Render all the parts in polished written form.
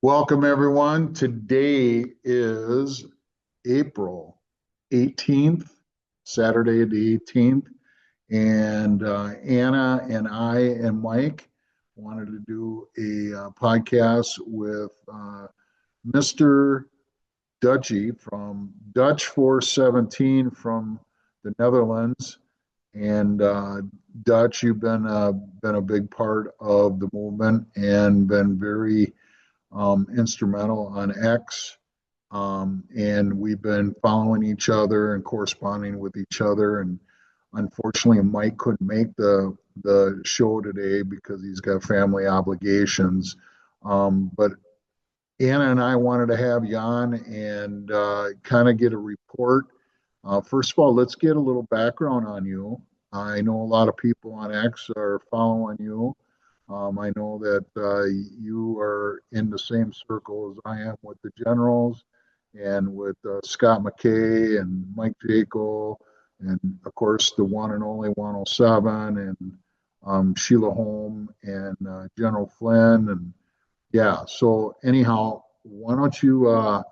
Welcome, everyone. Today is April 18th, Saturday the 18th. And Anna and I and Mike wanted to do a podcast with Mr. Dutchy from Dutch 417 from the Netherlands. And Dutch, you've been a big part of the movement and been very instrumental on X. And we've been following each other and corresponding with each other. And unfortunately, Mike couldn't make the show today because he's got family obligations. But Anna and I wanted to have you on and kind of get a report. First of all, let's get a little background on you. I know a lot of people on X are following you. I know that you are in the same circle as I am with the generals and with Scott McKay and Mike Jaco, and of course the one and only 107 and Sheila Holm and General Flynn. And yeah, so anyhow, why don't you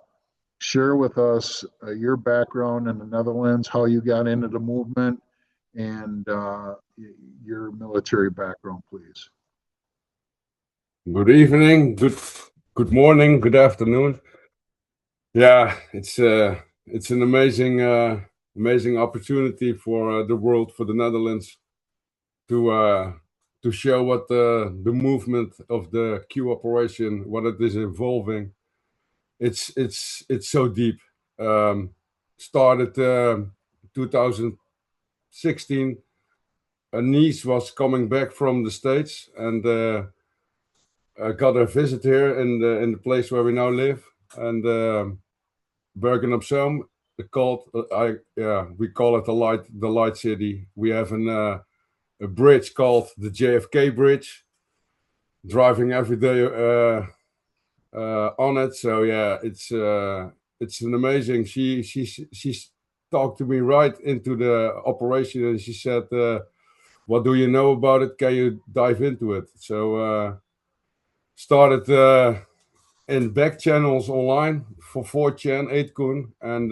share with us your background in the Netherlands, how you got into the movement, and your military background, please. Good evening, good morning, good afternoon. Yeah, it's an amazing opportunity for the world, for the Netherlands, to show what the movement of the Q operation, what it is evolving. It's so deep. Started 2016. A niece was coming back from the States, and I got a visit here in the place where we now live, and Bergen op Zoom. We call it the light city. We have a bridge called the JFK Bridge. Driving every day on it, so yeah, it's an amazing. She talked to me right into the operation, and she said, "What do you know about it? Can you dive into it?" So started in back channels online for 4chan, 8kun, and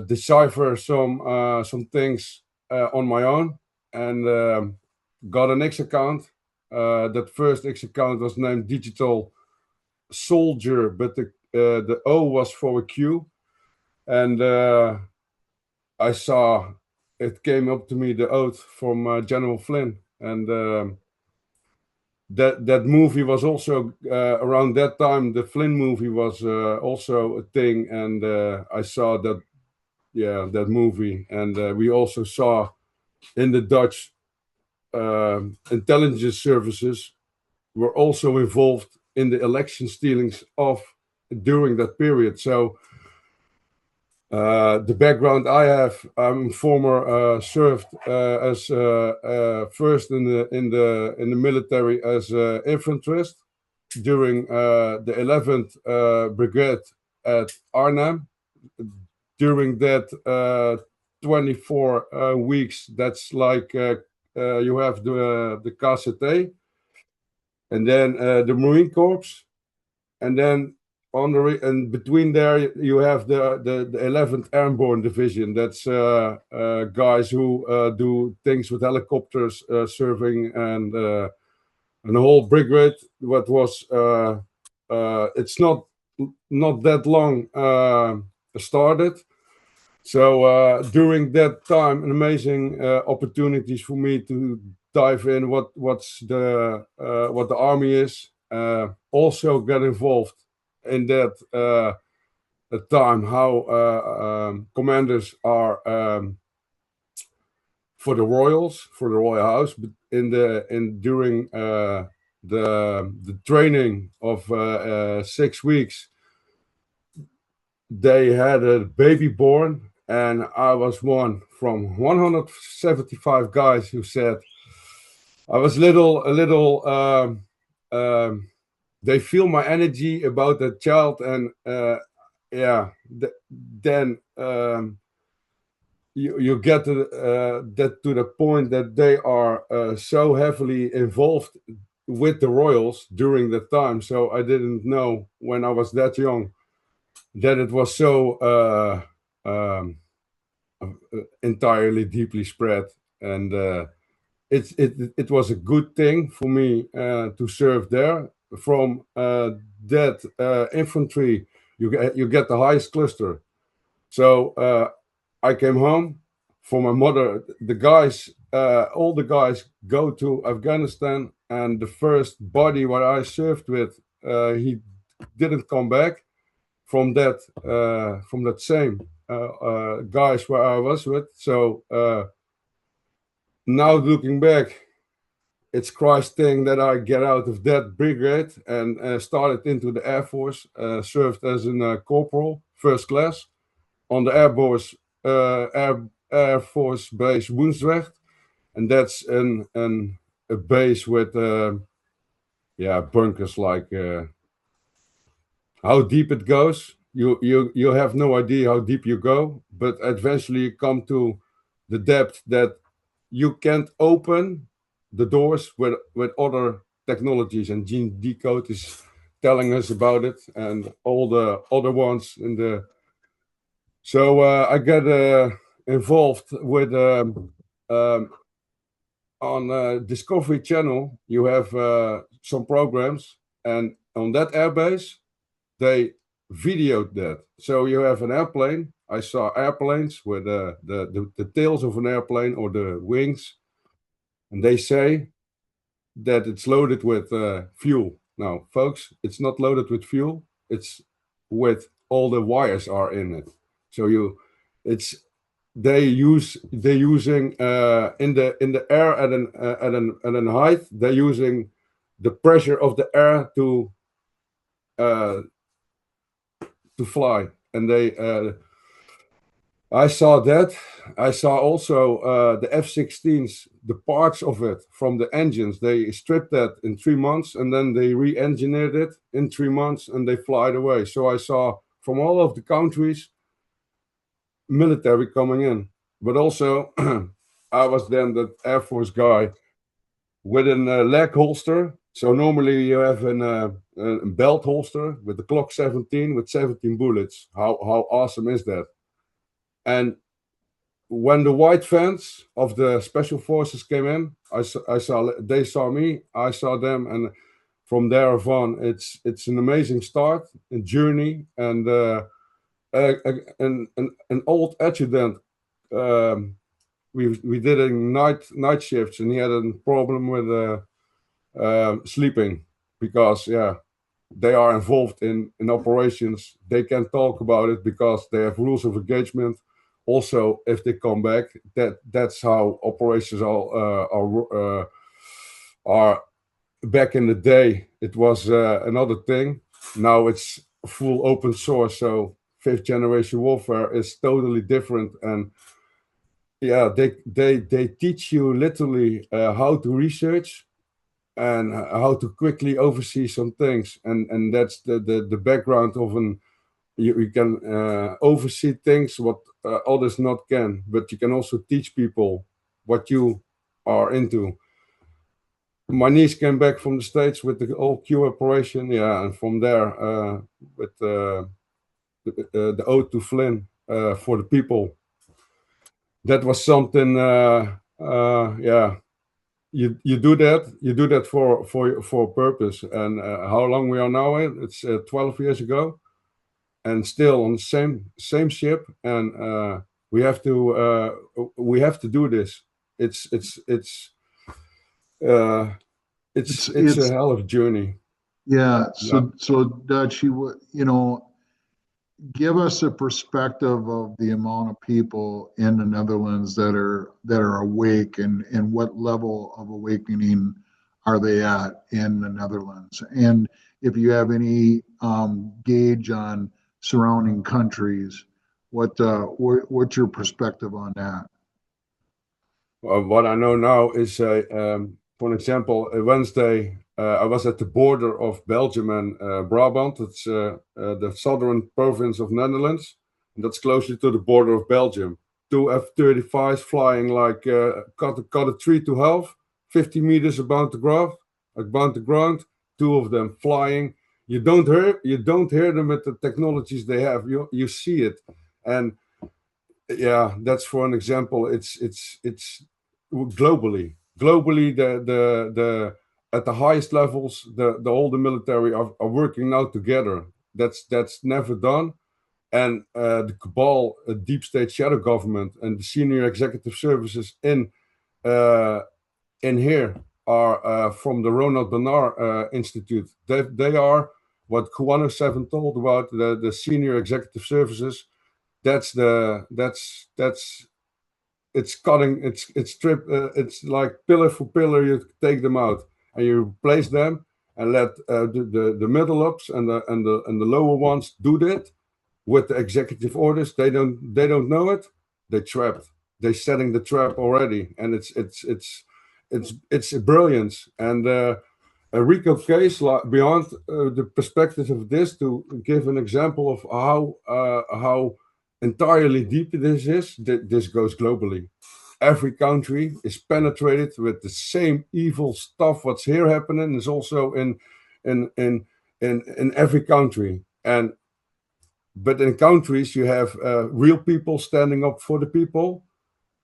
decipher some things on my own, and got an X account. That first X account was named Digital Soldier, but the O was for a Q, and I saw it came up to me, the oath from General Flynn, and that movie was also around that time. The Flynn movie was also a thing, and I saw that movie, and we also saw in the Dutch intelligence services were also involved in the election stealings of during that period. So the background I have, I'm former served as first in the military as infantryist during the 11th Brigade at Arnhem. During that 24 weeks, that's like you have the KCT, and then the Marine Corps, and then and between there you have the 11th Airborne Division. That's guys who do things with helicopters, serving, and a whole brigade. What was it's not that long started. So during that time, an amazing opportunities for me to dive in what the army is. Also got involved in that time how commanders are for the royals, for the royal house, but during the training of 6 weeks, they had a baby born, and I was one from 175 guys who said I was a little. They feel my energy about that child, and then you get to the point that they are so heavily involved with the royals during that time, so I didn't know when I was that young that it was so entirely deeply spread. And it was a good thing for me to serve there. From that infantry, you get the highest cluster. So I came home. For my mother, the guys, all the guys go to Afghanistan, and the first body what I served with, he didn't come back from that same guys where I was with. So now looking back, it's Christ thing that I get out of that brigade and started into the Air Force, served as a corporal, first class, on the Air Force Base Woensdrecht, and that's a base with bunkers like how deep it goes. You have no idea how deep you go, but eventually you come to the depth that you can't open the doors with other technologies, and Gene Decode is telling us about it, and all the other ones in the. So I got involved with on Discovery Channel. You have some programs, and on that airbase they videoed that. So you have an airplane. I saw airplanes with the tails of an airplane or the wings, and they say that it's loaded with fuel. Now, folks, it's not loaded with fuel. It's with all the wires are in it. So they're using in the air at an height. They're using the pressure of the air to fly, and I saw that. I saw also the F-16s, the parts of it from the engines. They stripped that in 3 months, and then they re-engineered it in 3 months, and they fly it away. So I saw from all of the countries military coming in, but also I was then the Air Force guy with a leg holster. So normally you have a belt holster with the Glock 17 with 17 bullets. How awesome is that? And when the white fans of the special forces came in, they saw me, I saw them, and from there on, it's an amazing start, a journey, and an old adjutant. We did a night shifts, and he had a problem with sleeping because they are involved in operations. They can talk about it because they have rules of engagement. Also, if they come back, that's how operations are. Back in the day, it was another thing. Now it's full open source, so fifth generation warfare is totally different. And they teach you literally how to research and how to quickly oversee some things, and that's the background of an. You can oversee things what others not can, but you can also teach people what you are into. My niece came back from the States with the whole Q operation, and from there with the ode to Flynn for the people. That was something. You do that for a purpose. And how long we are now in? It's 12 years ago. And still on the same ship, and we have to do this. It's a hell of a journey. Yeah. So Dutch, give us a perspective of the amount of people in the Netherlands that are awake, and what level of awakening are they at in the Netherlands, and if you have any gauge on surrounding countries, what's your perspective on that? What I know now is, for example, Wednesday, I was at the border of Belgium and Brabant. It's the southern province of Netherlands, and that's closely to the border of Belgium. Two F-35s flying like cut a tree to half, 50 meters above the ground, above the ground, 2 of them flying. You don't hear them with the technologies they have. You see it, and yeah, that's for an example. It's globally the at the highest levels, the all the military are working now together. That's never done. And the Cabal, deep state shadow government, and the senior executive services uh, in here are from the Ronald Bernard Institute. They are what Q107 told about the senior executive services. That's it's cutting, it's like pillar for pillar. You take them out and you replace them, and let the middle ups and the lower ones do that with the executive orders. They don't know it. They trapped. They're setting the trap already, and it's a brilliance. And a Rico case, beyond the perspective of this, to give an example of how entirely deep this is. This goes globally. Every country is penetrated with the same evil stuff. What's here happening is also in in in every country. And but in countries you have real people standing up for the people,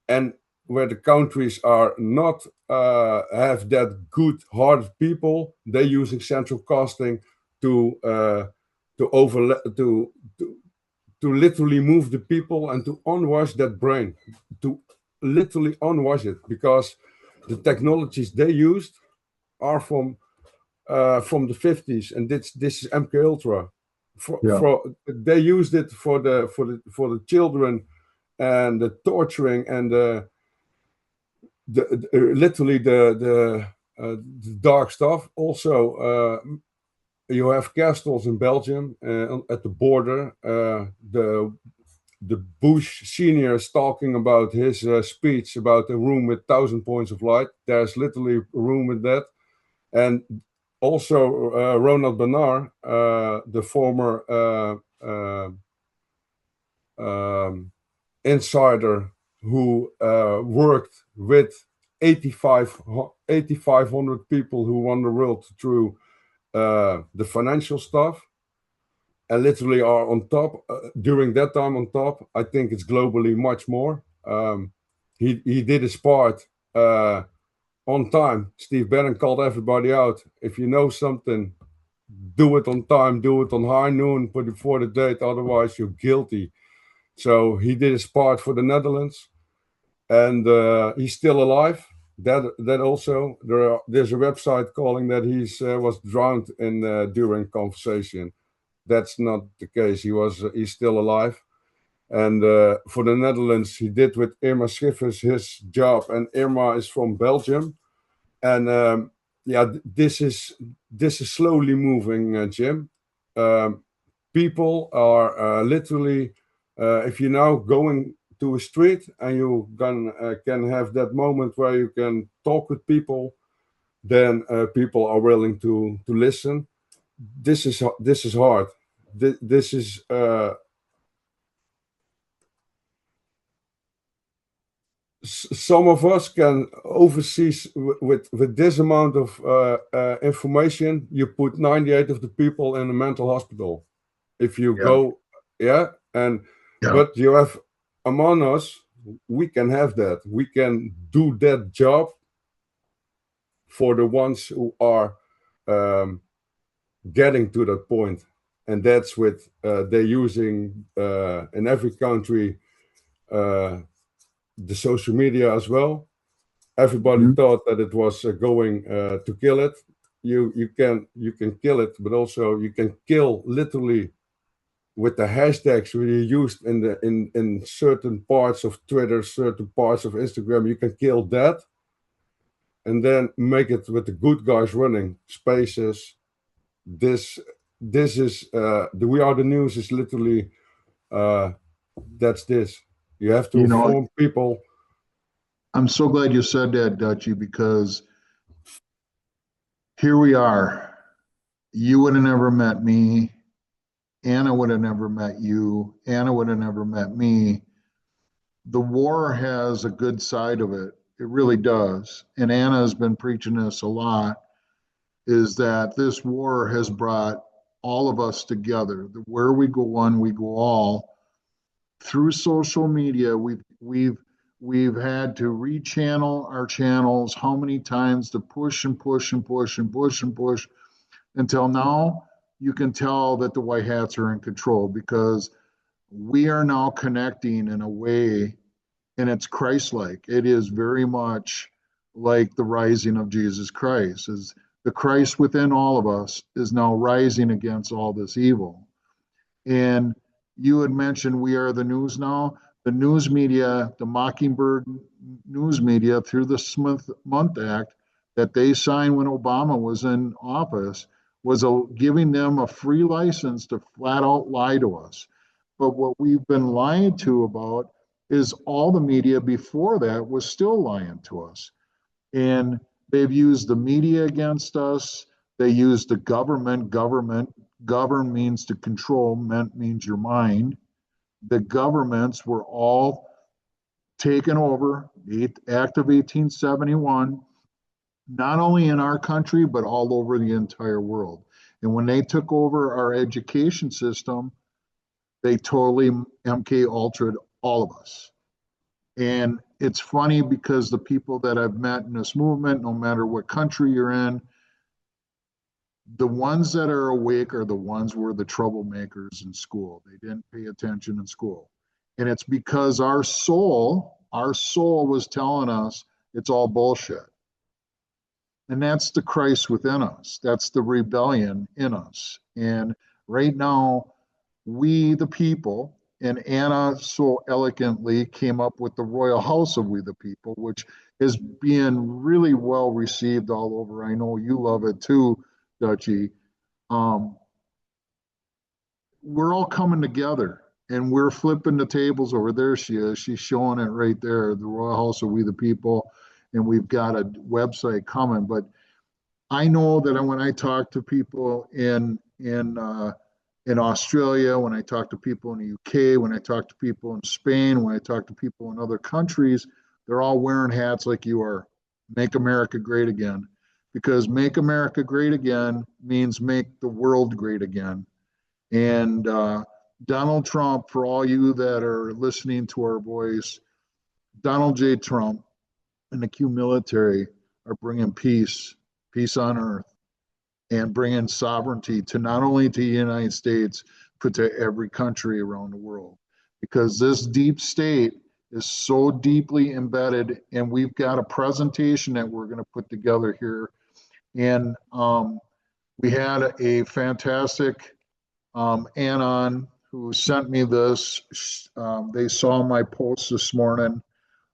and where the countries are not have that good-hearted people, they're using central casting to to literally move the people and to unwash that brain, to literally unwash it, because the technologies they used are from the 50s, and this is MK Ultra. Yeah. They used it for the children, and the torturing, and literally the dark stuff. Also, you have castles in Belgium at the border. The Bush senior is talking about his speech about a room with 1,000 points of light. There's literally a room with that. And also Ronald Bernard, the former insider who worked with 8,500 people who won the world through the financial stuff, and literally are on top during that time. On top, I think it's globally much more. He did his part on time. Steve Bannon called everybody out. If you know something, do it on time, do it on high noon before the date, otherwise you're guilty. So he did his part for the Netherlands, and he's still alive. That also, there's a website calling that he's was drowned in during conversation. That's not the case. He's still alive. And for the Netherlands, he did with Irma Schiffers his job, and Irma is from Belgium. And yeah, this is slowly moving, Jim. People are literally, if you're now going to a street and you can have that moment where you can talk with people, then people are willing to listen. This is hard. This is some of us can oversee with this amount of information. You put 98 of the people in a mental hospital. If you Yeah. go, yeah, and Yeah. but you have among us, we can have that. We can do that job for the ones who are getting to that point, and that's with they're using in every country the social media as well. Everybody Mhm. thought that it was going to kill it. You can kill it, but also you can kill literally with the hashtags we used in certain parts of Twitter, certain parts of Instagram. You can kill that, and then make it with the good guys running spaces. This is the We Are the News is literally that's this. You have to You know, inform people. I'm so glad you said that, Dutchie, because here we are. You would have never met me. Anna would have never met you. Anna would have never met me. The war has a good side of it. It really does. And Anna has been preaching this a lot. is that this war has brought all of us together. Where we go one, we go all. Through social media, we've had to rechannel our channels how many times to push and push and push and push and push until now you can tell that the white hats are in control because we are now connecting in a way, and it's Christ-like. It is very much like the rising of Jesus Christ. Is the Christ within all of us is now rising against all this evil. And you had mentioned we are the news now. The news media, the Mockingbird news media, through the Smith Month Act that they signed when Obama was in office, was giving them a free license to flat out lie to us. But what we've been lied to about is all the media before that was still lying to us. And they've used the media against us. They used the government. Govern means to control, ment means your mind. The governments were all taken over, the Act of 1871, not only in our country, but all over the entire world. And when they took over our education system, they totally MK Ultra'd all of us. And it's funny because the people that I've met in this movement, no matter what country you're in, the ones that are awake are the ones who were the troublemakers in school. They didn't pay attention in school. And it's because our soul was telling us it's all bullshit. And that's the Christ within us. That's the rebellion in us. And right now, we the people, and Anna so elegantly came up with the Royal House of We the People, which is being really well received all over. I know you love it too, Dutchie. Um, we're all coming together and we're flipping the tables over there. She is. She's showing it right there, the Royal House of We the People. And we've got a website coming. But I know that when I talk to people in Australia, when I talk to people in the UK, when I talk to people in Spain, when I talk to people in other countries, they're all wearing hats like you are. Make America great again. Because make America great again means make the world great again. And Donald Trump, for all you that are listening to our voice, Donald J. Trump and the Q military are bringing peace on earth, and bringing sovereignty to not only to the United States, but to every country around the world. Because this deep state is so deeply embedded, and we've got a presentation that we're going to put together here. And we had a fantastic Anon who sent me this. They saw my post this morning.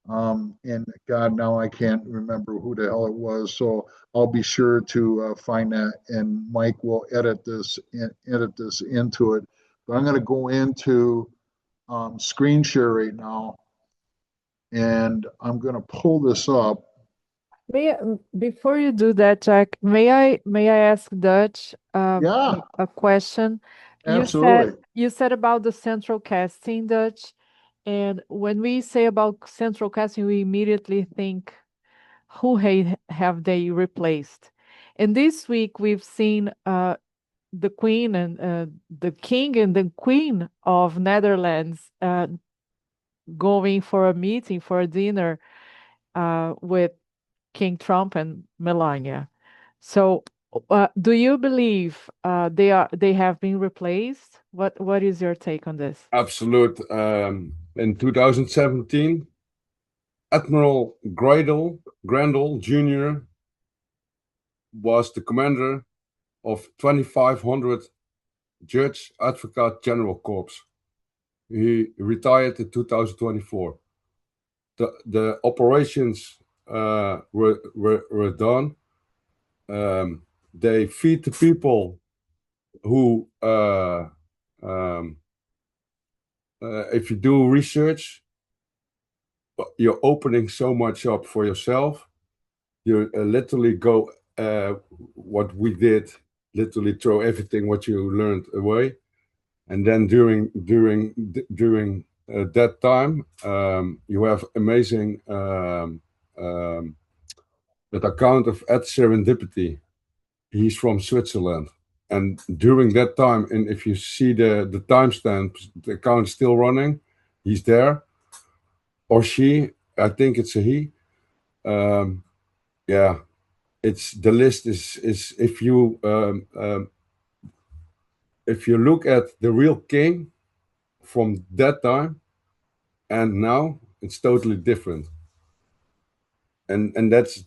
And God, now I can't remember who the hell it was. So I'll be sure to find that, and Mike will edit this into it. But I'm going to go into screen share right now, and I'm going to pull this up. Before you do that, Jack, may I ask Dutch Yeah, a question? absolutely. You said about the central casting, Dutch, and when we say about central casting, we immediately think who have they replaced? And this week we've seen the Queen and the King and the Queen of Netherlands going for a meeting for a dinner with King Trump and Melania. So, do you believe they have been replaced? What is your take on this? Absolute. In 2017, Admiral Grandel Jr. was the commander of 2,500 Judge Advocate General Corps. He retired in 2024. The operations were done. They feed the people who, if you do research, you're opening so much up for yourself. You literally go, what we did, literally throw everything what you learned away. And then during that time, you have amazing that account of at serendipity. he's from Switzerland. And during that time, and if you see the timestamps, the account's still running. He's there, or she. I think it's a he. Yeah, it's the list is if you look at the real king from that time and now, it's totally different. And that's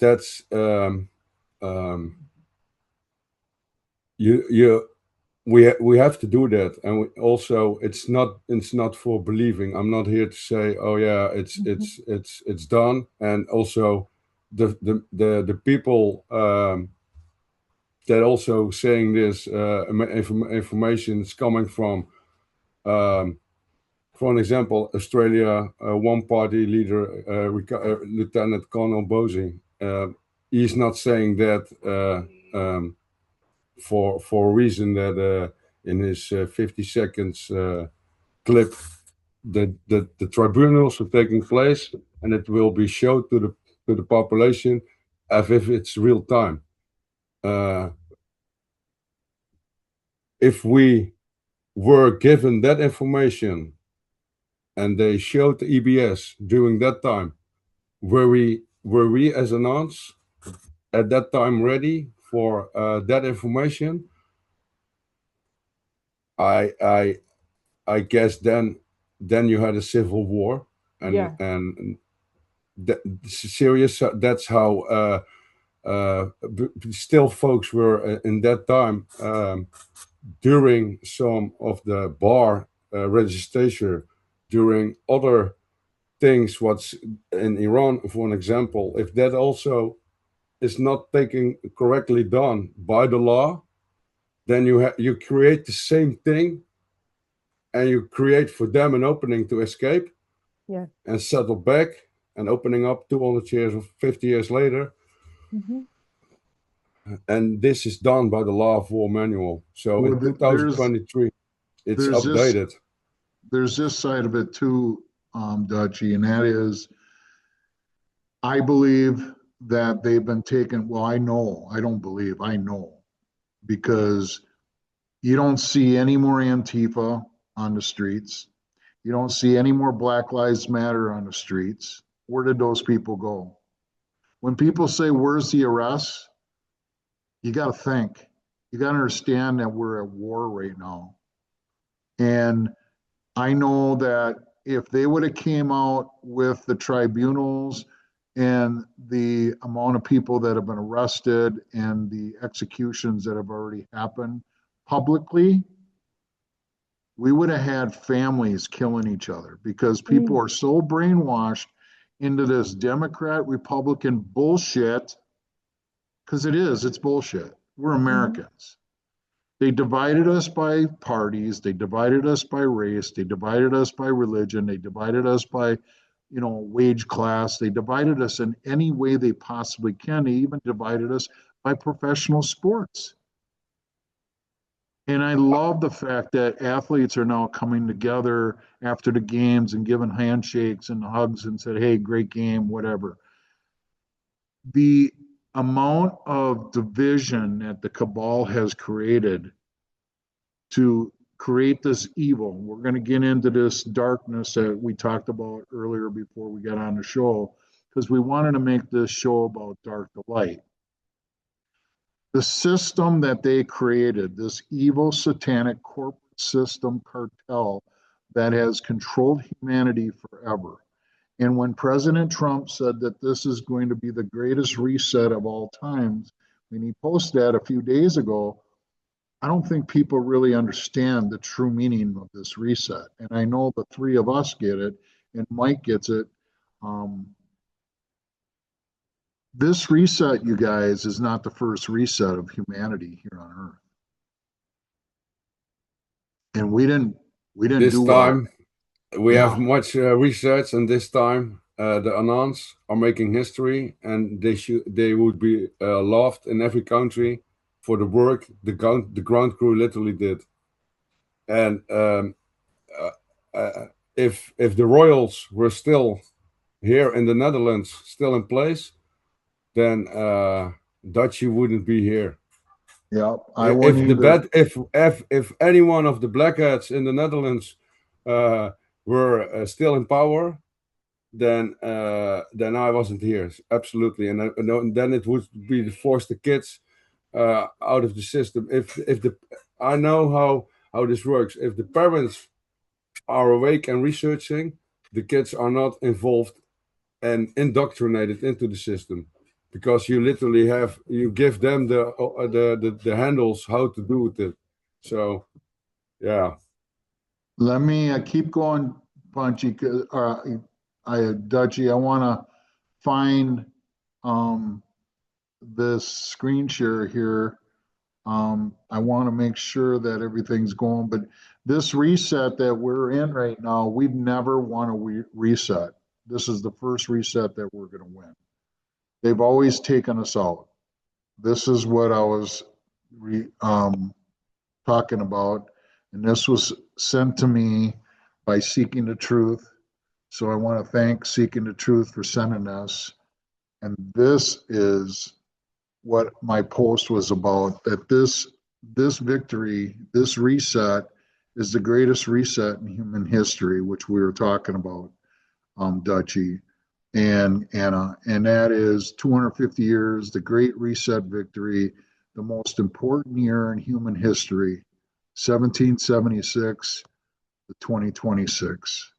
you we have to do that, and also it's not for believing. I'm not here to say, oh yeah, it's done. And also the people that also saying this information is coming from, for an example, Australia, one party leader, Lieutenant Colonel Bosey. He's not saying that for a reason that in his 50 seconds clip the tribunals are taking place and it will be showed to the population as if it's real time. If we were given that information and they showed the EBS during that time, were we as an audience at that time ready for that information? I guess then you had a civil war, and Yeah. and serious. That's how still folks were in that time during some of the bar registration, during other things. What's in Iran, for an example, if that also is not taken correctly done by the law, then you create the same thing, and you create for them an opening to escape, Yeah. and settle back, and opening up 200 years or 50 years later. Mm-hmm. And this is done by the Law of War manual. So Well, in 2023, it's there's this updated. there's this side of it too, Dutchy, and that is, I believe that they've been taken. Well, I know, I don't believe, I know, because you don't see any more Antifa on the streets. You don't see any more Black Lives Matter on the streets. Where did those people go? When people say, where's the arrest? You got to think. You got to understand that we're at war right now. And I know that if they would have came out with the tribunals and the amount of people that have been arrested and the executions that have already happened publicly, we would have had families killing each other because people are so brainwashed into this Democrat Republican bullshit, because it's bullshit. We're Americans. They divided us by parties, they divided us by race, they divided us by religion, they divided us by, wage class, they divided us in any way they possibly can. They even divided us by professional sports. And I love the fact that athletes are now coming together after the games and giving handshakes and hugs and said, hey, great game, whatever. The amount of division that the cabal has created to create this evil, we're going to get into this darkness that we talked about earlier before we got on the show, because we wanted to make this show about dark to light. The system that they created, this evil satanic corporate system cartel that has controlled humanity forever. And when President Trump said that this is going to be the greatest reset of all times, when he posted that a few days ago, I don't think people really understand the true meaning of this reset. And I know the three of us get it, and Mike gets it. This reset, you guys, is not the first reset of humanity here on Earth. And we didn't This do time we Yeah. have much research, and this time the Anons are making history, and they would be loved in every country for the work the ground crew literally did. And if the royals were still here in the Netherlands, still in place, then Dutchy wouldn't be here. Yeah, I wouldn't either. If any one of the black hats in the Netherlands were still in power, then I wasn't here. Absolutely, and then it would be to force the kids out of the system. If the I know how this works. If the parents are awake and researching, the kids are not involved and indoctrinated into the system, because you give them the handles how to do it. So yeah. Let me keep going, Punchy. Dutchy, I want to find um, this screen share here. I want to make sure that everything's going, but this reset that we're in right now, we'd never want to reset. This is the first reset that we're going to win. They've always taken us out. This is what I was talking about, and this was sent to me by Seeking the Truth. So I want to thank Seeking the Truth for sending us. And this is what my post was about, that this victory, this reset is the greatest reset in human history, which we were talking about, Dutchy and Anna, and that is 250 years, the Great Reset victory, the most important year in human history, 1776 to 2026.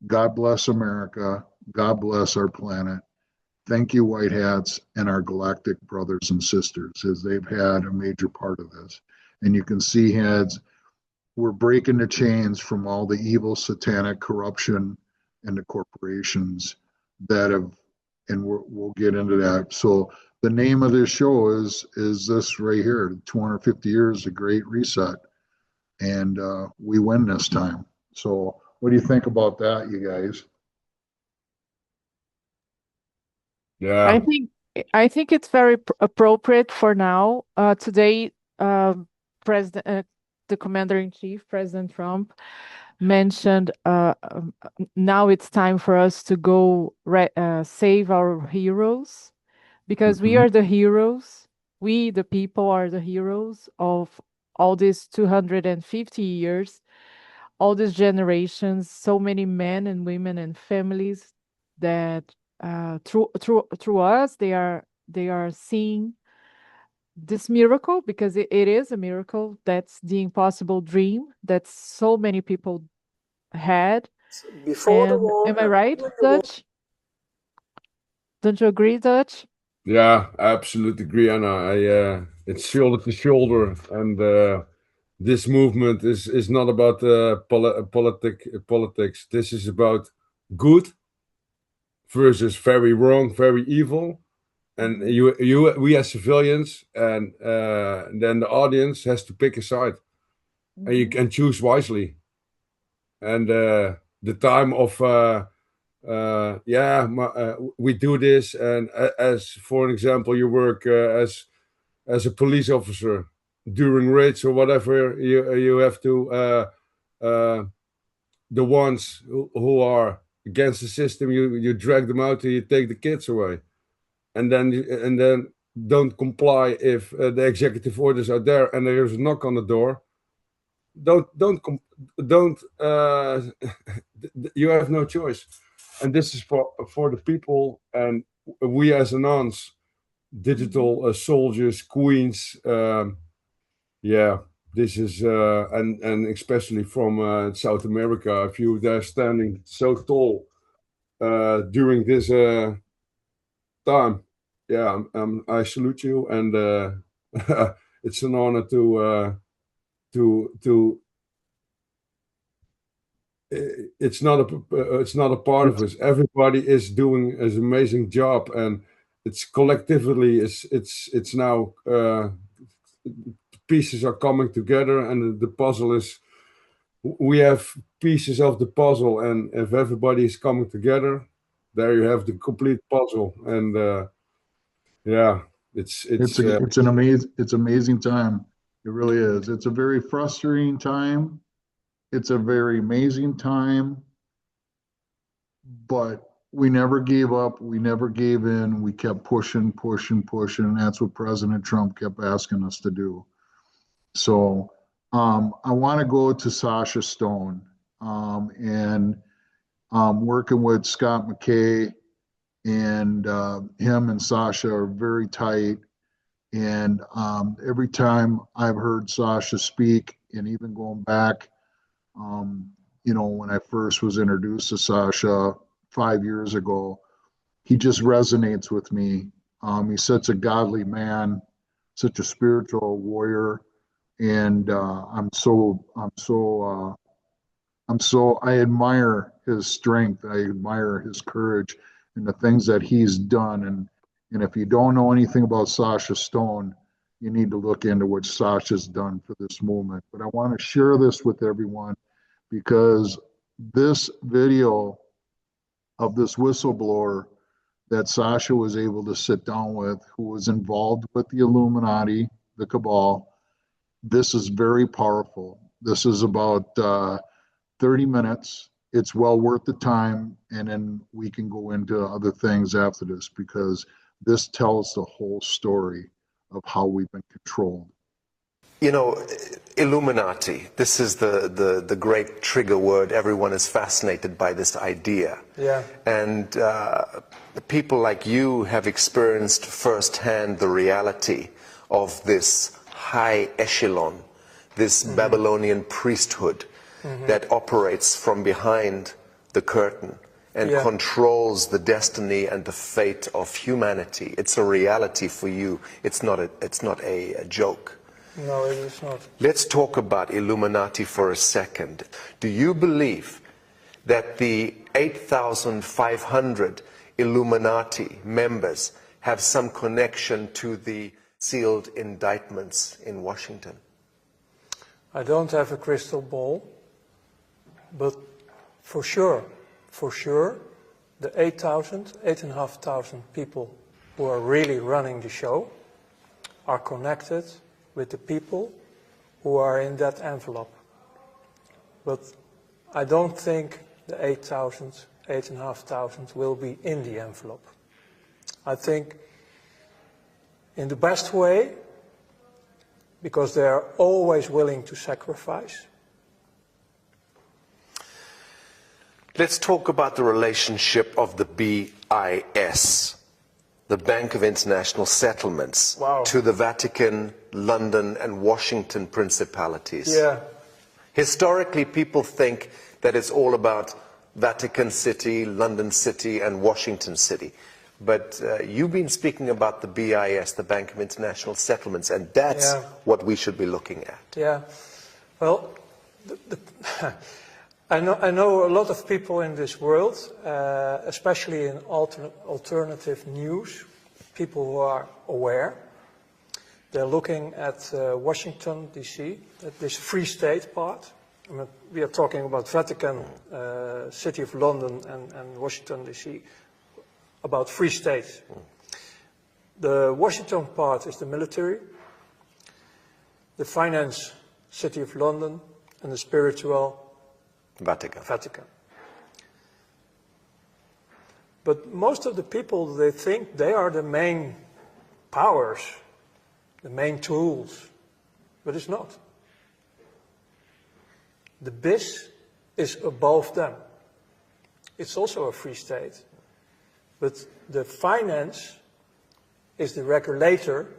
God bless America. God bless our planet. Thank you, White Hats, and our galactic brothers and sisters, as they've had a major part of this. And you can see, heads, we're breaking the chains from all the evil, satanic corruption and the corporations that have, and we'll get into that. So the name of this show is this right here, 250 years, a great reset, and we win this time. So what do you think about that, you guys? I Yeah. think I think it's very appropriate for now. Today, President, the Commander in Chief, President Trump, mentioned now it's time for us to go save our heroes, because we Mhm. are the heroes. We, the people, are the heroes of all these 250 years, all these generations, so many men and women and families that through us they are seeing this miracle, because it is a miracle. That's the impossible dream that so many people had. Before the And war am I and right, during the war. Dutch? Don't you agree, Dutch? Yeah, I absolutely agree, Anna. It's shoulder to shoulder, and this movement is not about politics. This is about good versus very wrong, very evil, and we as civilians, and then the audience has to pick a side, and you Mhm. can choose wisely. And the time of we do this, and as for an example, you work as a police officer during raids or whatever, you have to uh, the ones who are against the system, you drag them out and you take the kids away, and then don't comply if the executive orders are there and there is a knock on the door. Don't you have no choice, and this is for the people, and we as anons, Mhm. digital soldiers, queens. Yeah, this is and especially from South America. If you there standing so tall during this time, yeah, I salute you, and it's an honor to. It's not a part of It's us. Everybody is doing an amazing job, and it's collectively. It's now pieces are coming together, and the puzzle is. We have pieces of the puzzle, and if everybody is coming together, there you have the complete puzzle. And yeah, it's it's a it's amazing time. It really is. It's a very frustrating time. It's a very amazing time, but we never gave up. We never gave in. We kept pushing, pushing, pushing. And that's what President Trump kept asking us to do. So I want to go to Sasha Stone and working with Scott McKay, and him and Sasha are very tight. And every time I've heard Sasha speak, and even going back, you know, when I first was introduced to Sasha 5 years ago, he just resonates with me. He's such a godly man, such a spiritual warrior, and I admire his strength. I admire his courage and the things that he's done. And if you don't know anything about Sasha Stone, you need to look into what Sasha's done for this movement. But I want to share this with everyone because this video of this whistleblower that Sasha was able to sit down with, who was involved with the Illuminati, the Cabal, this is very powerful. This is about 30 minutes. It's well worth the time. And then we can go into other things after this, because this tells the whole story of how we've been controlled. You know, Illuminati, this is the great trigger word. Everyone is fascinated by this idea. Yeah. And people like you have experienced firsthand the reality of this high echelon, this Babylonian priesthood that operates from behind the curtain and controls the destiny and the fate of humanity. It's a reality for you. It's not a joke. No, it is not. Let's talk about Illuminati for a second. Do you believe that the 8,500 Illuminati members have some connection to the sealed indictments in Washington? I don't have a crystal ball, but for sure, the 8,500 people who are really running the show are connected with the people who are in that envelope. But I don't think the 8,500 will be in the envelope. I think in the best way, because they are always willing to sacrifice. Let's talk about the relationship of the BIS, the Bank of International Settlements, to the Vatican, London, and Washington principalities. Yeah. Historically, people think that it's all about Vatican City, London City, and Washington City. But you've been speaking about the BIS, the Bank of International Settlements, and that's what we should be looking at. Yeah. Well, I know a lot of people in this world, especially in alternative news, people who are aware. They're looking at Washington, D.C., at this Free State part. I mean, we are talking about Vatican, City of London, and Washington, D.C., about Free State. The Washington part is the military, the finance, City of London, and the spiritual, Vatican. But most of the people, they think they are the main powers, the main tools, but it's not. The BIS is above them. It's also a free state, but the finance is the regulator,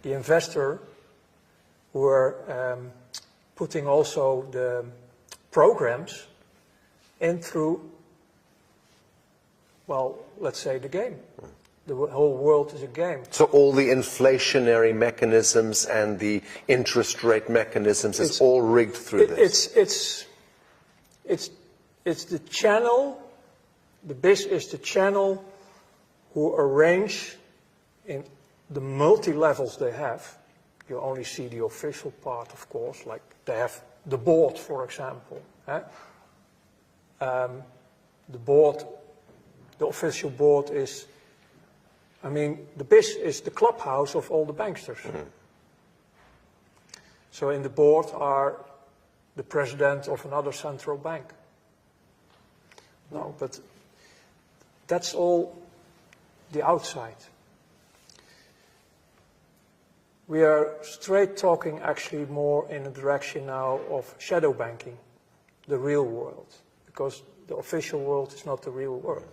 the investor, who are putting also the programs in through, well, let's say the game. The whole world is a game. So all the inflationary mechanisms and the interest rate mechanisms is all rigged through this. It's the channel, the BIS is the channel who arrange in the multi-levels they have. You only see the official part, of course, like they have the board, for example. The board, the official board is, I mean, the BIS is the clubhouse of all the banksters. So in the board are the president of another central bank. No, but That's all the outside. We are straight talking actually more in the direction now of shadow banking, the real world, because the official world is not the real world.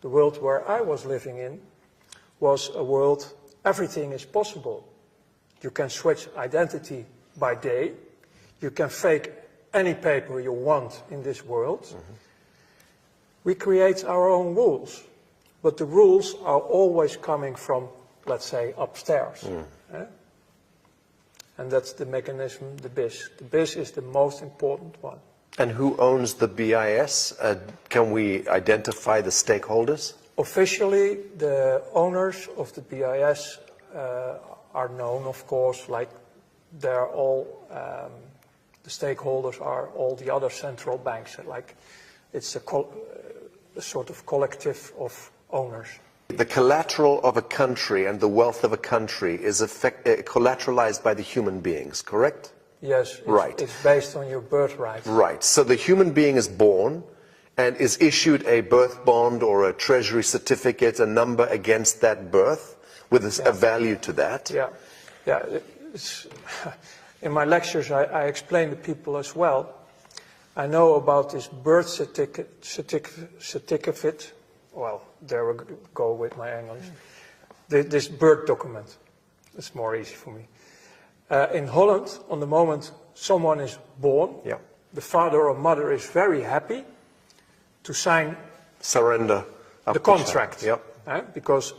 The world where I was living in was a world, everything is possible. You can switch identity by day. You can fake any paper you want in this world. Mm-hmm. We create our own rules, but the rules are always coming from, let's say, upstairs. And that's the mechanism, the BIS. The BIS is the most important one. And who owns the BIS? Can we identify the stakeholders? Officially, the owners of the BIS are known, of course, like they're all, the stakeholders are all the other central banks. Like it's a sort of collective of owners. The collateral of a country and the wealth of a country is collateralized by the human beings, correct? Yes, right. It's based on your birthright. Right. So the human being is born and is issued a birth bond or a treasury certificate, a number against that birth with a value to that. Yeah. Yeah. In my lectures, I explain to people as well. I know about this birth certificate. Well, there we go with my English. This birth document. It's more easy for me. In Holland, on the moment someone is born, the father or mother is very happy to sign surrender the contract. Because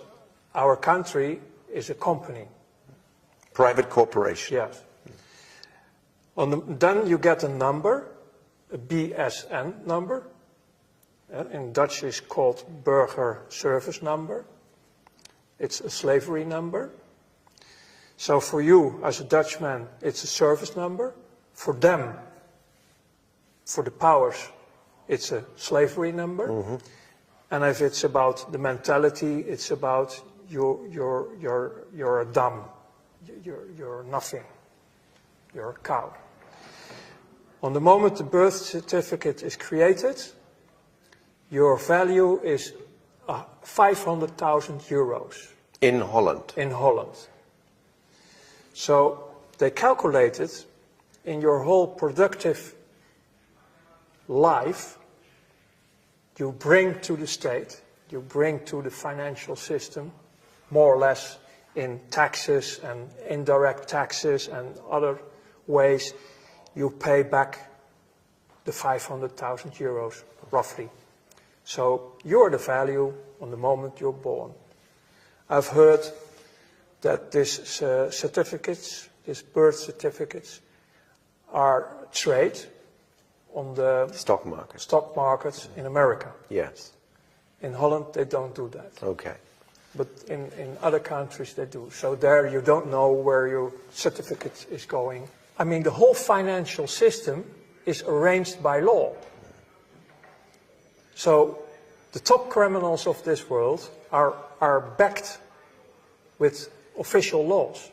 our country is a company. Private corporation. Yes. Then you get a number, a BSN number. In Dutch it's called Burger Service Number. It's a slavery number. So for you as a Dutchman, it's a service number. For them, for the powers, it's a slavery number. Mm-hmm. And if it's about the mentality, it's about you're a dumb, you're nothing, you're a cow. On the moment the birth certificate is created, your value is 500,000 euros. In Holland? In Holland. So they calculated in your whole productive life, you bring to the state, you bring to the financial system, more or less in taxes and indirect taxes and other ways, you pay back the 500,000 euros, roughly. So you're the value on the moment you're born. I've heard that these certificates, these birth certificates, are traded on the stock markets in America. Yes. In Holland, they don't do that. Okay. But in other countries, they do. So there you don't know where your certificate is going. I mean, the whole financial system is arranged by law. So the top criminals of this world are backed with official laws.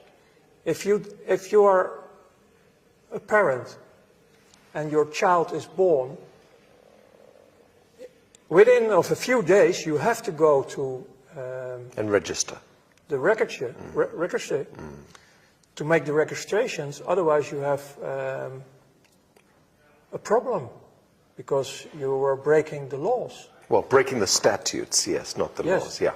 If you are a parent and your child is born, within of a few days you have to go to and register the register to make the registrations. Otherwise, you have a problem because you were breaking the laws. Well, breaking the statutes, yes, not the laws. Yeah.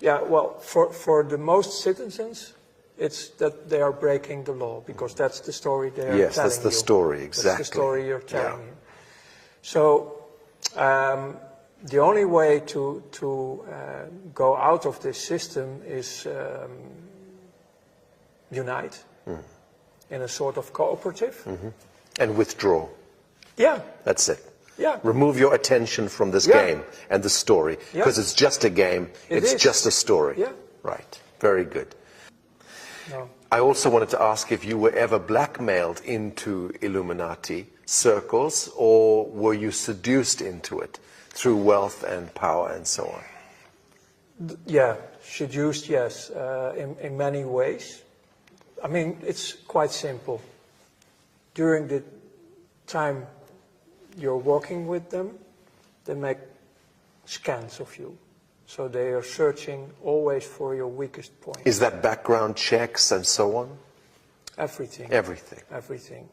Yeah. Well, for the most citizens, it's that they are breaking the law because that's the story they are telling you. Yes, that's the story, exactly. That's the story you're telling you. So the only way to go out of this system is unite in a sort of cooperative. And withdraw. Yeah. That's it. Yeah. Remove your attention from this game and the story, because it's just a game, it's just a story. Yeah. Right. Very good. No. I also wanted to ask if you were ever blackmailed into Illuminati circles, or were you seduced into it through wealth and power and so on? Yeah, seduced, yes, in many ways. I mean, it's quite simple. During the time you're working with them, they make scans of you. So they are searching always for your weakest point. Is that background checks and so on? Everything. Everything. Everything.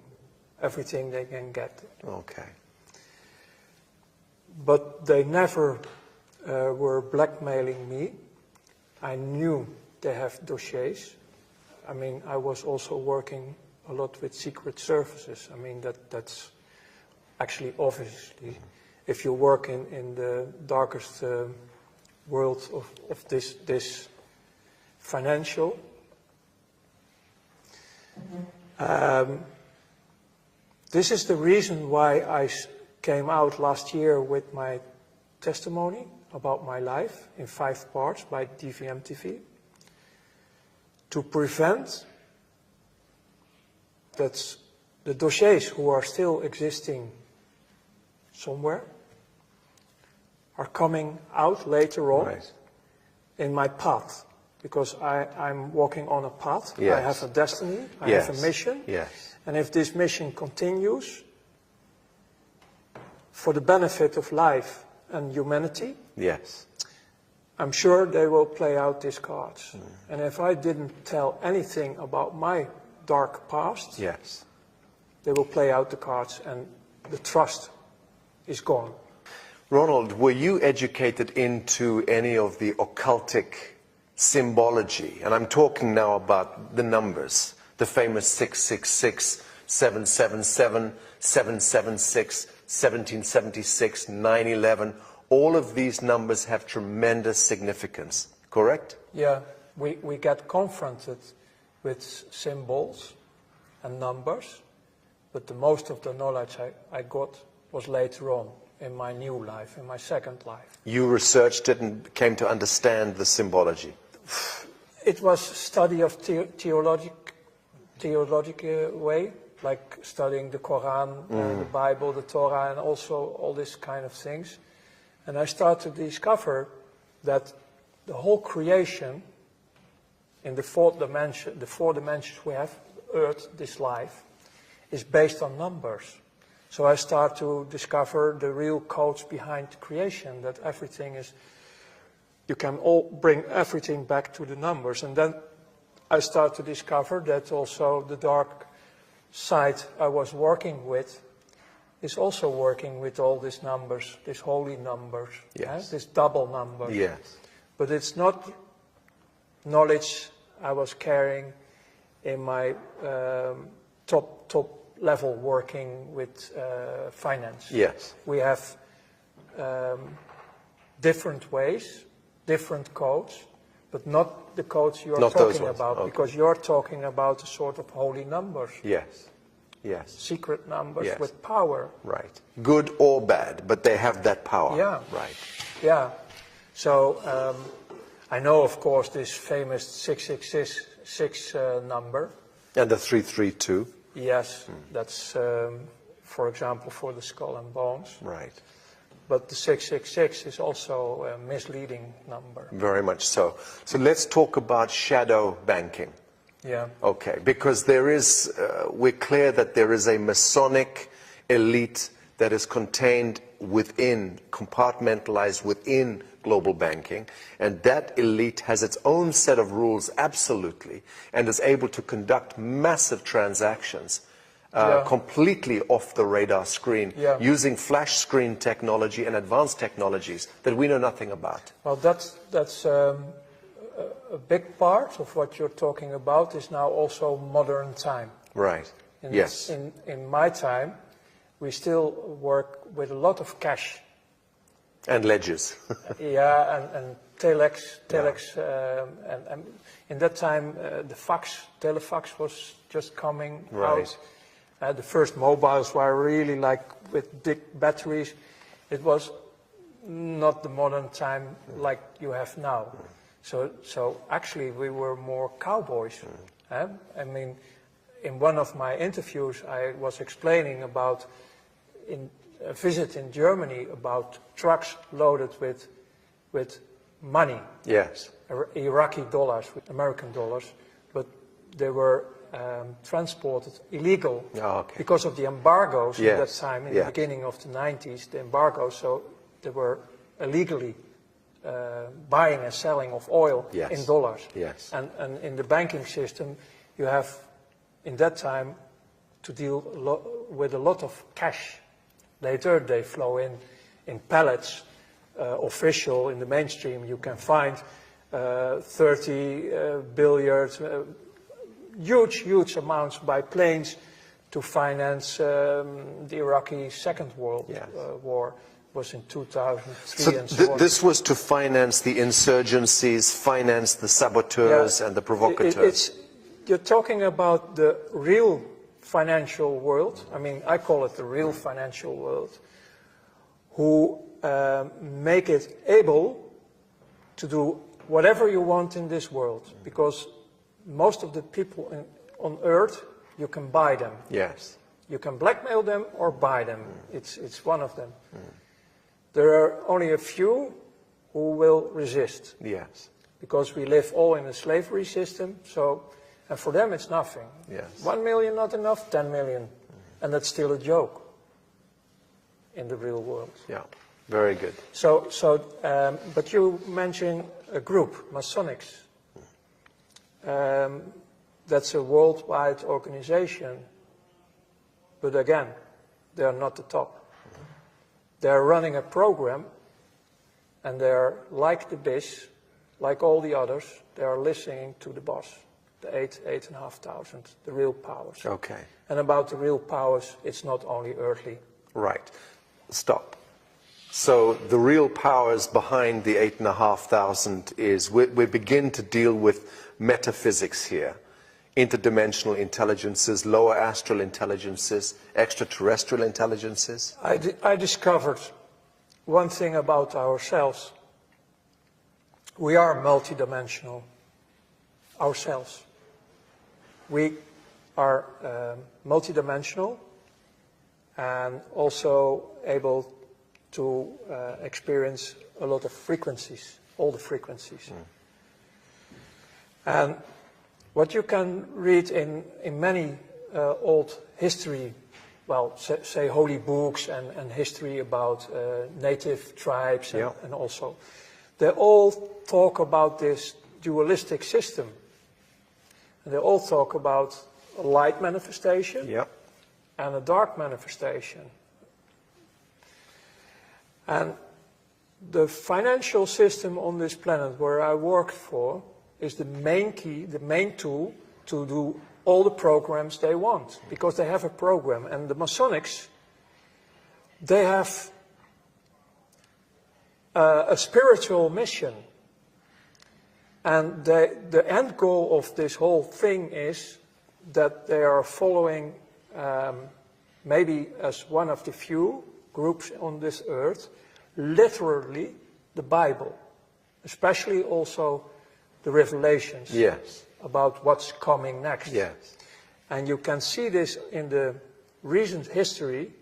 Everything they can get. Okay. But they never were blackmailing me. I knew they have dossiers. I mean, I was also working a lot with secret services. I mean, that's actually obviously, if you work in the darkest world of this financial. This is the reason why I came out last year with my testimony about my life in 5 parts by DVM TV, to prevent that the dossiers who are still existing somewhere are coming out later on in my path, because I'm walking on a path. Yes. I have a destiny, I have a mission, and if this mission continues for the benefit of life and humanity, I'm sure they will play out these cards. And if I didn't tell anything about my dark past, they will play out the cards and the trust is gone. Ronald, were you educated into any of the occultic symbology? And I'm talking now about the numbers, the famous 666, 777, 776, 1776, 9/11. All of these numbers have tremendous significance, correct? Yeah, we get confronted with symbols and numbers, but the most of the knowledge I got was later on in my new life, in my second life. You researched it and came to understand the symbology. It was study of theological way, like studying the Quran, the Bible, the Torah, and also all these kind of things. And I started to discover that the whole creation in the 4 dimensions we have, Earth, this life, is based on numbers. So I start to discover the real codes behind creation, that everything is, you can all bring everything back to the numbers. And then I start to discover that also the dark side I was working with is also working with all these numbers, these holy numbers, these double numbers. But it's not knowledge I was carrying in my top level working with finance. We have different ways, different codes, but not the codes you're talking about, because you're talking about a sort of holy numbers. Secret numbers with power. Right. Good or bad, but they have that power. Right. Yeah. So I know, of course, this famous 666 number. And the 332. Yes, that's, for example, for the skull and bones. Right. But the 666 is also a misleading number. Very much so. So let's talk about shadow banking. Okay, because there is, we're clear that there is a Masonic elite that is contained within, compartmentalized within global banking, and that elite has its own set of rules, absolutely, and is able to conduct massive transactions completely off the radar screen, using flash screen technology and advanced technologies that we know nothing about. Well, that's a big part of what you're talking about is now also modern time. Right. In my time, we still work with a lot of cash. And ledgers. and telex, and in that time the telefax was just coming out. The first mobiles were really like with big batteries. It was not the modern time like you have now. So actually we were more cowboys. I mean, in one of my interviews I was explaining about a visit in Germany about trucks loaded with money. Iraqi dollars, with American dollars, but they were transported illegal because of the embargoes at that time, in the beginning of the 90s, the embargoes, so they were illegally buying and selling of oil Yes. in dollars. Yes. And in the banking system, you have, in that time, to deal with a lot of cash. Later, they flow in pallets. Official, in the mainstream, you can find 30 billion, huge amounts by planes to finance the Iraqi Second World Yes. War. Was in 2003 So and so on. this was to finance the insurgencies, finance the saboteurs and the provocateurs. You're talking about the real financial world. I mean, I call it the real financial world, who make it able to do whatever you want in this world, because most of the people on earth, you can buy them. Yes. You can blackmail them or buy them. It's one of them. There are only a few who will resist, Yes. because we live all in a slavery system. So, and for them it's nothing. Yes. 1 million not enough, 10 million, and that's still a joke in the real world. Yeah. Very good. But you mentioned a group, Masonics. That's a worldwide organization, but again, they are not the top. They are running a program, and they are like the BIS, like all the others. They are listening to the boss, the 8,500, the real powers. Okay. And about the real powers, it's not only earthly. Right. Stop. So the real powers behind the 8,500 is we begin to deal with metaphysics here. Interdimensional intelligences, lower astral intelligences, extraterrestrial intelligences. I discovered one thing about ourselves. We are multidimensional ourselves. We are multidimensional and also able to experience a lot of frequencies, all the frequencies. And what you can read in many old history, well, say holy books and history about native tribes and also, they all talk about this dualistic system. And they all talk about a light manifestation and a dark manifestation. And the financial system on this planet where I worked for is the main key, the main tool to do all the programs they want, because they have a program. And the Masonics, they have a spiritual mission. And the end goal of this whole thing is that they are following, maybe as one of the few groups on this earth, literally the Bible, especially also the Revelations about what's coming next. Yes. And you can see this in the recent history,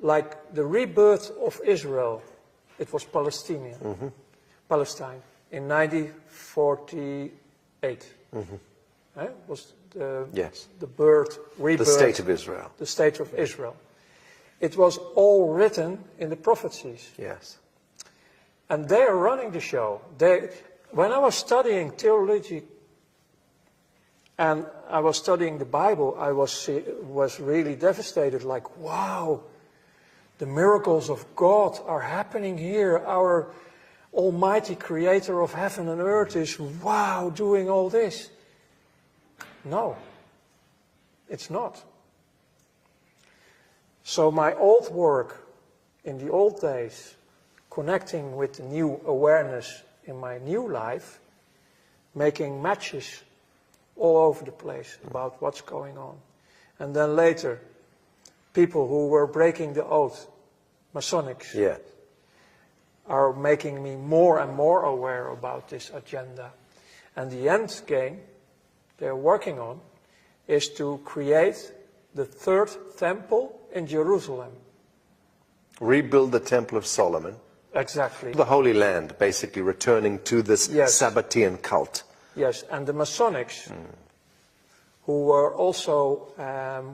like the rebirth of Israel. It was Palestine in 1948. Was the rebirth, the state of Israel. The state of Israel. It was all written in the prophecies. Yes. And they are running the show. When I was studying theology and I was studying the Bible, I was really devastated, like, wow, the miracles of God are happening here. Our almighty creator of heaven and earth is, wow, doing all this. No, it's not. So my old work in the old days, connecting with the new awareness in my new life, making matches all over the place about what's going on. And then later, people who were breaking the oath, Masonics, are making me more and more aware about this agenda. And the end game they're working on is to create the third temple in Jerusalem. Rebuild the Temple of Solomon. Exactly. The Holy Land, basically returning to this Sabbatean cult. Yes, and the Masonics, who were also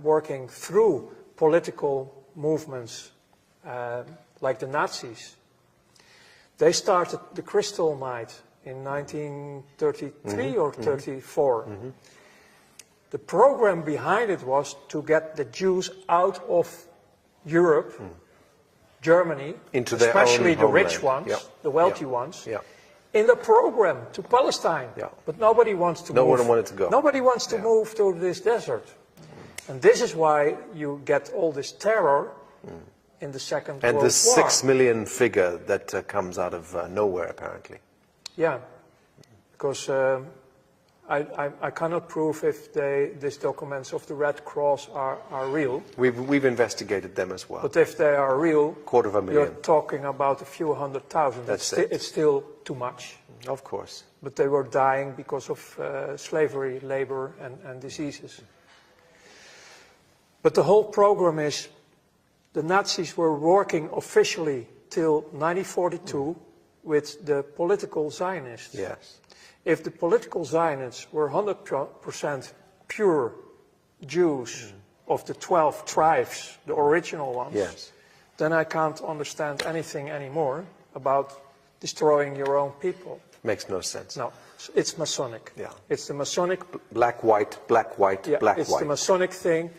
working through political movements like the Nazis, They started the crystal mine in 1933 or 34. The program behind it was to get the Jews out of Europe, Germany, Into their especially own the rich homeland. ones, the wealthy ones, Yeah. in the program to Palestine. Yeah. But nobody wants to No move. one wanted to go. Nobody wants to move to this desert. And this is why you get all this terror in the Second And World the War. 6 million figure that comes out of nowhere, apparently. Yeah, because I cannot prove if these documents of the Red Cross are real. We've investigated them as well. But if they are real, $250,000. you're talking about a few 100,000. That's It's still too much. Of course. But they were dying because of slavery, labor, and diseases. But the whole program is, the Nazis were working officially till 1942 with the political Zionists. Yes. If the political Zionists were 100% pure Jews of the 12 tribes, the original ones, Yes. then I can't understand anything anymore about destroying your own people. Makes no sense. No, it's Masonic. Yeah. It's the Masonic, Black, white, black, white, yeah, black, it's white. the Masonic thing.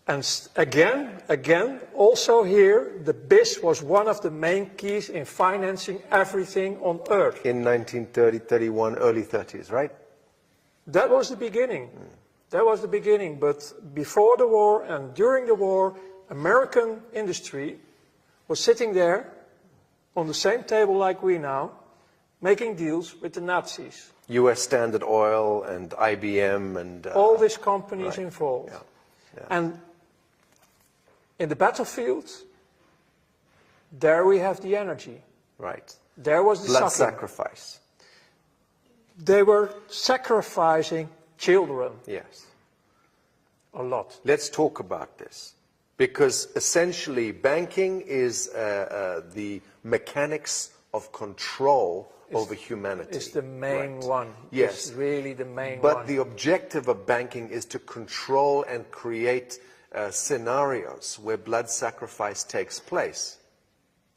And again, also here, the BIS was one of the main keys in financing everything on earth. In 1930, 31, early 30s, right? That was the beginning. That was the beginning. But before the war and during the war, American industry was sitting there on the same table like we now, making deals with the Nazis. U.S. Standard Oil and IBM and... All these companies right. involved. Yeah. Yeah. And in the battlefield, there we have the energy. Right. There was the Blood suffering. sacrifice. They were sacrificing children Yes. a lot. Let's talk about this. Because essentially banking is the mechanics of control over humanity. It's the main Right. one. Yes. It's really the main But one. the objective of banking is to control and create scenarios where blood sacrifice takes place.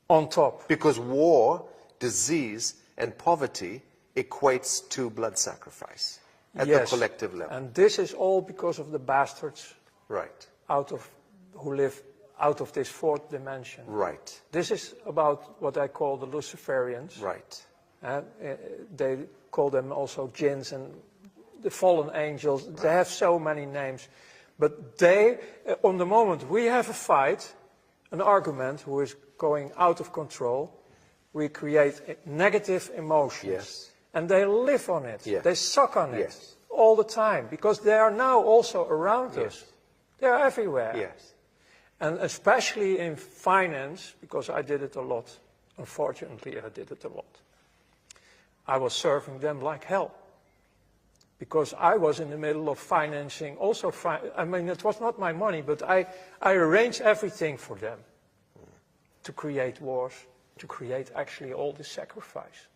On top. Because war, disease, and poverty equates to blood sacrifice at the collective level. And this is all because of the bastards Right, who live out of this fourth dimension. right, This is about what I call the Luciferians. right. They call them also jinns and the fallen angels. Right. They have so many names. But they, on the moment we have a fight, an argument who is going out of control, we create negative emotions. Yes. And they live on it. Yes. They suck on it Yes. all the time because they are now also around us. They are everywhere. Yes. And especially in finance, because I did it a lot. Unfortunately, I did it a lot. I was serving them like hell. Because I was in the middle of financing also, I mean, it was not my money, but I arranged everything for them to create wars, to create actually all this sacrifice.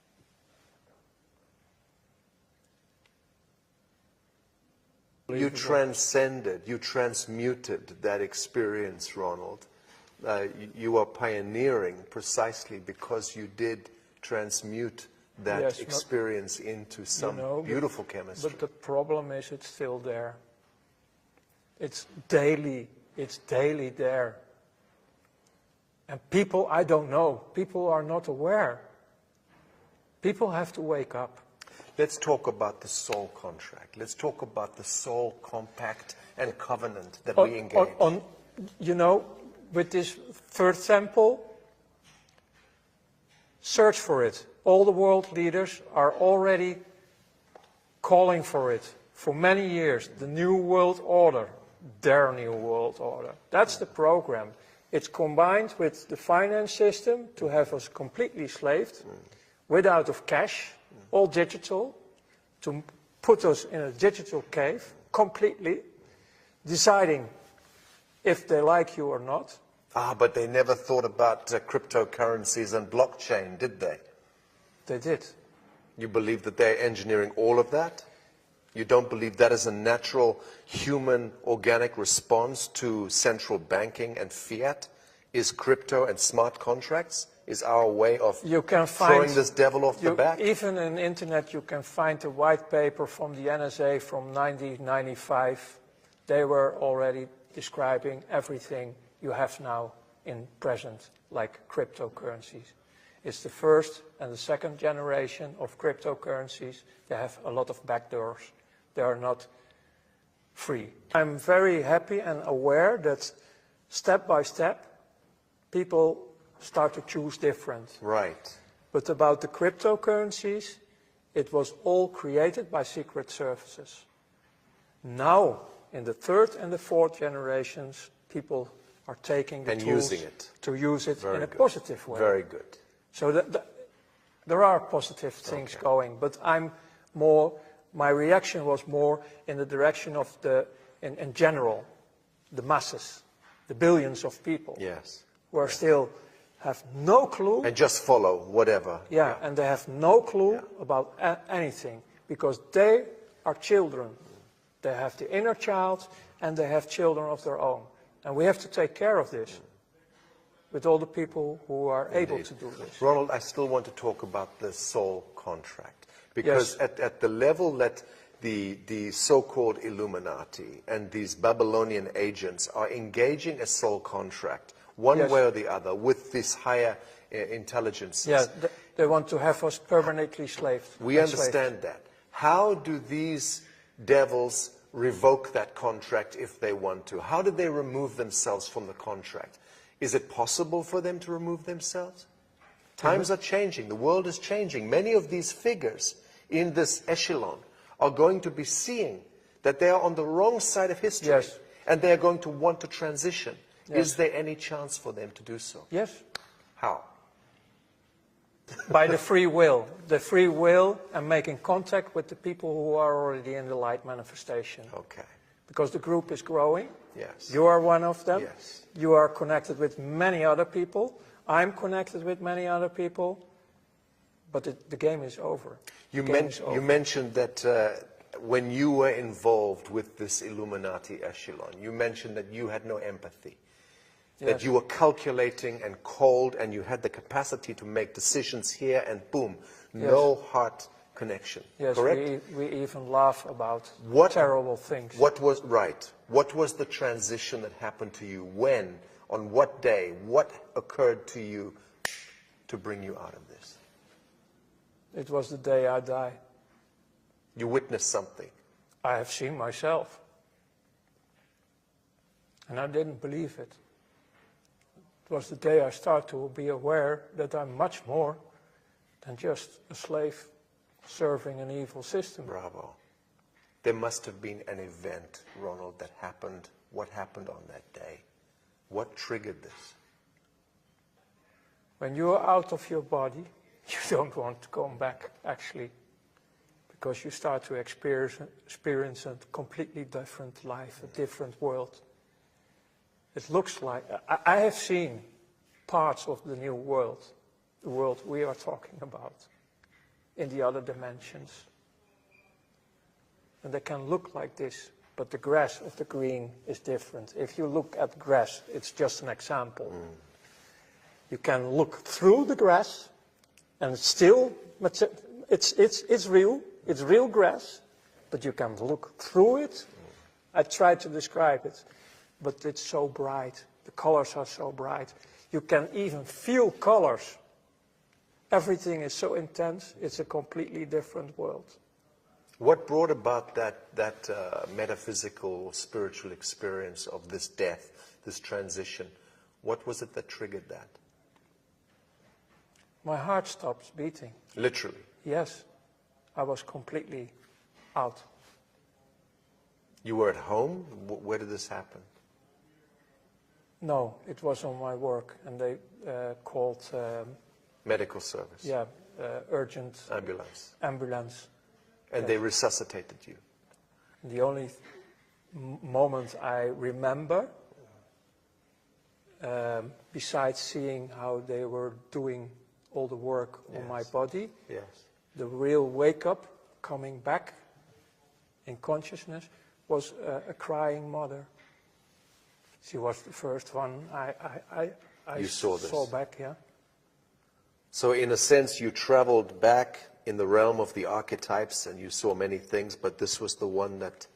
You transcended, you transmuted that experience, Ronald. You are pioneering precisely because you did transmute that experience into some beautiful chemistry. But the problem is it's still there. It's daily there. And people, I don't know, people are not aware. People have to wake up. Let's talk about the soul contract. Let's talk about the soul compact and covenant that we engage. You know, with this third temple, search for it. All the world leaders are already calling for it for many years. The New World Order, their New World Order. That's the program. It's combined with the finance system to have us completely slaved, without of cash, all digital, to put us in a digital cave, completely, deciding if they like you or not. But they never thought about cryptocurrencies and blockchain, did they? They did. You believe that they're engineering all of that? You don't believe that is a natural human organic response to central banking and fiat? Is crypto and smart contracts? is our way of You can throwing find this devil off the back? Even in internet, you can find a white paper from the NSA from 1995. They were already describing everything you have now in present, like cryptocurrencies. It's the first and the second generation of cryptocurrencies. They have a lot of backdoors. They are not free. I'm very happy and aware that step by step, people start to choose different. Right. But about the cryptocurrencies, it was all created by secret services. Now, in the third and the fourth generations, people are taking the And tools using it. to use it Very in a good. positive way. Very good. So there are positive things going, but my reaction was more in the direction of in general, the masses, the billions of people Yes. who are still have no clue. And just follow whatever. Yeah, and they have no clue about anything because they are children. They have the inner child and they have children of their own. And we have to take care of this with all the people who are able to do this. Ronald, I still want to talk about the soul contract. Because at the level that the so-called Illuminati and these Babylonian agents are engaging a soul contract, one way or the other, with these higher intelligences. Yeah, they want to have us permanently enslaved. We understand that. How do these devils revoke that contract if they want to? How do they remove themselves from the contract? Is it possible for them to remove themselves? Times are changing. The world is changing. Many of these figures in this echelon are going to be seeing that they are on the wrong side of history. Yes. And they are going to want to transition. Yes. Is there any chance for them to do so? Yes. How? By the free will. The free will and making contact with the people who are already in the light manifestation. Okay. Because the group is growing. Yes. You are one of them. Yes. You are connected with many other people. I'm connected with many other people. But the game is over. You mentioned that when you were involved with this Illuminati echelon, you mentioned that you had no empathy. That you were calculating and cold and you had the capacity to make decisions here and boom, no heart connection. Yes, correct? we even laugh about terrible things. What was the transition that happened to you? When? On what day? What occurred to you to bring you out of this? It was the day I died. You witnessed something. I have seen myself. And I didn't believe it. It was the day I started to be aware that I'm much more than just a slave serving an evil system. Bravo. There must have been an event, Ronald, that happened. What happened on that day? What triggered this? When you are out of your body, you don't want to come back, actually, because you start to experience a completely different life, a different world. It looks like, I have seen parts of the new world, the world we are talking about, in the other dimensions. And they can look like this, but the grass of the green is different. If you look at grass, it's just an example. You can look through the grass, and it's still, it's real grass, but you can look through it. I tried to describe it. But it's so bright. The colors are so bright. You can even feel colors. Everything is so intense. It's a completely different world. What brought about that metaphysical, spiritual experience of this death, this transition? What was it that triggered that? My heart stopped beating. Literally? Yes. I was completely out. You were at home? Where did this happen? No, it was on my work, and they called... medical service? Yeah, urgent... Ambulance? Ambulance. And they resuscitated you? The only moment I remember, besides seeing how they were doing all the work on my body, the real wake-up, coming back in consciousness, was a crying mother. She was the first one I saw back, yeah. So in a sense, you traveled back in the realm of the archetypes and you saw many things, but this was the one that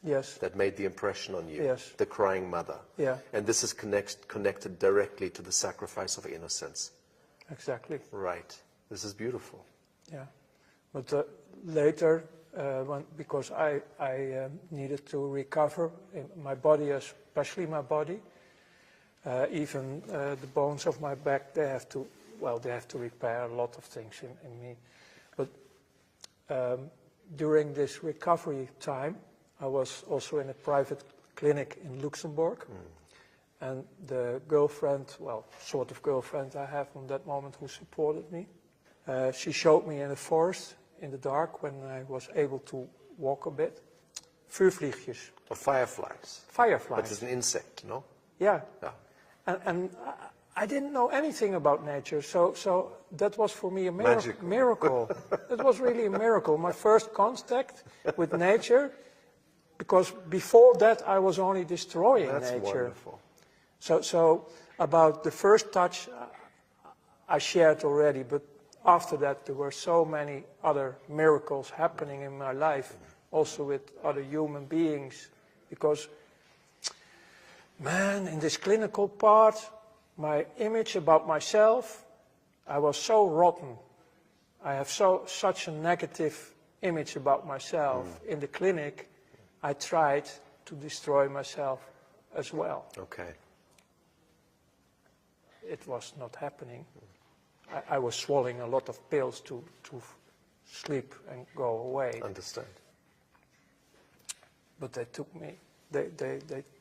Yes. that made the impression on you, Yes. the crying mother. Yeah. And this is connected directly to the sacrifice of innocence. Exactly. Right. This is beautiful. Yeah. But later, because I needed to recover in my body, especially my body, even the bones of my back, they have to repair a lot of things in me. But during this recovery time, I was also in a private clinic in Luxembourg. And the girlfriend, well, sort of girlfriend I have from that moment who supported me, she showed me in the forest, in the dark, when I was able to walk a bit, vuurvliegjes. Or fireflies. Fireflies. But it's an insect, no? Yeah. Yeah. And I didn't know anything about nature, so that was for me a Magical. miracle. It was really a miracle. My first contact with nature, because before that I was only destroying That's nature. wonderful. So about the first touch, I shared already, but after that there were so many other miracles happening in my life, also with other human beings, because, man, in this clinical part, my image about myself, I was so rotten. I have such a negative image about myself. In the clinic, I tried to destroy myself as well. Okay. It was not happening. I was swallowing a lot of pills to sleep and go away. Understand. But they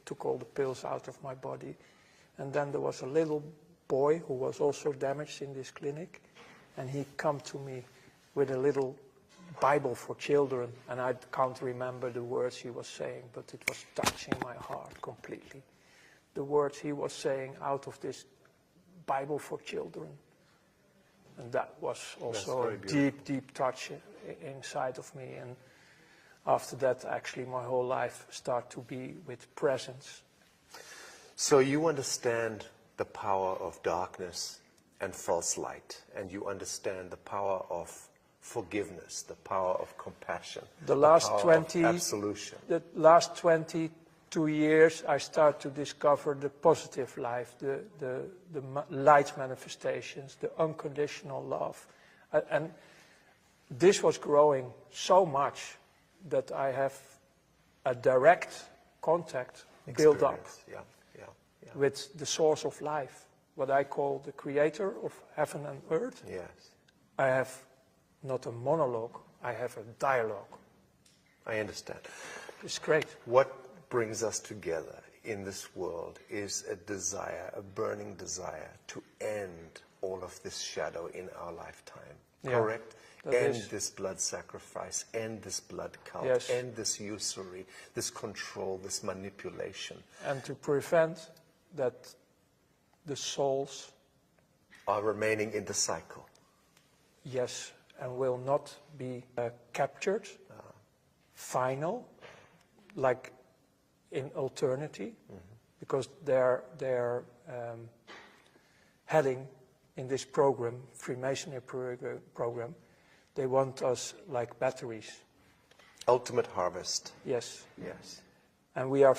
took all the pills out of my body. And then there was a little boy who was also damaged in this clinic. And he come to me with a little Bible for children. And I can't remember the words he was saying, but it was touching my heart completely. The words he was saying out of this Bible for children. And that was also a deep, deep touch inside of me. And after that, actually, my whole life started to be with presence. So you understand the power of darkness and false light, and you understand the power of forgiveness, the power of compassion, The last power 20 of absolution. The last 22 years, I start to discover the positive life, the light manifestations, the unconditional love. And this was growing so much that I have a direct contact built up Yeah. with the source of life, what I call the creator of heaven and earth. Yes. I have not a monologue, I have a dialogue. I understand. It's great. What brings us together in this world is a desire, a burning desire to end all of this shadow in our lifetime. Yeah, correct? that End is. this blood sacrifice, end this blood cult, Yes. end this usury, this control, this manipulation. And to prevent that the souls, Are remaining in the cycle. yes, and will not be captured, final, like in alternity, because they're heading in this program, Freemasonry program, they want us like batteries. Ultimate harvest. Yes. Yes. And we are,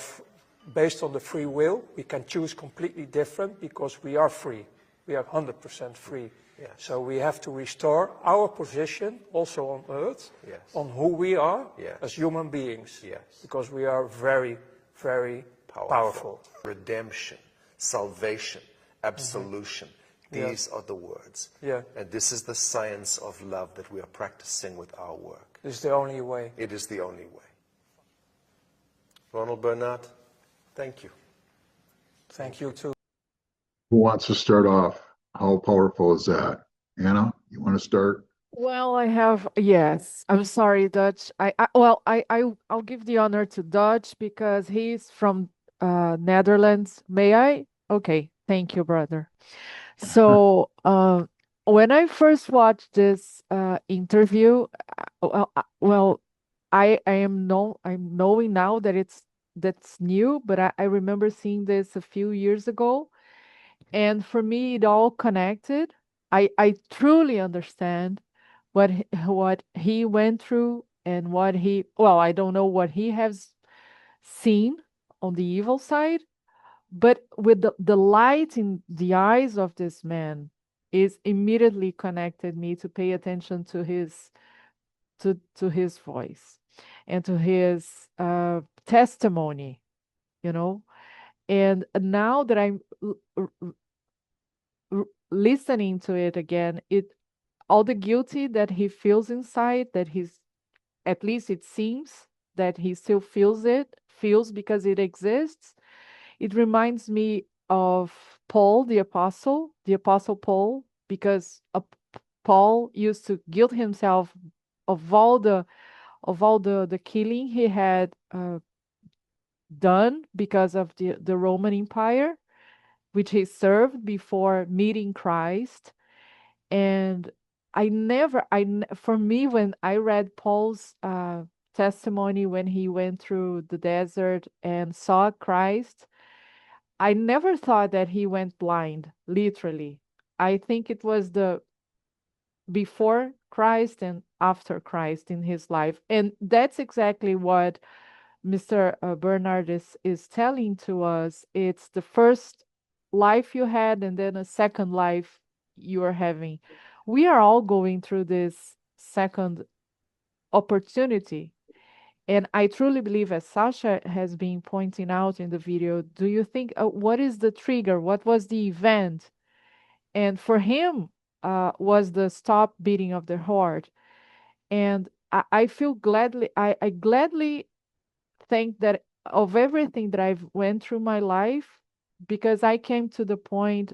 based on the free will, we can choose completely different because we are free. We are 100% free. Yes. So we have to restore our position also on earth, Yes. on who we are Yes. as human beings. Yes. Because we are very, very powerful. Redemption, salvation, absolution. These are the words. Yeah. And this is the science of love that we are practicing with our work. This is the only way. It is the only way. Ronald Bernard, thank you. Thank you too. Who wants to start off? How powerful is that? Anna, you want to start? Well, yes. I'm sorry, Dutch. I'll give the honor to Dutch because he's from Netherlands. May I? Okay, thank you, brother. So, when I first watched this interview, I'm knowing now that that's new, but I remember seeing this a few years ago, and for me, it all connected. I truly understand what he went through and what he, well, I don't know what he has seen on the evil side, but with the light in the eyes of this man is immediately connected me to pay attention to his voice and to his testimony, you know. And now that I'm listening to it again, it all the guilty that he feels inside, that he's, at least it seems that he still feels because it exists. It reminds me of Paul, the apostle Paul, because Paul used to guilt himself of all the killing he had done because of the Roman Empire, which he served before meeting Christ. And for me, when I read Paul's testimony when he went through the desert and saw Christ, I never thought that he went blind, literally. I think it was the before Christ and after Christ in his life. And that's exactly what Mr. Bernard is telling to us. It's the first life you had, and then a second life you are having. We are all going through this second opportunity. And I truly believe, as Sasha has been pointing out in the video, do you think, what is the trigger? What was the event? And for him, was the stop beating of the heart. And I feel gladly, I gladly think that of everything that I've went through my life, because I came to the point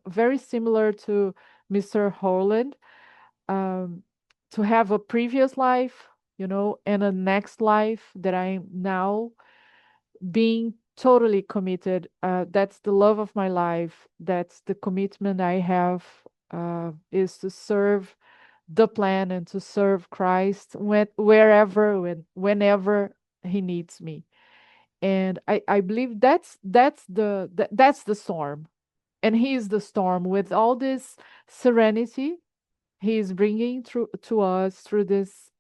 very similar to Mr. Holland, um, to have a previous life, and a next life that I'm now being totally committed. That's the love of my life. That's the commitment I have, is to serve the plan and to serve Christ whenever He needs me. And I believe that's the storm, and He is the storm with all this serenity He is bringing through to us through this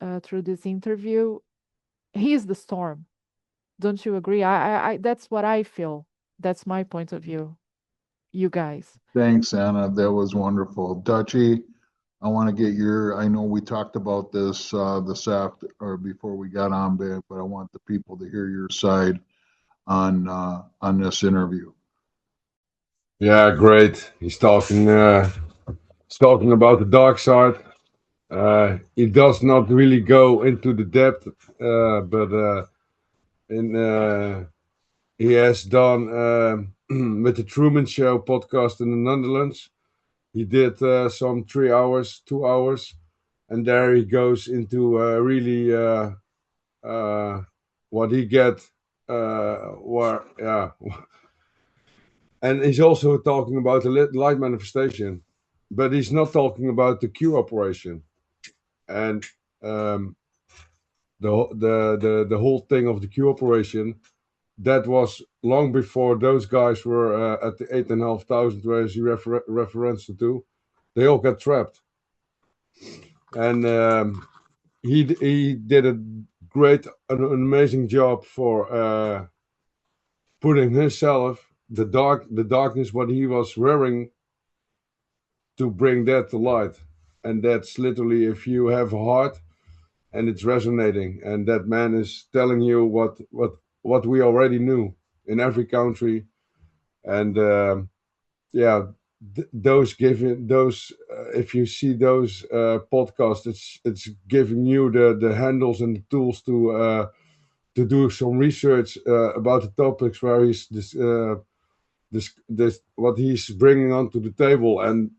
interview. He is the storm. Don't you agree? I that's what I feel. That's my point of view. You guys. Thanks, Anna. That was wonderful. Dutchy, I want to get I know we talked about this this after or before we got on, but I want the people to hear your side on this interview. Yeah, great. He's talking about the dark side. He does not really go into the depth, but he has done with the Truman Show podcast in the Netherlands. He did some 3 hours, 2 hours, and there he goes into really what he get, and he's also talking about the light manifestation, but he's not talking about the Q operation, and the whole thing of the Q operation. That was long before those guys were at the 8,500 where he referenced to. They all got trapped, and he did a great, an amazing job for putting himself, the darkness, what he was wearing, to bring that to light. And that's literally, if you have a heart and it's resonating, and that man is telling you what we already knew in every country. And those if you see those podcasts, it's giving you the handles and the tools to do some research about the topics where he's this what he's bringing onto the table. And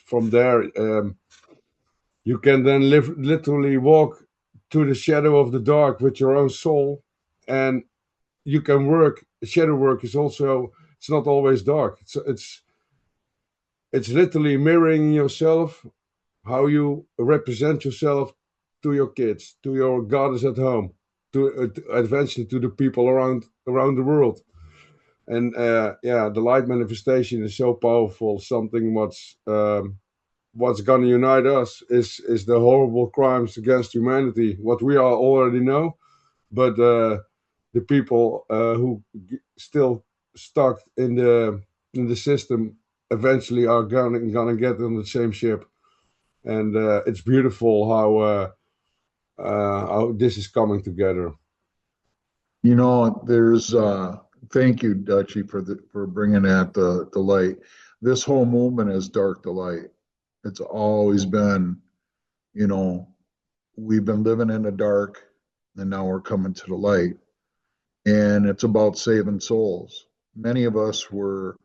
from there you can then literally walk to the shadow of the dark with your own soul, and you can work. Shadow work is also, it's not always dark. It's literally mirroring yourself, how you represent yourself to your kids, to your goddess at home, to eventually to the people around the world. And the light manifestation is so powerful. Something what's going to unite us is the horrible crimes against humanity, what we all already know. But the people who still stuck in the system eventually are gonna get on the same ship. And it's beautiful how this is coming together. You know, there's thank you, Dutchy, for bringing that the light. This whole movement is dark to light. It's always been, you know, we've been living in the dark, and now we're coming to the light. And it's about saving souls. Many of us were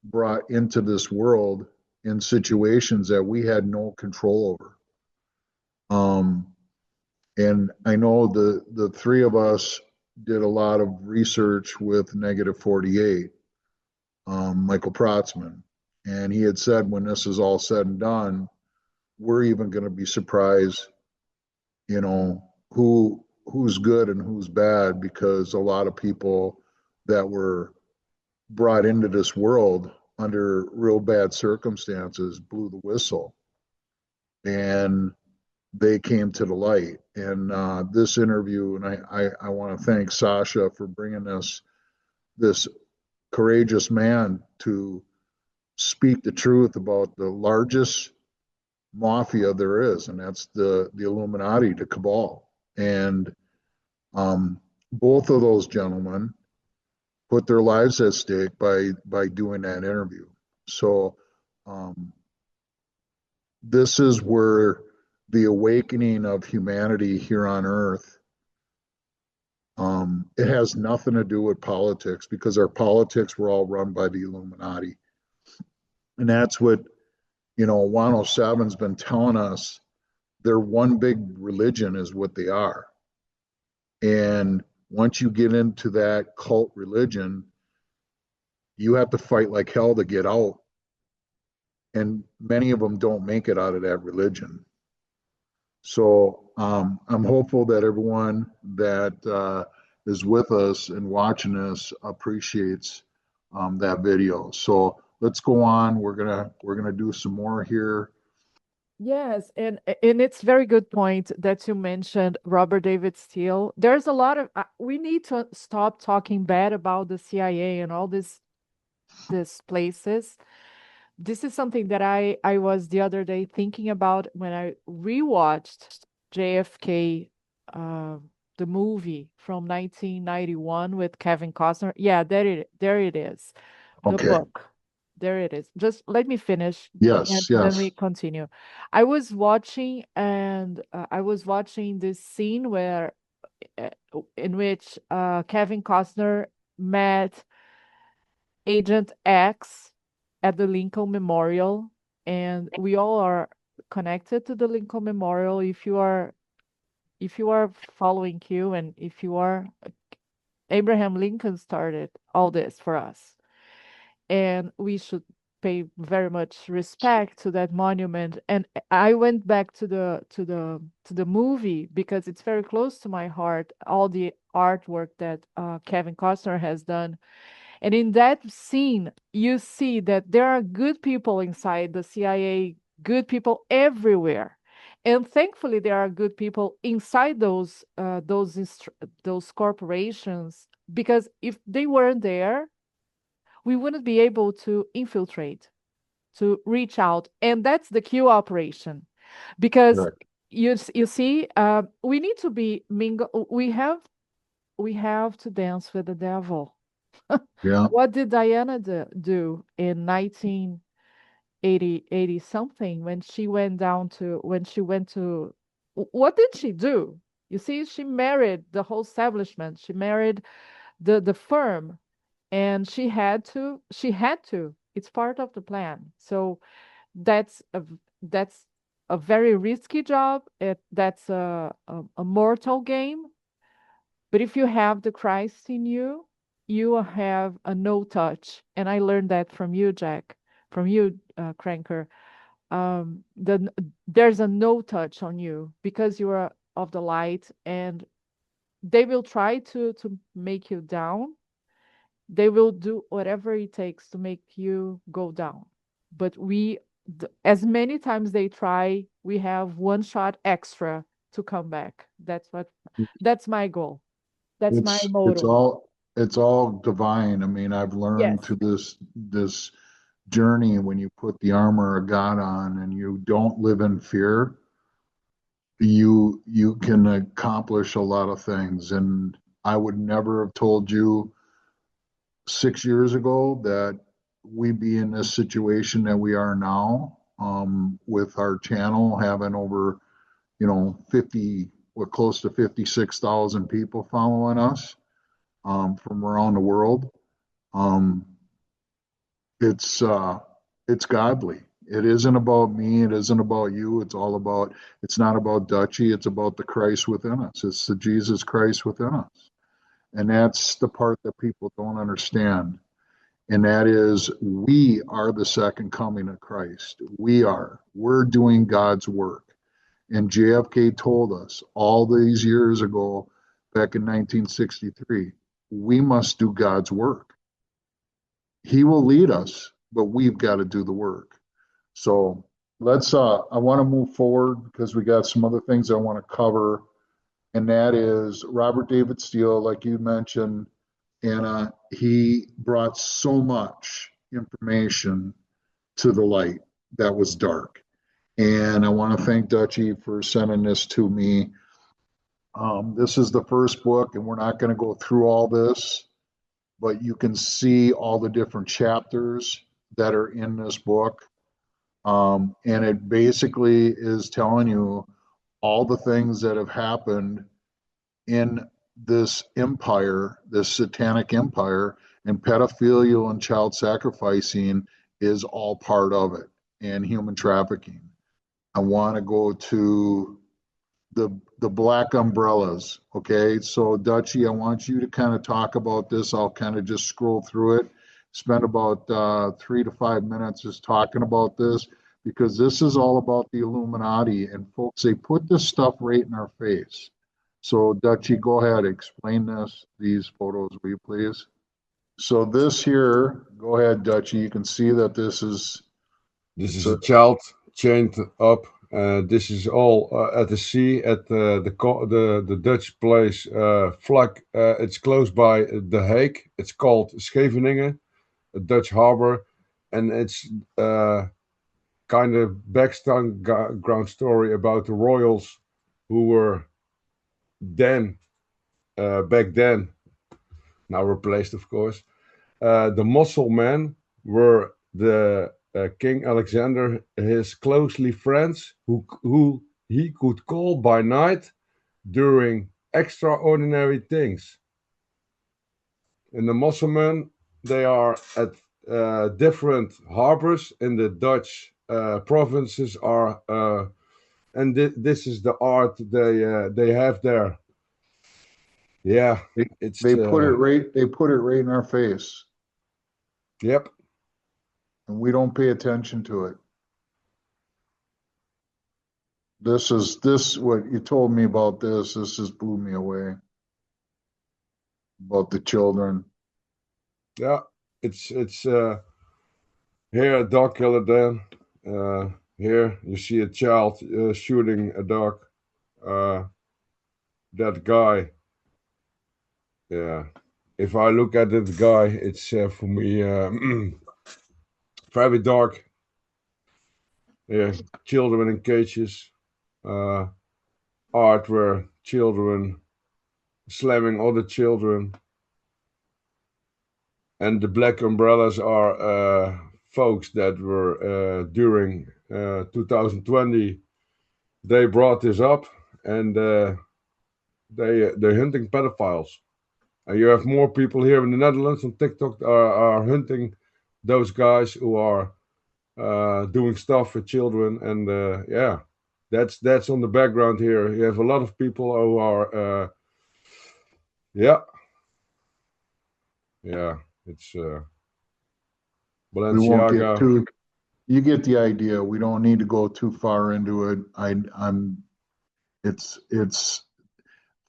brought into this world in situations that we had no control over. And I know the three of us did a lot of research with Negative 48, Michael Protzman, and he had said when this is all said and done, we're even going to be surprised, you know, who's good and who's bad, because a lot of people that were brought into this world under real bad circumstances blew the whistle, and they came to the light. And this interview, and I want to thank Sasha for bringing this courageous man to speak the truth about the largest mafia there is, and that's the Illuminati, the Cabal. And both of those gentlemen put their lives at stake by doing that interview. So this is where the awakening of humanity here on Earth. It has nothing to do with politics, because our politics were all run by the Illuminati, and that's what 107's been telling us. Their one big religion is what they are, and once you get into that cult religion, you have to fight like hell to get out, and many of them don't make it out of that religion. So I'm hopeful that everyone that is with us and watching us appreciates that video. So let's go on. We're gonna do some more here. Yes, and it's very good point that you mentioned Robert David Steele. There's a lot of we need to stop talking bad about the CIA and all these places. This is something that I was the other day thinking about when I rewatched JFK, the movie from 1991 with Kevin Costner. Yeah, there it is, the Okay. book. There it is. Just let me finish, and Yes. then Yes. we continue. I was watching, and I was watching this scene where, in which Kevin Costner met Agent X at the Lincoln Memorial, and we all are connected to the Lincoln Memorial. If you are following Q, and if you are, Abraham Lincoln started all this for us, and we should pay very much respect to that monument. And I went back to the movie because it's very close to my heart, all the artwork that Kevin Costner has done. And in that scene, you see that there are good people inside the CIA, good people everywhere. And thankfully, there are good people inside those corporations, because if they weren't there, we wouldn't be able to infiltrate, to reach out. And that's the Q operation. Because Right. you see, we need to be mingle. We have to dance with the devil. Yeah. What did Diana do in 1980 something, when she went to what did she do? You see, she married the whole establishment. She married the firm, and she had to. It's part of the plan. So that's a very risky job. That's a mortal game. But if you have the Christ in you, you have a no touch. And I learned that from you, Jack, from you, Cranker. There's a no touch on you because you are of the light, and they will try to make you down. They will do whatever it takes to make you go down. But as many times they try, we have one shot extra to come back. That's my goal. That's my It's it's motto. all it's all divine. I mean, I've learned Yes. to this journey, when you put the armor of God on and you don't live in fear, you can accomplish a lot of things. And I would never have told you 6 years ago that we'd be in this situation that we are now, with our channel having over, 50, we're close to 56,000 people following us, from around the world. Um, it's godly. It isn't about me. It isn't about you. It's not about Dutchy. It's about the Christ within us. It's the Jesus Christ within us. And that's the part that people don't understand. And that is, we are the second coming of Christ. We're doing God's work. And JFK told us all these years ago, back in 1963, we must do God's work. He will lead us, but we've got to do the work. So I want to move forward because we got some other things I want to cover. And that is Robert David Steele, like you mentioned, Anna, he brought so much information to the light that was dark. And I want to thank Dutchy for sending this to me. This is the first book, and we're not going to go through all this, but you can see all the different chapters that are in this book. And it basically is telling you all the things that have happened in this empire, this satanic empire, and pedophilia and child sacrificing is all part of it, and human trafficking. I want to go to the black umbrellas. Okay, so Dutchy, I want you to kind of talk about this. I'll kind of just scroll through it, spend about 3 to 5 minutes just talking about this, because this is all about the Illuminati, and folks, they put this stuff right in our face. So Dutchy, go ahead, explain these photos, will you please? So this here, go ahead, Dutchy. You can see that this is a child chained up. This is all at the sea at the Dutch place Vlak. It's close by The Hague. It's called Scheveningen, a Dutch harbor, and it's kind of background story about the royals who were back then, now replaced, of course. The muscle men were the King Alexander, his closely friends, who he could call by night during extraordinary things. And the muscle men, they are at different harbors in the Dutch provinces, and this is the art they have there. Yeah, they put it right in our face. Yep. And we don't pay attention to it. What you told me about this just blew me away. About the children. Yeah, it's here a dog killer then. Here you see a child shooting a dog. That guy. Yeah, if I look at that guy, it's for me very dark. Yeah, children in cages, art where children slamming other children, and the black umbrellas are folks that were during 2020. They brought this up, and they're hunting pedophiles. And you have more people here in the Netherlands on TikTok are hunting those guys who are doing stuff for children, and yeah, that's on the background here. You have a lot of people who are yeah, it's We won't get Balenciaga. you get the idea. We don't need to go too far into it. It's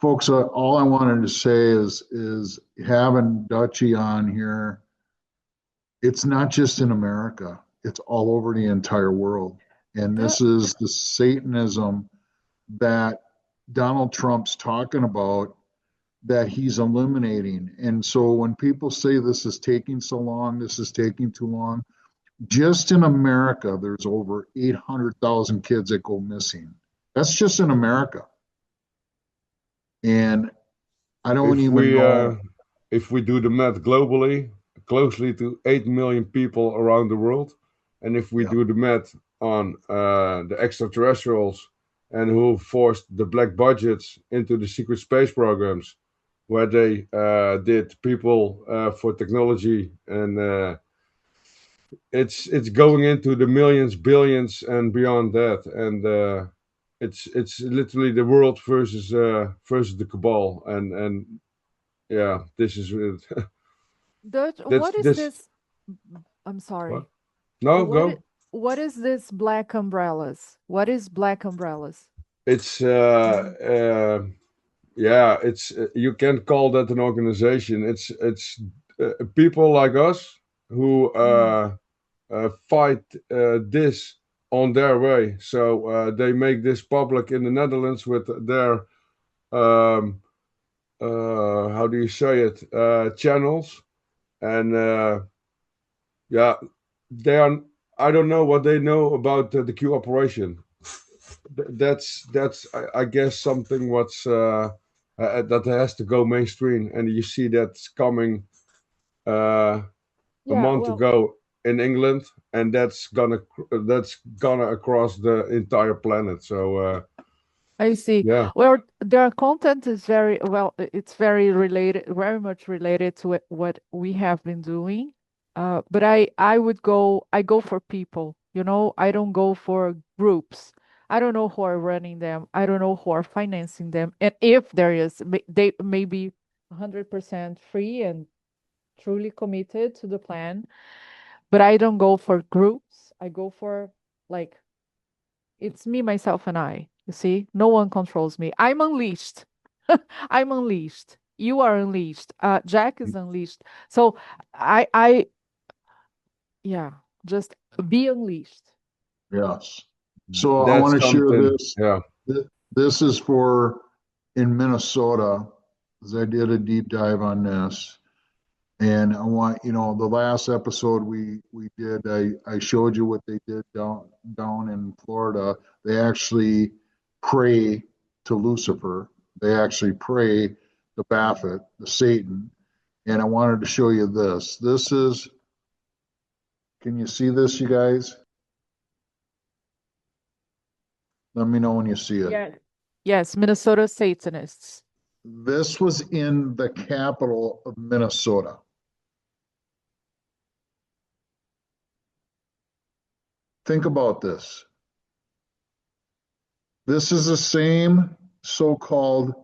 folks, all I wanted to say is having Dutchy on here. It's not just in America. It's all over the entire world. And The, this is the Satanism that Donald Trump's talking about, that he's eliminating. And so when people say this is taking so long, this is taking too long, just in America, there's over 800,000 kids that go missing. That's just in America. And I don't If even we know. if we do the math globally, closely to 8 million people around the world, and if we Yeah. do the math on the extraterrestrials and who forced the black budgets into the secret space programs, where they did people for technology, and it's going into the millions, billions, and beyond that, and it's literally the world versus the cabal, and yeah, this is Dutch, that's what is this. this? I'm What? sorry. No, What go. is, what is this black umbrellas? What is black umbrellas? It's yeah, it's you can't call that an organization. It's people like us who fight this on their way. So they make this public in the Netherlands with their um, how do you say it, channels, and yeah, they are. I don't know what they know about the Q operation. That's I guess something what's that has to go mainstream, and you see that's coming uh, a Yeah, month well, ago in England, and that's gonna across the entire planet. So I see. yeah, Well, their content is very well, it's very related, very much related to what we have been doing. But I go for people, I don't go for groups. I don't know who are running them. I don't know who are financing them. And if there is, they may be 100% free and truly committed to the plan, but I don't go for groups. I go for like it's me, myself, and I. You see, no one controls me. I'm unleashed. I'm unleashed. You are unleashed. Jack is unleashed. So yeah, just be unleashed. Yes. So I that's want to share something. this. Yeah, This is for in Minnesota, because I did a deep dive on this. And I want, the last episode we did, I showed you what they did down in Florida. They actually pray to Lucifer. They actually pray to Baphomet, the Satan. And I wanted to show you this. Can you see this, you guys? Let me know when you see it. Yeah. Yes, Minnesota Satanists. This was in the capital of Minnesota. Think about this. This is the same so-called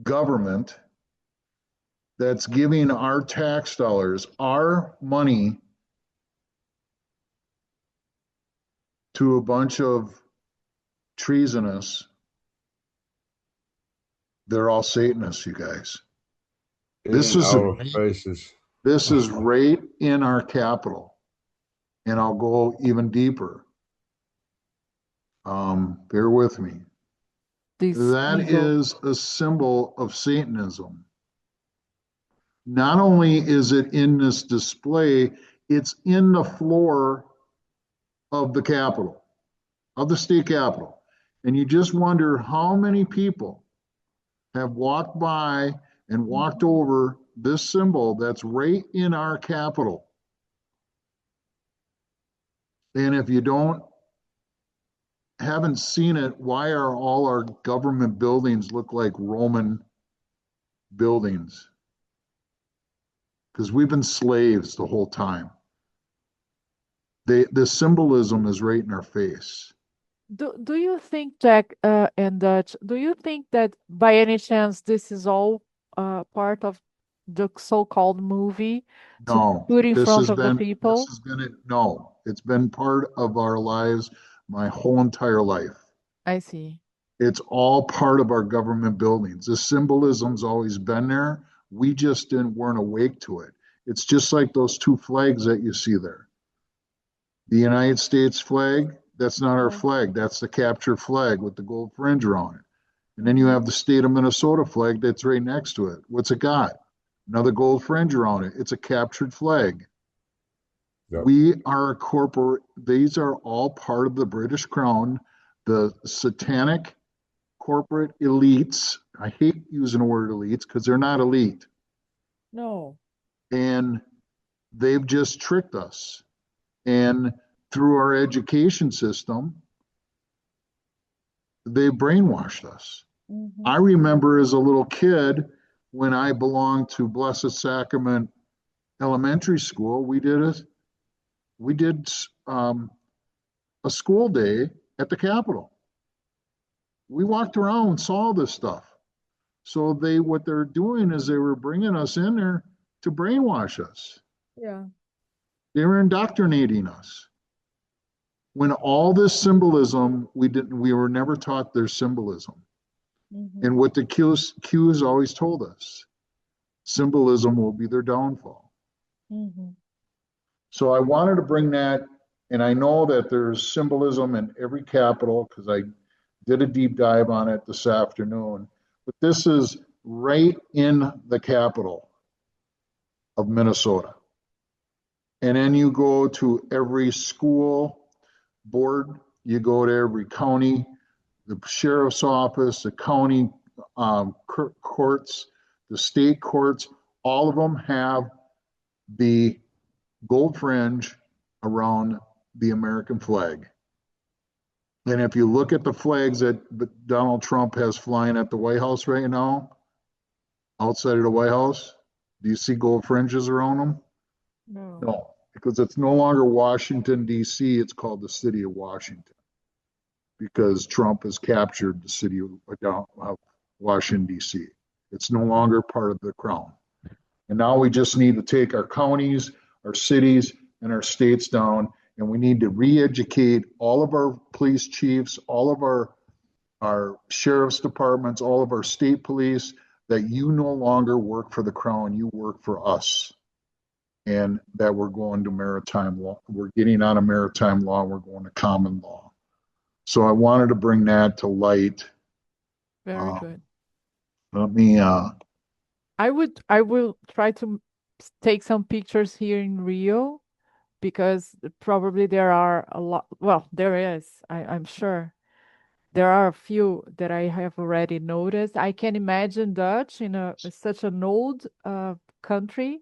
government that's giving our tax dollars, our money, to a bunch of treasonous. They're all Satanists, you guys. This in is our faces. this is right in our capital, and I'll go even deeper. Bear with me. This That evil. is a symbol of Satanism. Not only is it in this display, it's in the floor of the Capitol, of the state Capitol. And you just wonder how many people have walked by and walked over this symbol that's right in our Capitol. And if you haven't seen it, why are all our government buildings look like Roman buildings? Because we've been slaves the whole time. The symbolism is right in our face. Do you think, Jack, and Dutch, do you think that by any chance this is all part of the so-called movie to No, put in this front has of the been this people? has been it. No, it's been part of our lives my whole entire life. I see. It's all part of our government buildings. The symbolism's always been there. We just weren't awake to it. It's just like those two flags that you see there. The United States flag, that's not our flag. That's the captured flag with the gold fringe around it. And then you have the state of Minnesota flag that's right next to it. What's it got? Another gold fringe around it. It's a captured flag. Yep. We are a corporate, these are all part of the British Crown, the satanic corporate elites. I hate using the word elites because they're not elite. No. And they've just tricked us. And through our education system, they brainwashed us. Mm-hmm. I remember as a little kid when I belonged to Blessed Sacrament Elementary School, we did a school day at the Capitol. We walked around and saw this stuff. So what they're doing is they were bringing us in there to brainwash us. Yeah. They were indoctrinating us. When all this symbolism, we were never taught their symbolism. Mm-hmm. And what the Q's always told us, symbolism will be their downfall. Mm-hmm. So I wanted to bring that, and I know that there's symbolism in every capital because I did a deep dive on it this afternoon. But this is right in the capital of Minnesota. And then you go to every school board, you go to every county, the sheriff's office, the county courts, the state courts, all of them have the gold fringe around the American flag. And if you look at the flags that Donald Trump has flying at the White House right now, outside of the White House, do you see gold fringes around them? No. No, because it's no longer Washington, D.C., it's called the city of Washington. Because Trump has captured the city of Washington, D.C. It's no longer part of the crown. And now we just need to take our counties, our cities, and our states down, and we need to re-educate all of our police chiefs, all of our sheriff's departments, all of our state police, that you no longer work for the crown, you work for us. And that we're going to maritime law. We're getting out of maritime law, we're going to common law. So I wanted to bring that to light. Very good. Let me I will try to take some pictures here in Rio because probably there are a lot. Well, there is. I'm sure there are a few that I have already noticed. I can imagine Dutch in such an old country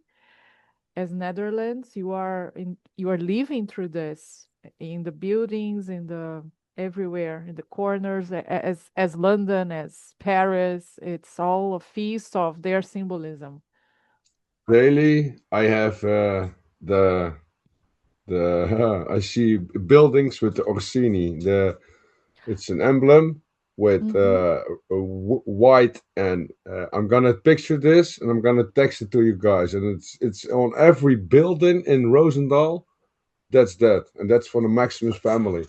as Netherlands. You are living through this in the buildings, in the everywhere, in the corners, as London, as Paris. It's all a feast of their symbolism. Daily, I have the I see buildings with the Orsini. It's an emblem with white, and I'm gonna picture this and I'm gonna text it to you guys. And it's on every building in Roosendaal. That's that, and that's for the Maximus family.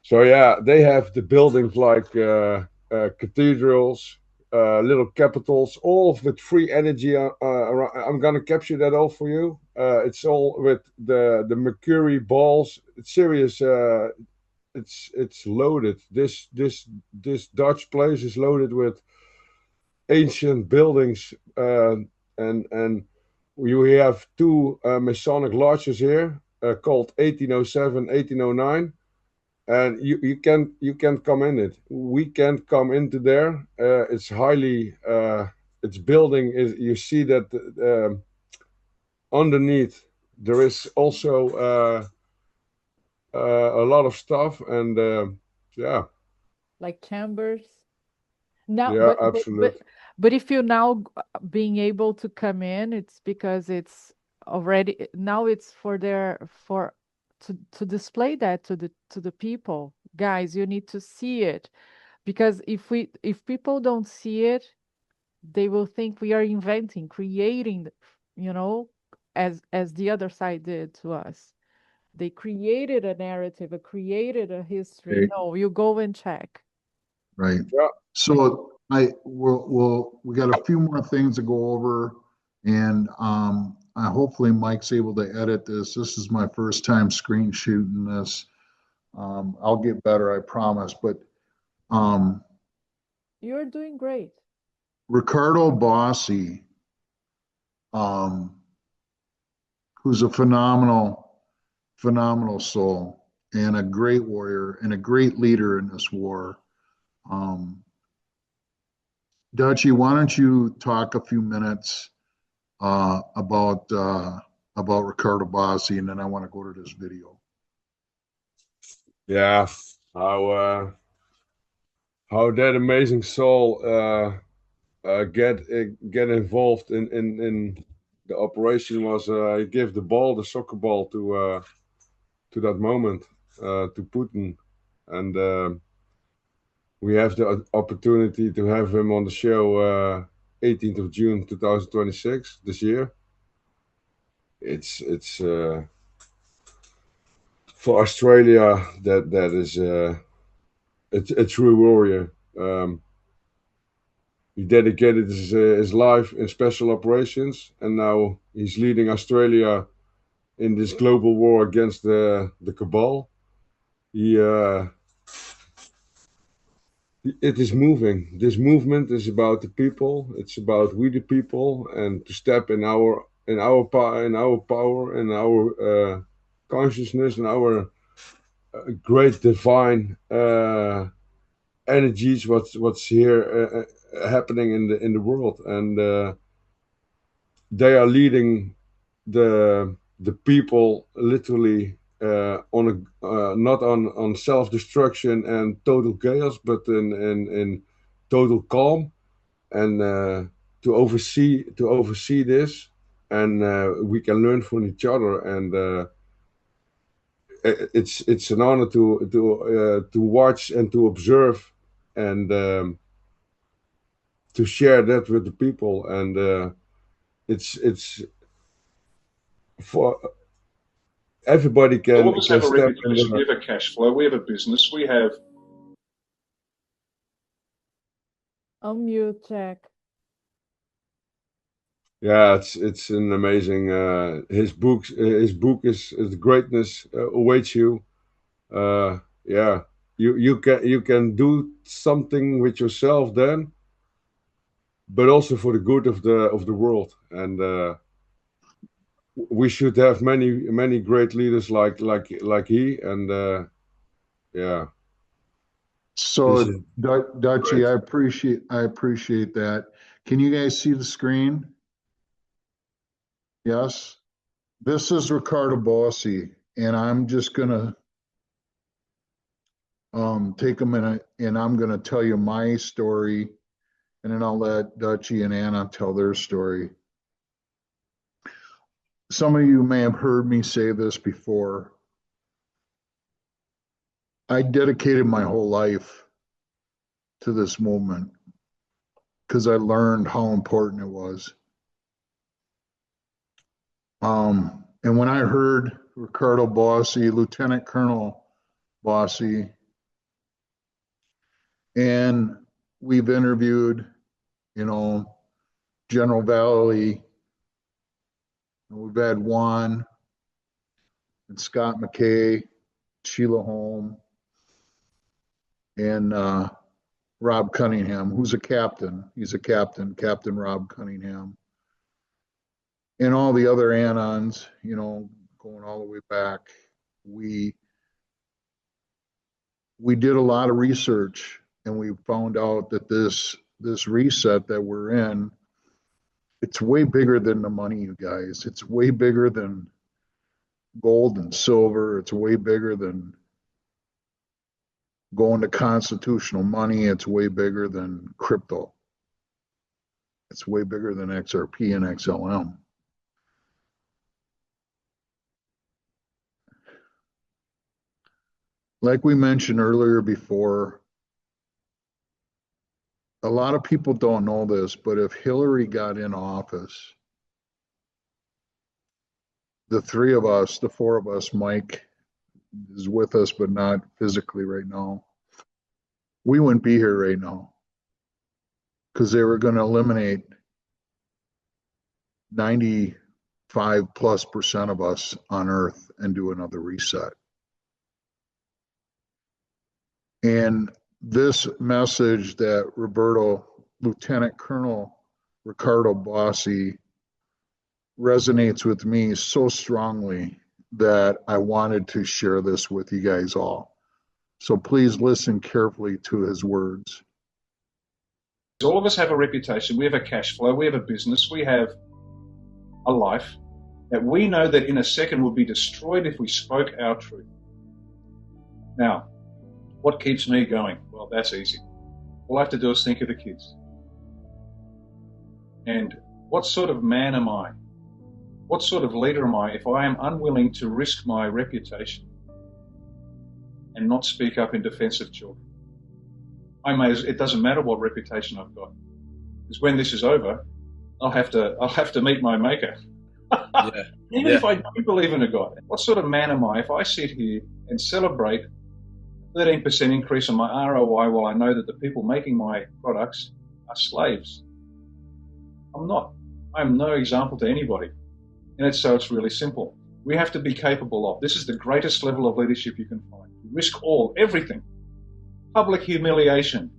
So yeah, they have the buildings like cathedrals, little capitals, all with free energy. Around. I'm gonna capture that all for you. It's all with the mercury balls. It's serious. It's loaded. This Dutch place is loaded with ancient buildings, and we have two Masonic lodges here called 1807, 1809. And you can come in it. We can't come into there. It's highly its building is. You see that underneath there is also a lot of stuff, and yeah, Like chambers. Now, yeah, absolutely. but if you're now being able to come in, it's because it's already now it's for to display that to the people. Guys, you need to see it because if people don't see it, they will think we are inventing, creating, you know, as the other side did to us. They created a narrative, created a history. Okay. No, you go and check. right. Yeah. So we got a few more things to go over. And hopefully Mike's able to edit this. This is my first time screen shooting this. I'll get better, I promise. But You're doing great. Ricardo Bossi, who's a phenomenal soul and a great warrior and a great leader in this war. Dutchie, why don't you talk a few minutes about Ricardo Bossi, and then I want to go to this video. Yeah, how that amazing soul get involved in the operation was he gave the soccer ball to that moment to Putin, and we have the opportunity to have him on the show 18th of June 2026 this year. It's for Australia that is a true warrior. He dedicated his life in special operations, and now he's leading Australia in this global war against the Cabal. It is moving. This movement is about the people. It's about we the people, and to step in our power, in our consciousness, and our great divine energies. What's here happening in the world, and they are leading the people literally not on self-destruction and total chaos, but in total calm, and to oversee this, and we can learn from each other, and it's an honor to watch and to observe, and to share that with the people, and it's for everybody All of us have a step in reputation. We have a cash flow. We have a business. We have. Unmute, Jack. Yeah, it's an amazing. His book is the greatness awaits you. Yeah, you can do something with yourself then, but also for the good of the world, and we should have many great leaders like he, and yeah. So, This is Dutchie, great. I appreciate that. Can you guys see the screen? Yes. This is Ricardo Bossi, and I'm just gonna take a minute, and I'm gonna tell you my story, and then I'll let Dutchie and Anna tell their story. Some of you may have heard me say this before. I dedicated my whole life to this movement because I learned how important it was. And when I heard Ricardo Bossi, Lieutenant Colonel Bossi, and we've interviewed, General Valley, we've had Juan and Scott McKay, Sheila Holm, and Rob Cunningham, who's a captain. He's a captain, Captain Rob Cunningham. And all the other Anons, going all the way back. We did a lot of research, and we found out that this reset that we're in, it's way bigger than the money, you guys. It's way bigger than gold and silver. It's way bigger than going to constitutional money. It's way bigger than crypto. It's way bigger than XRP and XLM. Like we mentioned earlier before, a lot of people don't know this, but if Hillary got in office, the three of us, the four of us, Mike is with us, but not physically right now, we wouldn't be here right now because they were going to eliminate 95+% of us on Earth and do another reset. And this message that Lieutenant Colonel Ricardo Bossi resonates with me so strongly that I wanted to share this with you guys all. So please listen carefully to his words. All of us have a reputation, we have a cash flow, we have a business, we have a life that we know that in a second would be destroyed if we spoke our truth. Now, what keeps me going? Well, that's easy. All I have to do is think of the kids. And what sort of man am I? What sort of leader am I if I am unwilling to risk my reputation and not speak up in defense of children? It doesn't matter what reputation I've got, because when this is over, I'll have to meet my maker. Yeah. Even if I don't believe in a God, what sort of man am I if I sit here and celebrate 13% increase on my ROI while I know that the people making my products are slaves? I'm not. I'm no example to anybody. And it's really simple. We have to be capable of. This is the greatest level of leadership you can find. Risk everything. Public humiliation,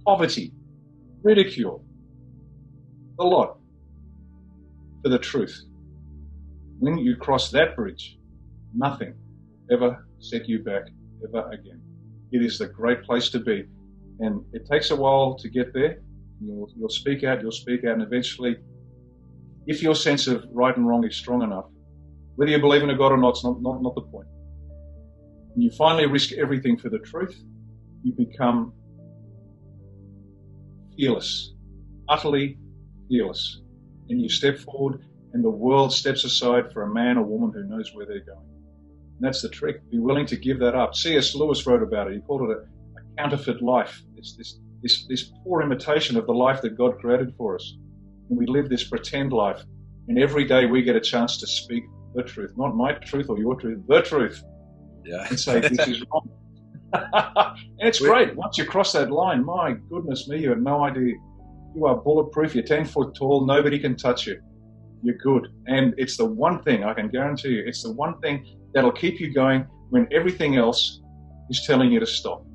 poverty, ridicule, a lot for the truth. When you cross that bridge, nothing will ever set you back ever again. It is the great place to be. And it takes a while to get there. You'll speak out, and eventually, if your sense of right and wrong is strong enough, whether you believe in a God or not, it's not the point. When you finally risk everything for the truth, you become fearless, utterly fearless. And you step forward and the world steps aside for a man or woman who knows where they're going. And that's the trick. Be willing to give that up. C.S. Lewis wrote about it. He called it a counterfeit life. It's this poor imitation of the life that God created for us. And we live this pretend life. And every day we get a chance to speak the truth. Not my truth or your truth, the truth. Yeah. And say, this is wrong. And it's great. Once you cross that line, my goodness me, you have no idea. You are bulletproof. You're 10 foot tall. Nobody can touch you. You're good. And it's the one thing, I can guarantee you, it's the one thing that'll keep you going when everything else is telling you to stop.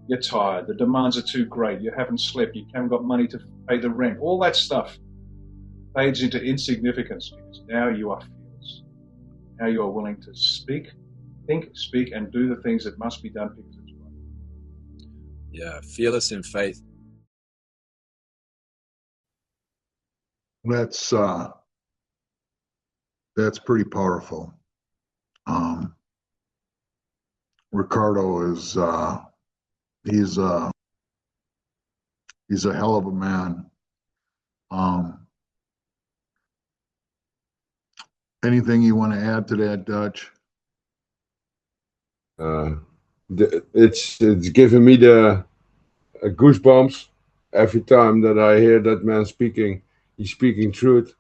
You're tired. The demands are too great. You haven't slept. You haven't got money to pay the rent. All that stuff fades into insignificance because now you are fearless. Now you are willing to think, speak, and do the things that must be done because it's right. Yeah, fearless in faith. That's pretty powerful. Ricardo is he's a hell of a man. Anything you want to add to that, Dutch? It's giving me the goosebumps every time that I hear that man speaking. He's speaking truth.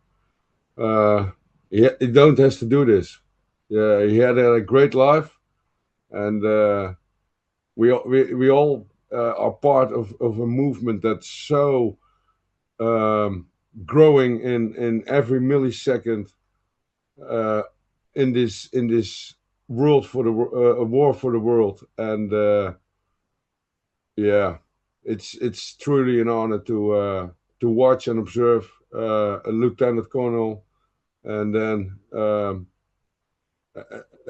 He don't have to do this. Yeah, he had a great life, and we all are part of a movement that's so growing in every millisecond in this world for a war for the world, and yeah, it's truly an honor to watch and observe a lieutenant colonel, and then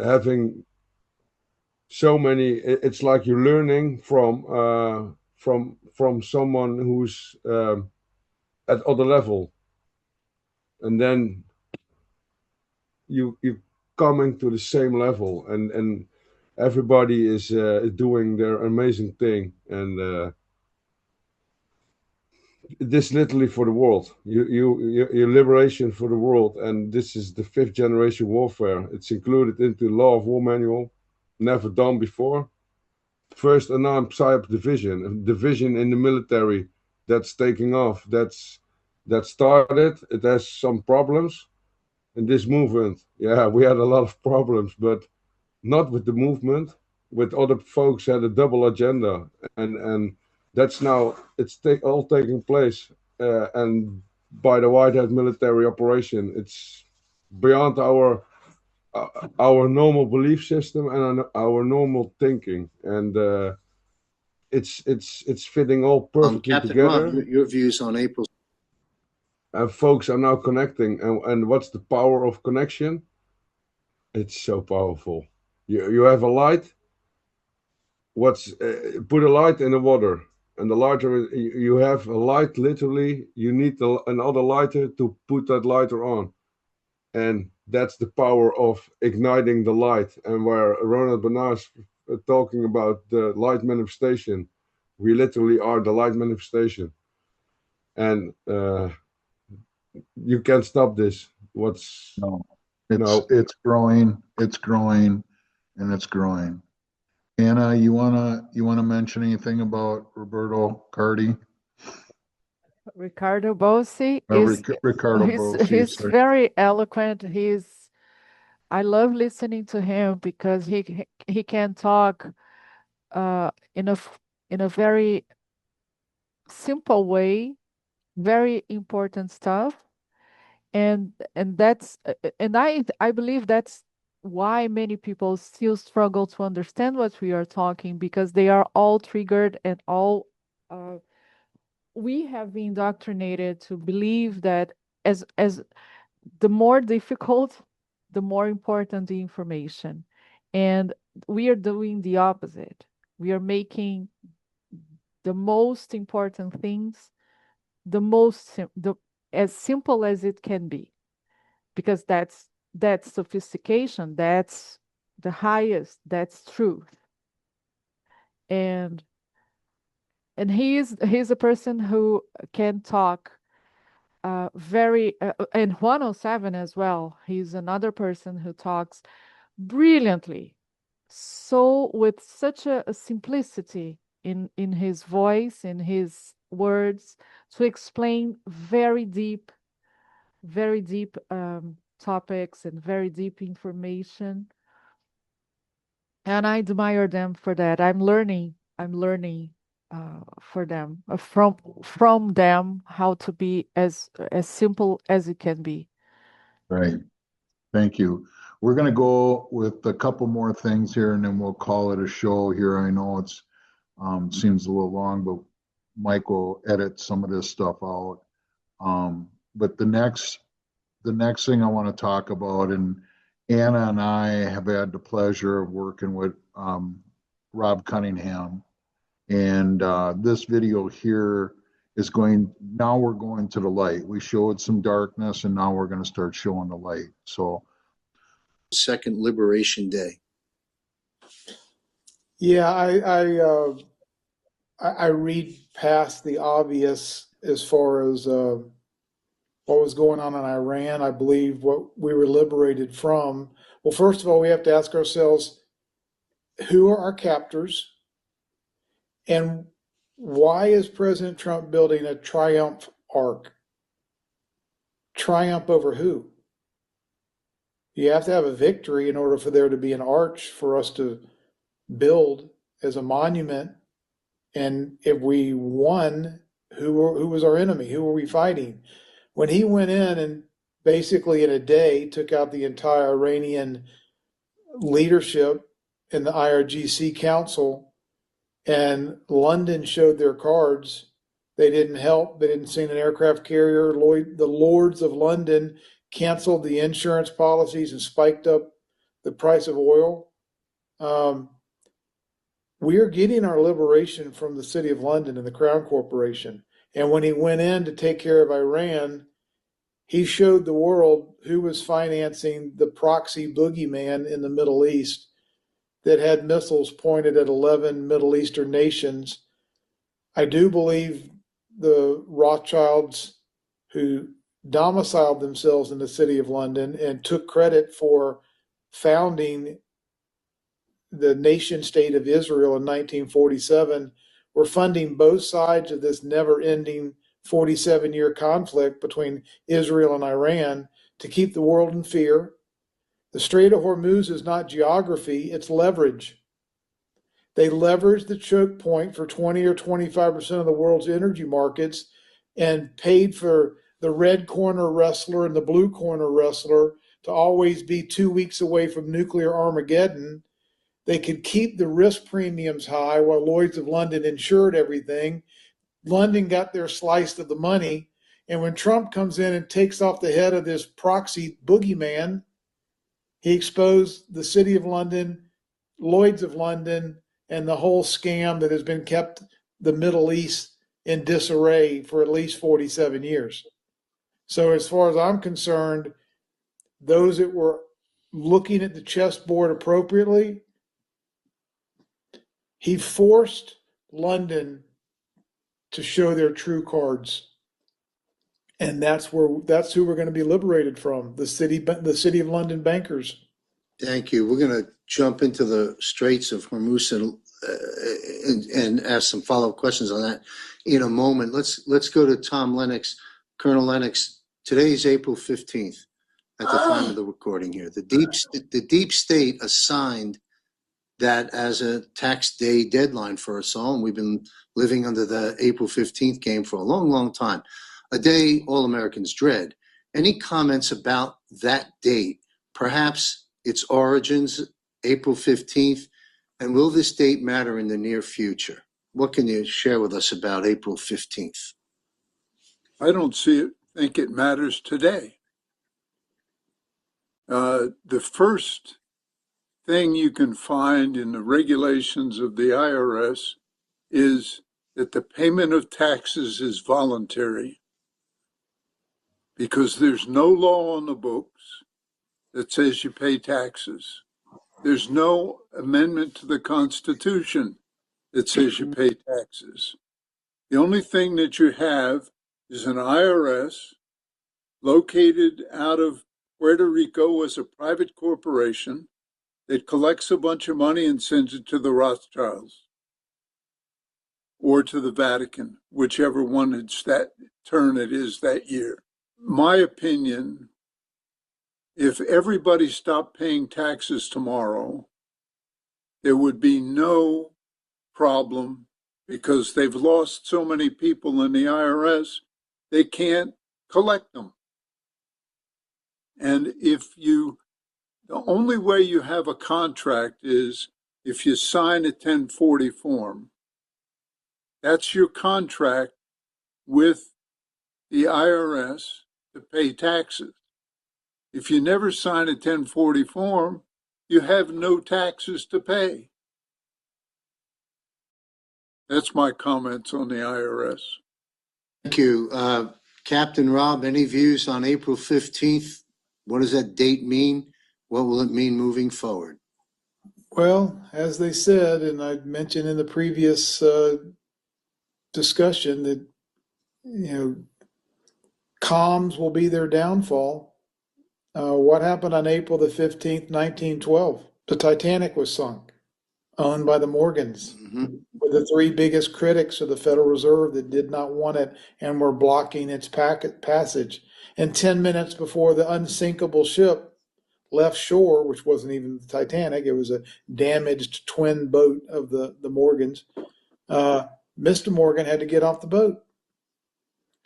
having so many. It's like you're learning from someone who's at other level, and then you coming to the same level, and everybody is doing their amazing thing, and this literally for the world, your liberation for the world. And this is the 5th generation warfare. It's included into law of war manual, never done before. First unarmed psyop division, a division in the military that's taking off, that started. It has some problems in this movement. Yeah, we had a lot of problems, but not with the movement. With other folks had a double agenda, and that's now it's all taking place, and by the White Hat military operation. It's beyond our normal belief system and our normal thinking, and it's fitting all perfectly Captain together. Rob, your views on April. And folks are now connecting, and what's the power of connection? It's so powerful. You have a light. Put a light in the water, and the lighter you have a light. Literally, you need another lighter to put that lighter on, and that's the power of igniting the light. And where Ronald Bernard's talking about the light manifestation, we literally are the light manifestation, and you can't stop this. It's growing, and it's growing. Anna, you wanna mention anything about Roberto Cardi? Ricardo Bossi Ricardo Bossi, he's sorry. very eloquent. I love listening to him because he can talk in a very simple way, very important stuff, and I believe that's why many people still struggle to understand what we are talking, because they are all triggered and all we have been indoctrinated to believe that as the more difficult, the more important the information. And we are doing the opposite. We are making the most important things as simple as it can be, because that's sophistication, that's the highest, that's truth. And he's a person who can talk and 107 as well. He's another person who talks brilliantly, so with such a simplicity in his voice, in his words, to explain very deep topics and very deep information. And I admire them for that. I'm learning for them from them how to be as simple as it can be. Right. Thank you. We're going to go with a couple more things here, and then we'll call it a show here. I know it's seems a little long, but Mike will edit some of this stuff out. But the next thing I want to talk about, and Anna and I have had the pleasure of working with Rob Cunningham, and this video here is now we're going to the light. We showed some darkness, and now we're going to start showing the light. So, Second Liberation Day. Yeah, I read past the obvious as far as what was going on in Iran. I believe what we were liberated from. Well, first of all, we have to ask ourselves, who are our captors? And why is President Trump building a triumph arc? Triumph over who? You have to have a victory in order for there to be an arch for us to build as a monument. And if we won, who was our enemy? Who were we fighting? When he went in and basically in a day took out the entire Iranian leadership in the IRGC Council, and London showed their cards, they didn't help. They didn't send an aircraft carrier. The Lords of London canceled the insurance policies and spiked up the price of oil. We are getting our liberation from the City of London and the Crown Corporation. And when he went in to take care of Iran, he showed the world who was financing the proxy boogeyman in the Middle East that had missiles pointed at 11 Middle Eastern nations. I do believe the Rothschilds, who domiciled themselves in the City of London and took credit for founding the nation state of Israel in 1947, were funding both sides of this never-ending 47-year conflict between Israel and Iran to keep the world in fear. The Strait of Hormuz is not geography, it's leverage. They leveraged the choke point for 20 or 25% of the world's energy markets and paid for the red corner wrestler and the blue corner wrestler to always be 2 weeks away from nuclear Armageddon. They could keep the risk premiums high while Lloyd's of London insured everything. London got their slice of the money. And when Trump comes in and takes off the head of this proxy boogeyman, he exposed the City of London, Lloyd's of London, and the whole scam that has been kept the Middle East in disarray for at least 47 years. So as far as I'm concerned, those that were looking at the chessboard appropriately, he forced London to show their true cards. And that's who we're going to be liberated from, the City of London bankers. Thank you. We're going to jump into the Straits of Hormuz and ask some follow-up questions on that in a moment. Let's go to Tom Lennox. Colonel Lennox, today is April 15th at the time of the recording here. The deep state assigned that as a tax day deadline for us all, and we've been living under the April 15th game for a long, long time. A day all Americans dread. Any comments about that date? Perhaps its origins, April 15th, and will this date matter in the near future? What can you share with us about April 15th? I don't think it matters today. The first thing you can find in the regulations of the IRS is that the payment of taxes is voluntary, because there's no law on the books that says you pay taxes. There's no amendment to the Constitution that says you pay taxes. The only thing that you have is an IRS located out of Puerto Rico as a private corporation that collects a bunch of money and sends it to the Rothschilds or to the Vatican, whichever one it's that turn it is that year. My opinion, if everybody stopped paying taxes tomorrow, there would be no problem, because they've lost so many people in the IRS, they can't collect them. And the only way you have a contract is if you sign a 1040 form. That's your contract with the IRS to pay taxes. If you never sign a 1040 form, you have no taxes to pay. That's my comments on the IRS. Thank you. Captain Rob, any views on April 15th? What does that date mean? What will it mean moving forward? Well, as they said, and I mentioned in the previous discussion, that comms will be their downfall. What happened on April the 15th, 1912? The Titanic was sunk, owned by the Morgans, were the three biggest critics of the Federal Reserve that did not want it and were blocking its passage. And 10 minutes before the unsinkable ship left shore, which wasn't even the Titanic, it was a damaged twin boat of the Morgans, Mr. Morgan had to get off the boat.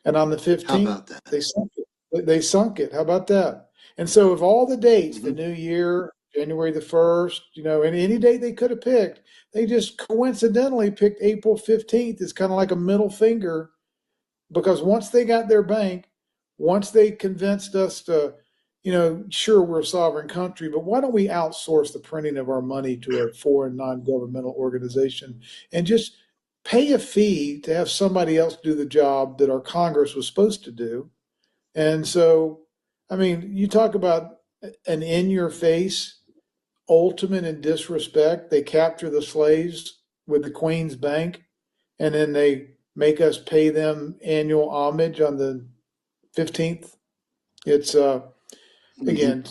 And on the 15th, they sunk it. They sunk it. How about that? And so of all the dates, the new year, January the 1st, and any date they could have picked, they just coincidentally picked April 15th as kind of like a middle finger, because once they got their bank, once they convinced us to, sure, we're a sovereign country, but why don't we outsource the printing of our money to a foreign non-governmental organization and just pay a fee to have somebody else do the job that our Congress was supposed to do? And so, you talk about an in-your-face, ultimate in disrespect. They capture the slaves with the Queen's Bank, and then they make us pay them annual homage on the 15th. It's again,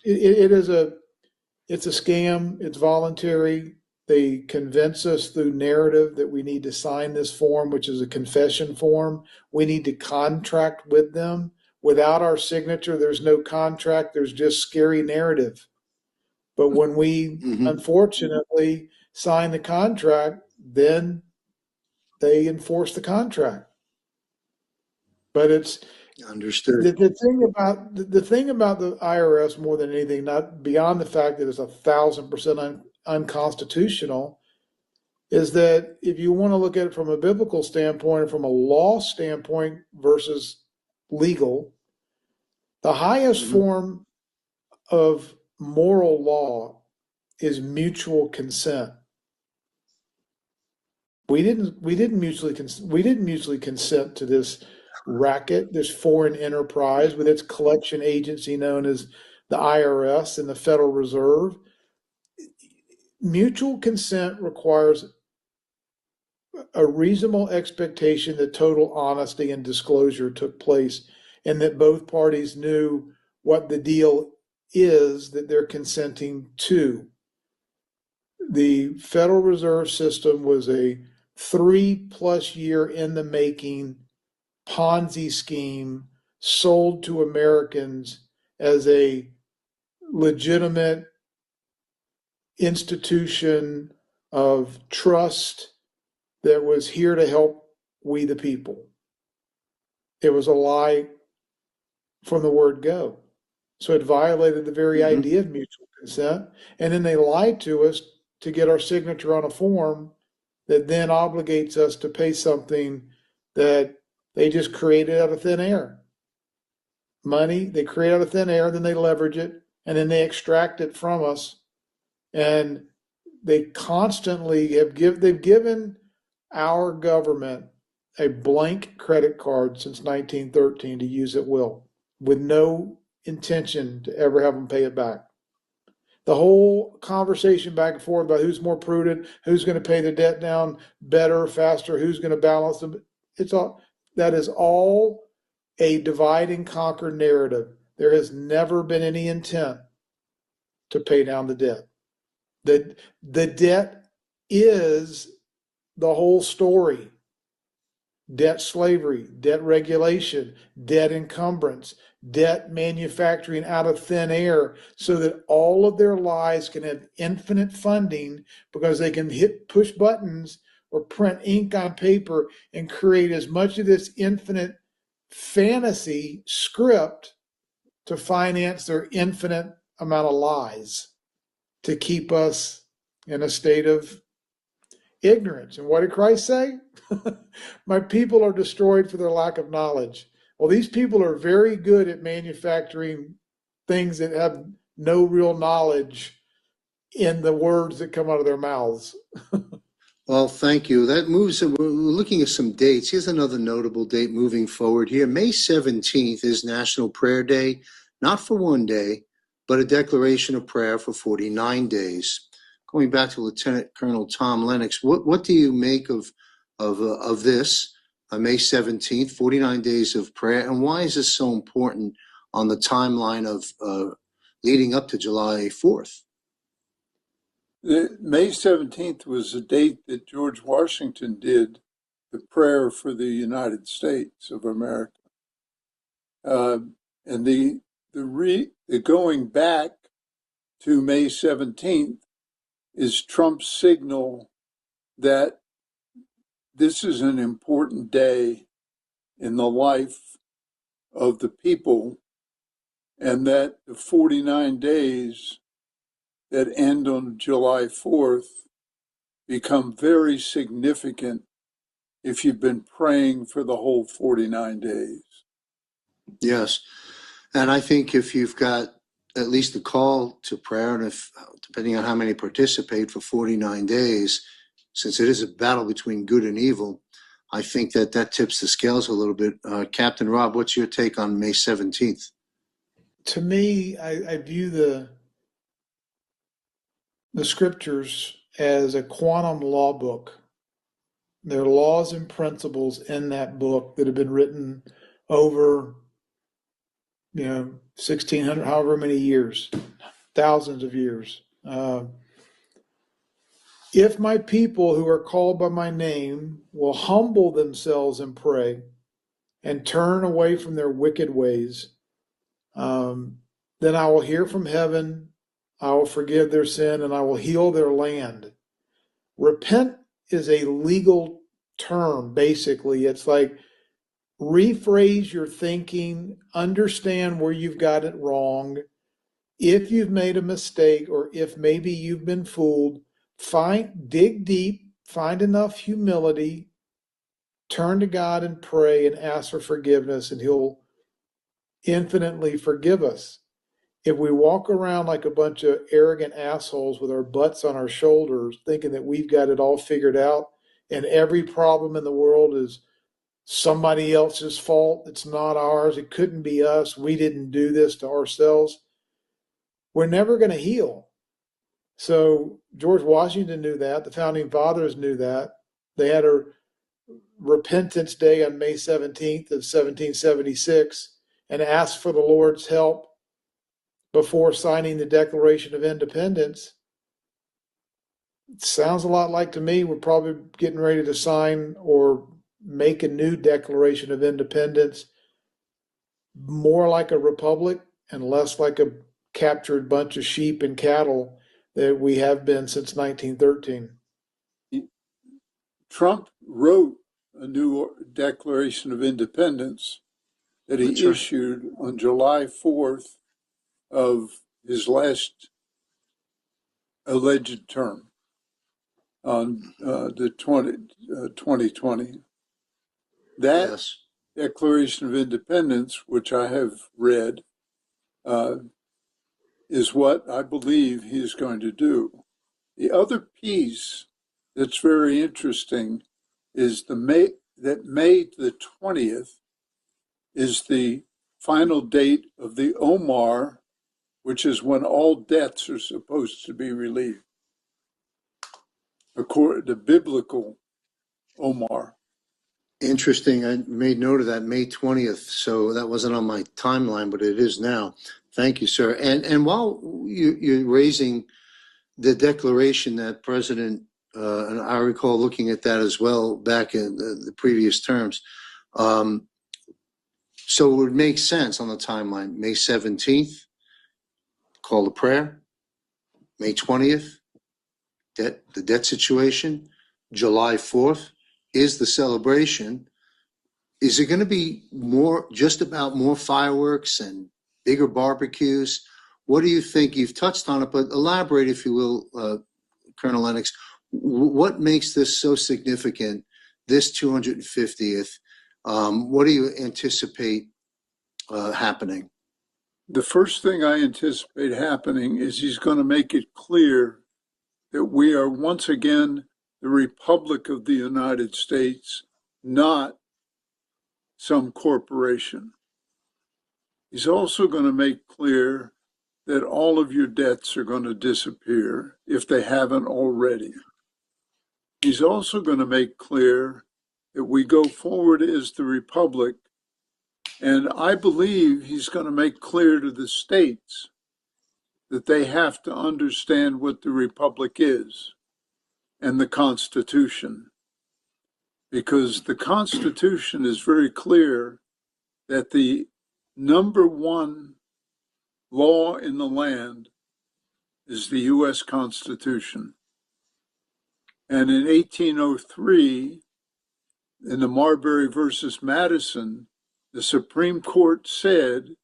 it's a scam. It's voluntary. They convince us through narrative that we need to sign this form, which is a confession form. We need to contract with them. Without our signature, there's no contract. There's just scary narrative. But when we unfortunately sign the contract, then they enforce the contract. But Understood. The thing about the IRS more than anything, not beyond the fact that it's 1,000% unconstitutional, is that if you want to look at it from a biblical standpoint and from a law standpoint versus legal, the highest form of moral law is mutual consent. We didn't mutually consent to this racket, this foreign enterprise with its collection agency known as the IRS and the Federal Reserve. Mutual consent requires a reasonable expectation that total honesty and disclosure took place and that both parties knew what the deal is that they're consenting to. The Federal Reserve System was a 3+ year in the making Ponzi scheme sold to Americans as a legitimate institution of trust that was here to help we the people. It was a lie from the word go. So it violated the very idea of mutual consent. And then they lied to us to get our signature on a form that then obligates us to pay something that they just created out of thin air. Money they create out of thin air, then they leverage it, and then they extract it from us. And they constantly they've given our government a blank credit card since 1913 to use at will, with no intention to ever have them pay it back. The whole conversation back and forth about who's more prudent, who's going to pay the debt down better, faster, who's going to balance them, that is all a divide and conquer narrative. There has never been any intent to pay down the debt. The debt is the whole story. Debt slavery, debt regulation, debt encumbrance, debt manufacturing out of thin air so that all of their lies can have infinite funding because they can push buttons or print ink on paper and create as much of this infinite fantasy script to finance their infinite amount of lies to keep us in a state of ignorance. And what did Christ say? My people are destroyed for their lack of knowledge. Well, these people are very good at manufacturing things that have no real knowledge in the words that come out of their mouths. Well, thank you. That moves, we're looking at some dates. Here's another notable date moving forward here. May 17th is National Prayer Day, not for one day, but a declaration of prayer for 49 days. Going back to Lieutenant Colonel Tom Lennox, what do you make of this, May 17th, 49 days of prayer, and why is this so important on the timeline of leading up to July 4th? May 17th was the date that George Washington did the prayer for the United States of America. And the going back to May 17th is Trump's signal that this is an important day in the life of the people, and that the 49 days that end on July 4th become very significant if you've been praying for the whole 49 days. Yes. And I think if you've got at least a call to prayer, and if, depending on how many participate for 49 days, since it is a battle between good and evil, I think that tips the scales a little bit. Captain Rob, what's your take on May 17th? To me, I view the scriptures as a quantum law book. There are laws and principles in that book that have been written over 1,600, however many years, thousands of years. If my people who are called by my name will humble themselves and pray and turn away from their wicked ways, then I will hear from heaven, I will forgive their sin, and I will heal their land. Repent is a legal term, basically. It's like rephrase your thinking, understand where you've got it wrong. If you've made a mistake or if maybe you've been fooled, dig deep, find enough humility, turn to God and pray and ask for forgiveness, and He'll infinitely forgive us. If we walk around like a bunch of arrogant assholes with our butts on our shoulders, thinking that we've got it all figured out and every problem in the world is somebody else's fault, it's not ours, it couldn't be us, we didn't do this to ourselves, we're never going to heal. So George Washington knew that. The founding fathers knew that. They had a Repentance Day on May 17th of 1776 and asked for the Lord's help before signing the Declaration of Independence. It sounds a lot like to me we're probably getting ready to sign or make a new Declaration of Independence, more like a republic and less like a captured bunch of sheep and cattle that we have been since 1913. Trump wrote a new Declaration of Independence that he issued on July 4th of his last alleged term on the 2020. That Yes. Declaration of Independence, which I have read, is what I believe he is going to do. The other piece that's very interesting is May the 20th is the final date of the Omar, which is when all debts are supposed to be relieved, according to biblical Omar. Interesting. I made note of that, May 20th. So that wasn't on my timeline, but it is now. Thank you, sir. And while you're raising the declaration that President, and I recall looking at that as well back in the previous terms. So it would make sense on the timeline. May 17th, call to prayer. May 20th, the debt situation. July 4th is the celebration. Is it going to be just about more fireworks and bigger barbecues? What do you think? You've touched on it, but elaborate, if you will, Colonel Lennox. What makes this so significant, this 250th? What do you anticipate happening? The first thing I anticipate happening is he's going to make it clear that we are once again the Republic of the United States, not some corporation. He's also going to make clear that all of your debts are going to disappear if they haven't already. He's also going to make clear that we go forward as the Republic, and I believe he's going to make clear to the states that they have to understand what the Republic is and the Constitution, because the Constitution is very clear that the number one law in the land is the U.S. Constitution. And in 1803, in the Marbury versus Madison, the Supreme Court said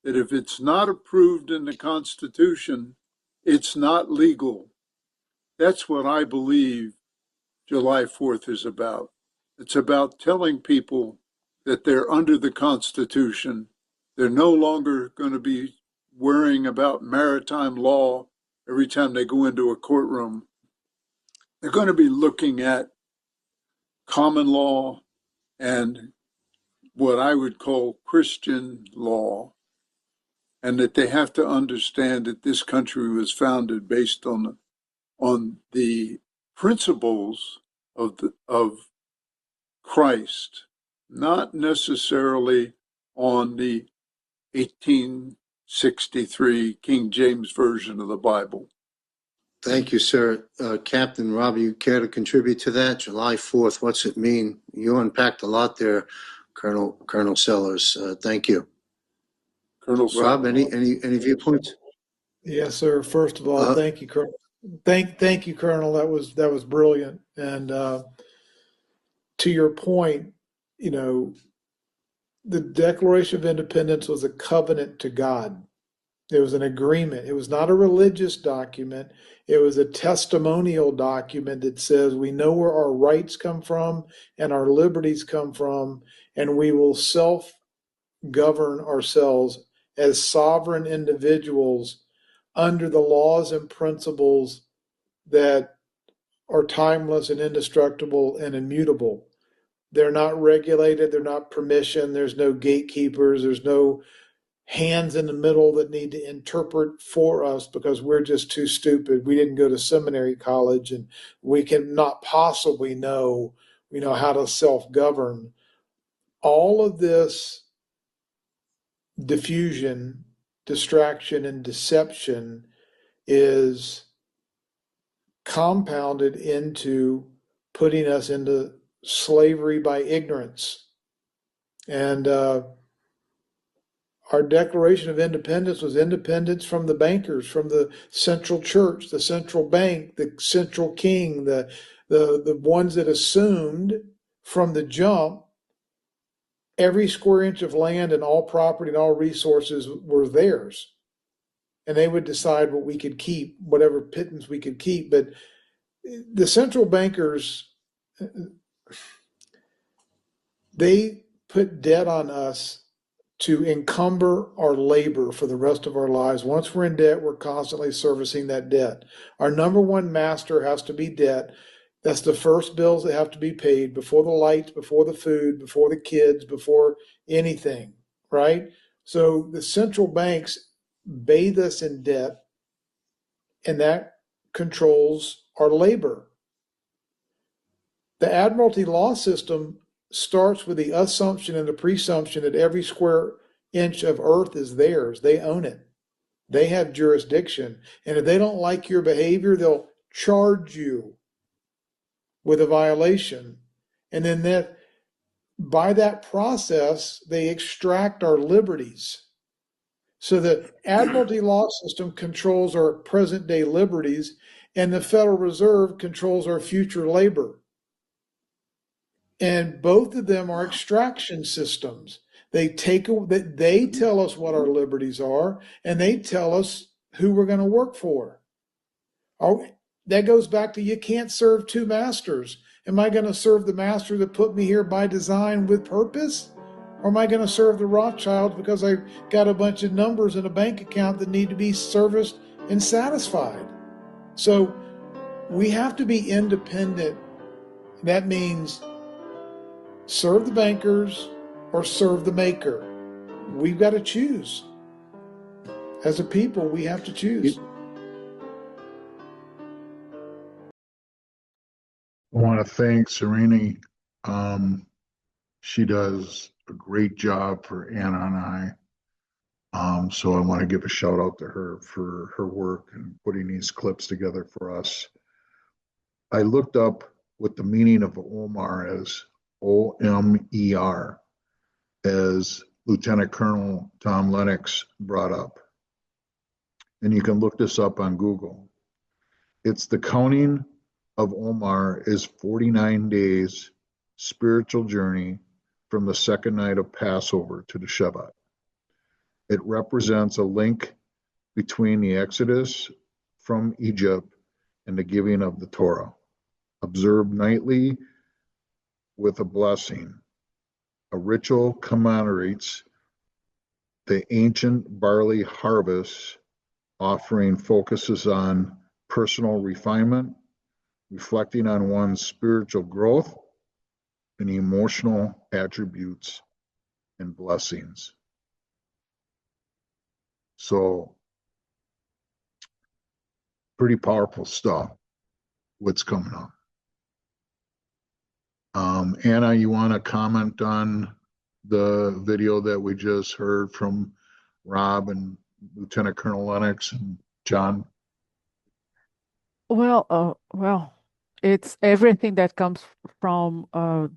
that if it's not approved in the Constitution, it's not legal. That's what I believe July 4th is about. It's about telling people that they're under the Constitution. They're no longer going to be worrying about maritime law every time they go into a courtroom. They're going to be looking at common law and what I would call Christian law, and that they have to understand that this country was founded based on the principles of Christ, not necessarily on the 1863 King James Version of the Bible. Thank you, sir. Captain Rob, you care to contribute to that? July 4th, what's it mean? You unpacked a lot there, Colonel Sellers. Thank you. Colonel Rob, any viewpoints? Yes, sir. First of all, thank you, Colonel. Thank you, Colonel. That was brilliant. And to your point, the Declaration of Independence was a covenant to God. It was an agreement. It was not a religious document. It was a testimonial document that says we know where our rights come from and our liberties come from, and we will self-govern ourselves as sovereign individuals under the laws and principles that are timeless and indestructible and immutable. They're not regulated. They're not permission. There's no gatekeepers. There's no hands in the middle that need to interpret for us because we're just too stupid. We didn't go to seminary college and we can not possibly know, how to self-govern. All of this diffusion, distraction, and deception is compounded into putting us into slavery by ignorance. And our Declaration of Independence was independence from the bankers, from the central church, the central bank, the central king, the ones that assumed from the jump every square inch of land and all property and all resources were theirs. And they would decide what we could keep, whatever pittance we could keep. But the central bankers, they put debt on us to encumber our labor for the rest of our lives. Once we're in debt, we're constantly servicing that debt. Our number one master has to be debt. That's the first bills that have to be paid before the lights, before the food, before the kids, before anything, right? So the central banks bathe us in debt, and that controls our labor. The Admiralty law system starts with the assumption and the presumption that every square inch of earth is theirs. They own it. They have jurisdiction. And if they don't like your behavior, they'll charge you with a violation. And then by that process, they extract our liberties. So the Admiralty law system controls our present day liberties, and the Federal Reserve controls our future labor. And both of them are extraction systems. They tell us what our liberties are, and they tell us who we're going to work for. That goes back to you can't serve two masters. Am I going to serve the master that put me here by design with purpose? Or am I going to serve the Rothschilds because I got a bunch of numbers in a bank account that need to be serviced and satisfied? So we have to be independent. That means serve the bankers or serve the maker. We've got to choose. As a people, we have to choose. I want to thank Sereni. She does a great job for Anna and I. So I want to give a shout out to her for her work and putting these clips together for us. I looked up what the meaning of Omar is, O-M-E-R, as Lieutenant Colonel Tom Lennox brought up. And you can look this up on Google. It's the counting of Omar is 49 days spiritual journey from the second night of Passover to the Shabbat. It represents a link between the Exodus from Egypt and the giving of the Torah, observed nightly with a blessing. A ritual commemorates the ancient barley harvest. Offering focuses on personal refinement, reflecting on one's spiritual growth and emotional attributes and blessings. So, pretty powerful stuff, what's coming up. Anna, you want to comment on the video that we just heard from Rob and Lieutenant Colonel Lennox and John? Well, it's everything that comes from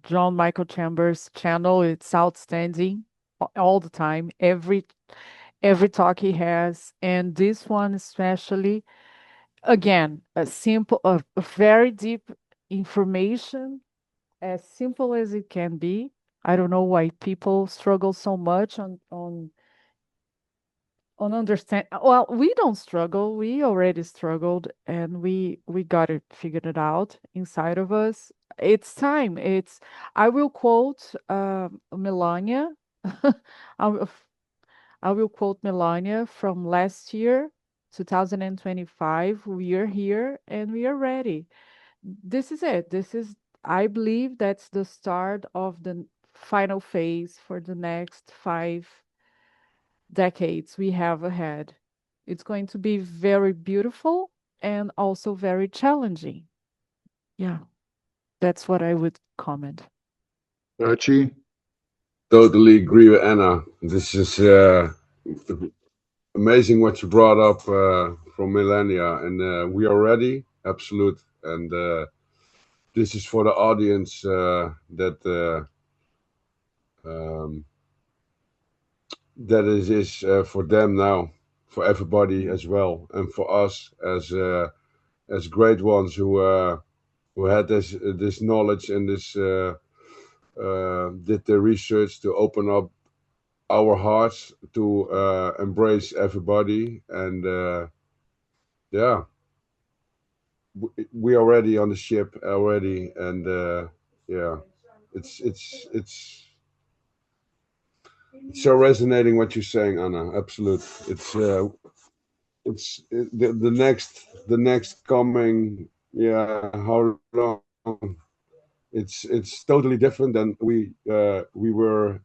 John Michael Chambers' channel. It's outstanding all the time, every talk he has, and this one especially. Again, a very deep information, as simple as it can be. I don't know why people struggle so much on understand. Well, we don't struggle. We already struggled, and we got it figured it out inside of us. It's time. It's. I will quote Melania. I will, I will quote Melania from last year, 2025. We are here and we are ready. This is it. This is. I believe that's the start of the final phase for the next 5 decades we have ahead. It's going to be very beautiful and also very challenging. Yeah, that's what I would comment. Archie? Totally agree with Anna. This is amazing what you brought up from Millennia, and we are ready, absolute. And this is for the audience um, that is for them now, for everybody as well, and for us as great ones who had this knowledge and this did the research to open up our hearts to embrace everybody. And yeah, we are already on the ship already. And yeah, it's so resonating what you're saying, Anna. Absolute. The next coming, yeah, how long? It's totally different than we were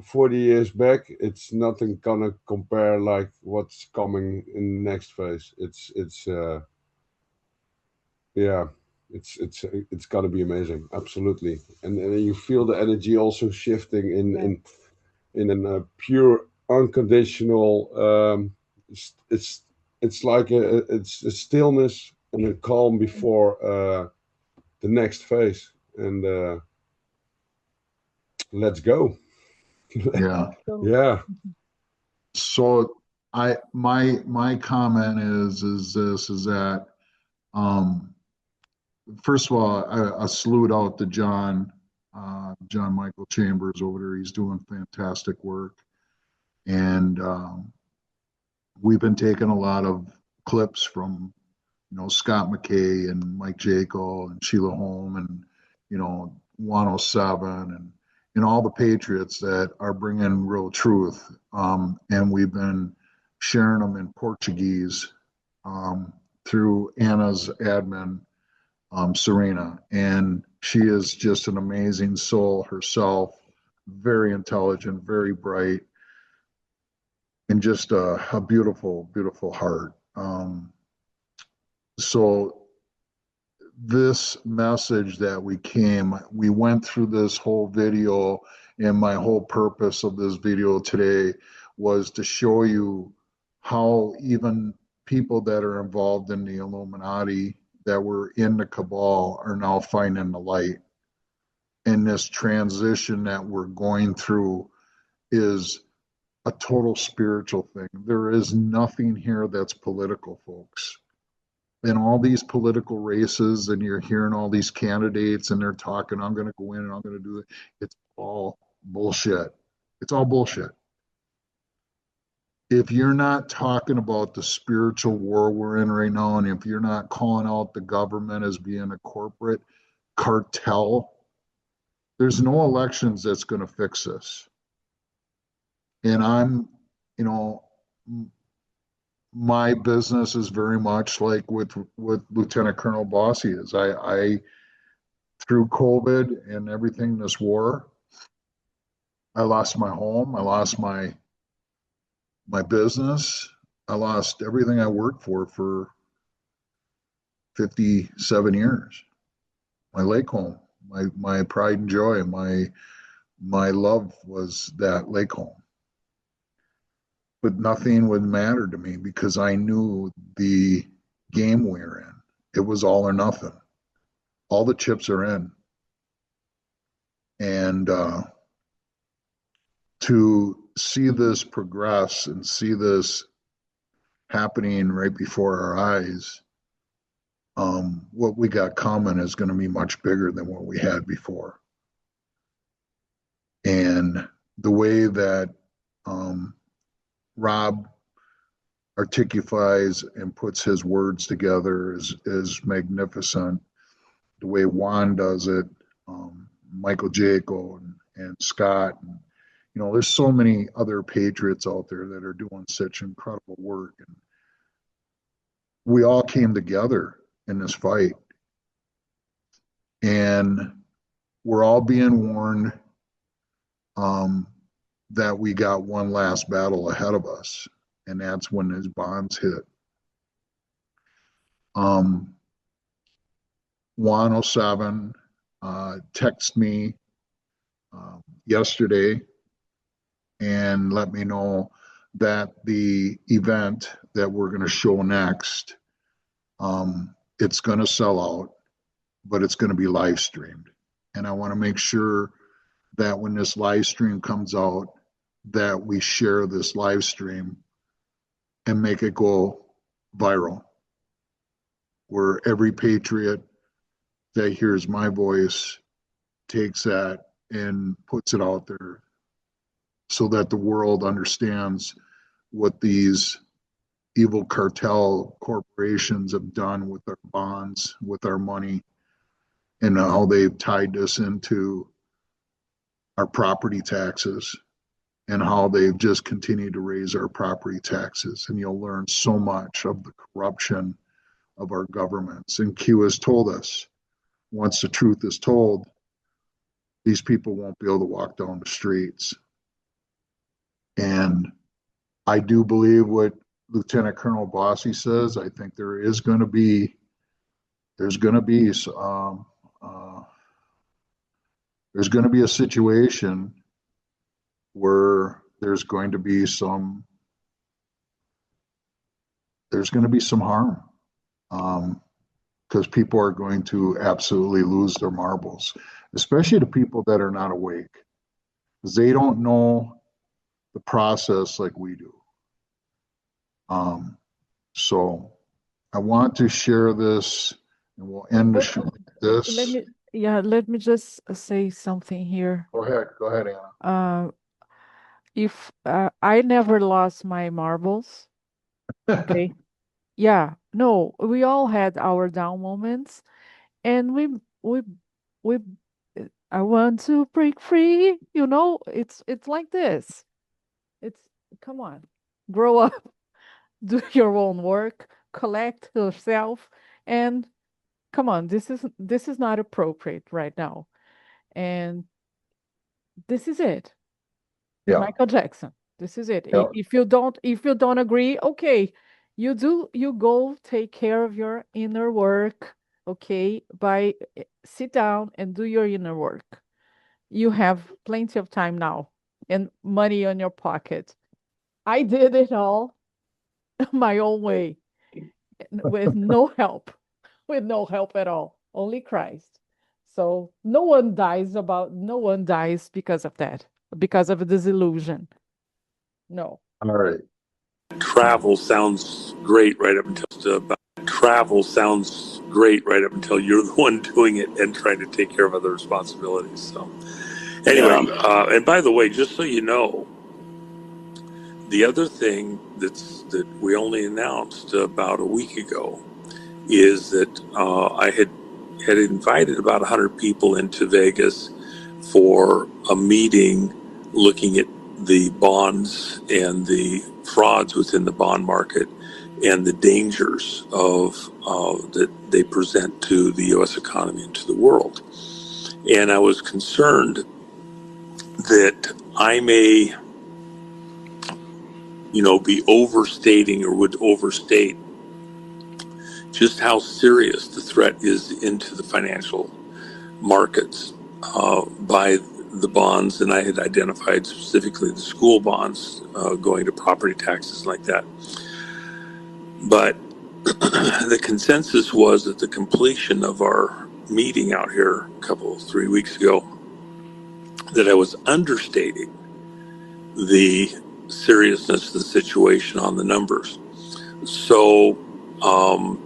40 years back. It's nothing gonna compare like what's coming in the next phase. Yeah, it's gonna be amazing, absolutely. And you feel the energy also shifting in a pure unconditional it's like it's a stillness and a calm before the next phase. And let's go. Yeah. So, Yeah. So my comment is that first of all, I salute out to John Michael Chambers over there. He's doing fantastic work. And we've been taking a lot of clips from, Scott McKay and Mike Jaco and Sheila Holm and, 107 and all the patriots that are bringing real truth. And we've been sharing them in Portuguese through Anna's admin, Serena. And she is just an amazing soul herself, very intelligent, very bright, and just a beautiful, beautiful heart. So this message that we went through this whole video, and my whole purpose of this video today was to show you how even people that are involved in the Illuminati that were in the Cabal are now finding the light. And this transition that we're going through is a total spiritual thing. There is nothing here that's political, folks. In all these political races, and you're hearing all these candidates and they're talking, I'm going to go in and I'm going to do it. It's all bullshit. It's all bullshit. If you're not talking about the spiritual war we're in right now, and if you're not calling out the government as being a corporate cartel, there's no elections that's going to fix this. And I'm, my business is very much like with Lieutenant Colonel Bossy is. I through COVID and everything, this war, I lost my home, I lost my business, I lost everything I worked for 57 years. My lake home, my pride and joy, my love was that lake home. But nothing would matter to me because I knew the game we were in. It was all or nothing. All the chips are in. And to see this progress and see this happening right before our eyes, what we got coming is going to be much bigger than what we had before. And the way that Rob articulifies and puts his words together is magnificent. The way Juan does it, Michael Jaco and Scott, and, you know, there's so many other patriots out there that are doing such incredible work, and we all came together in this fight, and we're all being warned that we got one last battle ahead of us, and that's when his bonds hit. 107 texted me yesterday and let me know that the event that we're going to show next, it's going to sell out, but it's going to be live streamed. And I want to make sure that when this live stream comes out, that we share this live stream and make it go viral, where every patriot that hears my voice takes that and puts it out there so that the world understands what these evil cartel corporations have done with our bonds, with our money, and how they've tied us into our property taxes, and how they've just continued to raise our property taxes. And you'll learn so much of the corruption of our governments. And Q has told us, once the truth is told, these people won't be able to walk down the streets. And I do believe what Lieutenant Colonel Bossy says. I think there's going to be a situation where there's going to be some harm, because people are going to absolutely lose their marbles, especially the people that are not awake, because they don't know the process like we do. So I want to share this, and we'll end the show like this. Let me just say something here. Go ahead, Anna. If I never lost my marbles, okay? Yeah, no, we all had our down moments, and we I want to break free. You know, it's like this. Come on, grow up, do your own work, collect yourself, and come on. This is not appropriate right now, and this is it. Yeah. Michael Jackson. This is it. Yeah. If you don't agree, okay, you go take care of your inner work, okay, sit down and do your inner work. You have plenty of time now and money on your pocket. I did it all my own way with no help at all, only Christ. So no one dies because of that, because of a disillusion. No. All right. Travel sounds great right up until you're the one doing it and trying to take care of other responsibilities. So anyway, and by the way, just so you know, the other thing that we only announced about a week ago is that I had invited about 100 people into Vegas for a meeting looking at the bonds and the frauds within the bond market and the dangers of that they present to the U.S. economy and to the world. And I was concerned that I may, be overstating or would overstate just how serious the threat is into the financial markets by the bonds, and I had identified specifically the school bonds going to property taxes like that. But the consensus was at the completion of our meeting out here 3 weeks ago that I was understating the seriousness of the situation on the numbers. So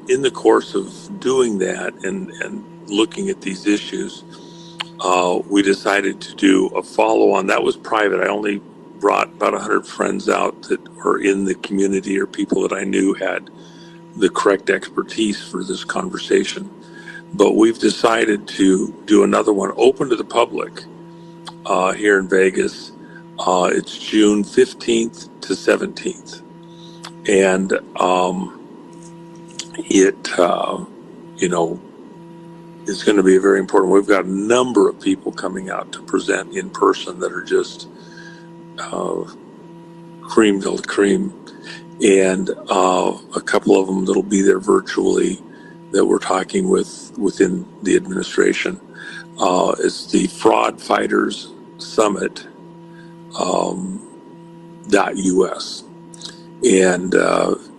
in the course of doing that and looking at these issues, we decided to do a follow-on. That was private. I only brought about 100 friends out that were in the community or people that I knew had the correct expertise for this conversation. But we've decided to do another one open to the public here in Vegas. It's June 15th to 17th. And it's going to be very important. We've got a number of people coming out to present in person that are just cream de la cream, and a couple of them that'll be there virtually that we're talking with within the administration. It's the Fraud Fighters Summit .us. And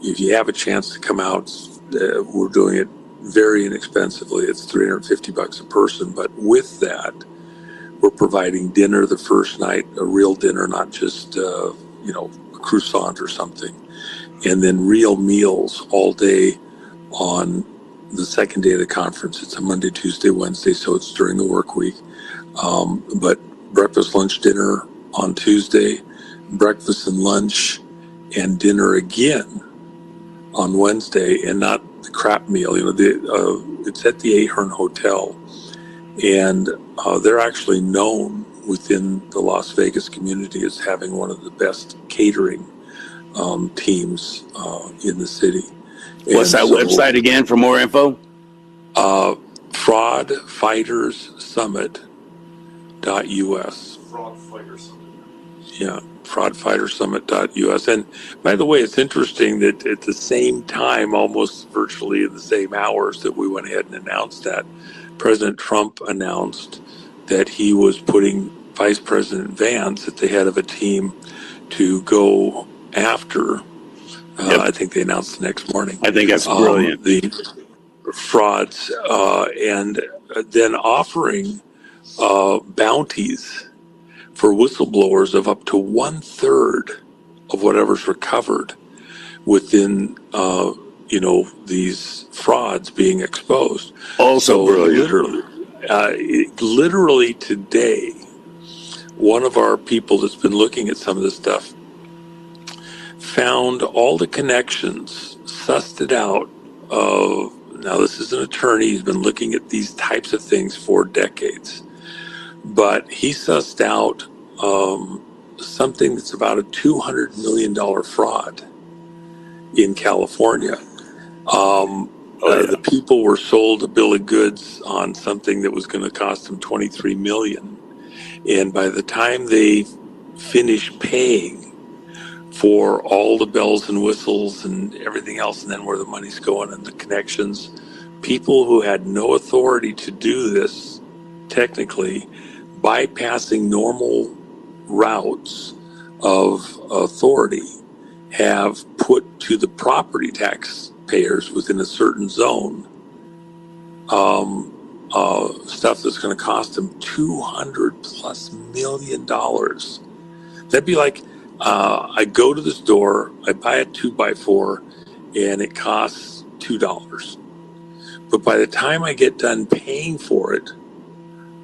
if you have a chance to come out, we're doing it very inexpensively. It's $350 a person, but with that, we're providing dinner the first night, a real dinner, not just a croissant or something, and then real meals all day on the second day of the conference. It's a Monday, Tuesday, Wednesday, so it's during the work week. But breakfast, lunch, dinner on Tuesday, breakfast and lunch and dinner again on Wednesday, and not the crap meal. It's at the Ahern Hotel, and they're actually known within the Las Vegas community as having one of the best catering teams in the city. What's that website again for more info? Fraudfightersummit.us. Fraud Fighter Summit. Yeah, fraudfightersummit.us. And by the way, it's interesting that at the same time, almost virtually in the same hours that we went ahead and announced that, President Trump announced that he was putting Vice President Vance at the head of a team to go after, I think they announced the next morning. I think that's brilliant. The frauds, and then offering bounties for whistleblowers of up to 1/3 of whatever's recovered within, these frauds being exposed. Also brilliant. Literally today, one of our people that's been looking at some of this stuff found all the connections, sussed it out. Now, this is an attorney. He's been looking at these types of things for decades. But he sussed out something that's about a $200 million fraud in California. The people were sold a bill of goods on something that was going to cost them $23 million. And by the time they finished paying for all the bells and whistles and everything else, and then where the money's going and the connections, people who had no authority to do this, technically, bypassing normal routes of authority, have put to the property tax payers within a certain zone stuff that's going to cost them $200+ million. That'd be like, I go to the store, I buy a 2x4, and it costs $2. But by the time I get done paying for it,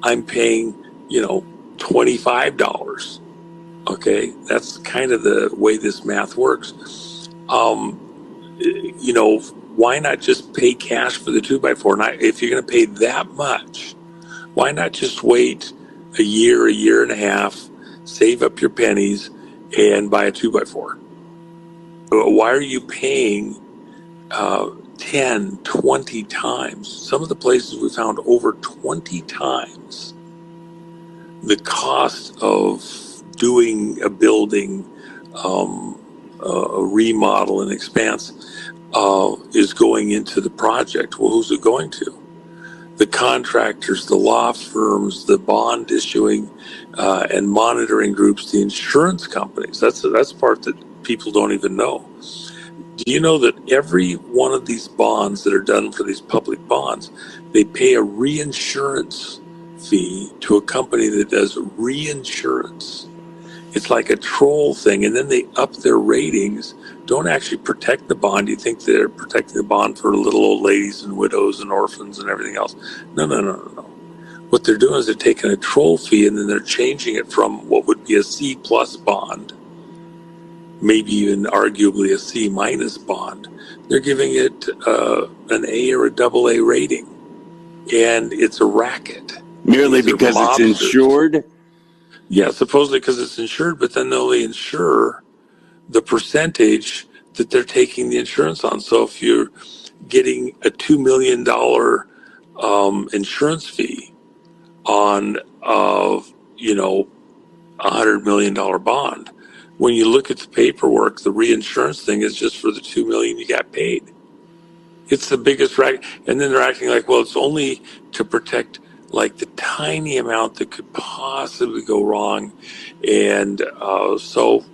I'm paying, $25. Okay, that's kind of the way this math works. Why not just pay cash for the 2x4? And if you're going to pay that much, why not just wait a year and a half, save up your pennies, and buy a 2x4? Why are you paying 10, 20 times? Some of the places we found over 20 times the cost of doing a building, a remodel, an expanse, is going into the project. Well, who's it going to? The contractors, the law firms, the bond issuing and monitoring groups, the insurance companies. That's the part that people don't even know. Do you know that every one of these bonds that are done for these public bonds, they pay a reinsurance fee to a company that does reinsurance? It's like a troll thing, and then they up their ratings don't actually protect the bond. You think they're protecting the bond for little old ladies and widows and orphans and everything else. No. What they're doing is they're taking a troll fee and then they're changing it from what would be a C plus bond, maybe even arguably a C minus bond. They're giving it an A or a double A rating. And it's a racket. Merely These are because it's mobsters. insured? Yeah, supposedly because it's insured, but then they'll only insure the percentage that they're taking the insurance on. So if you're getting a $2 million insurance fee on $100 million bond, when you look at the paperwork, the reinsurance thing is just for the $2 million you got paid. It's the biggest racket. And then they're acting like, well, it's only to protect like the tiny amount that could possibly go wrong. And so,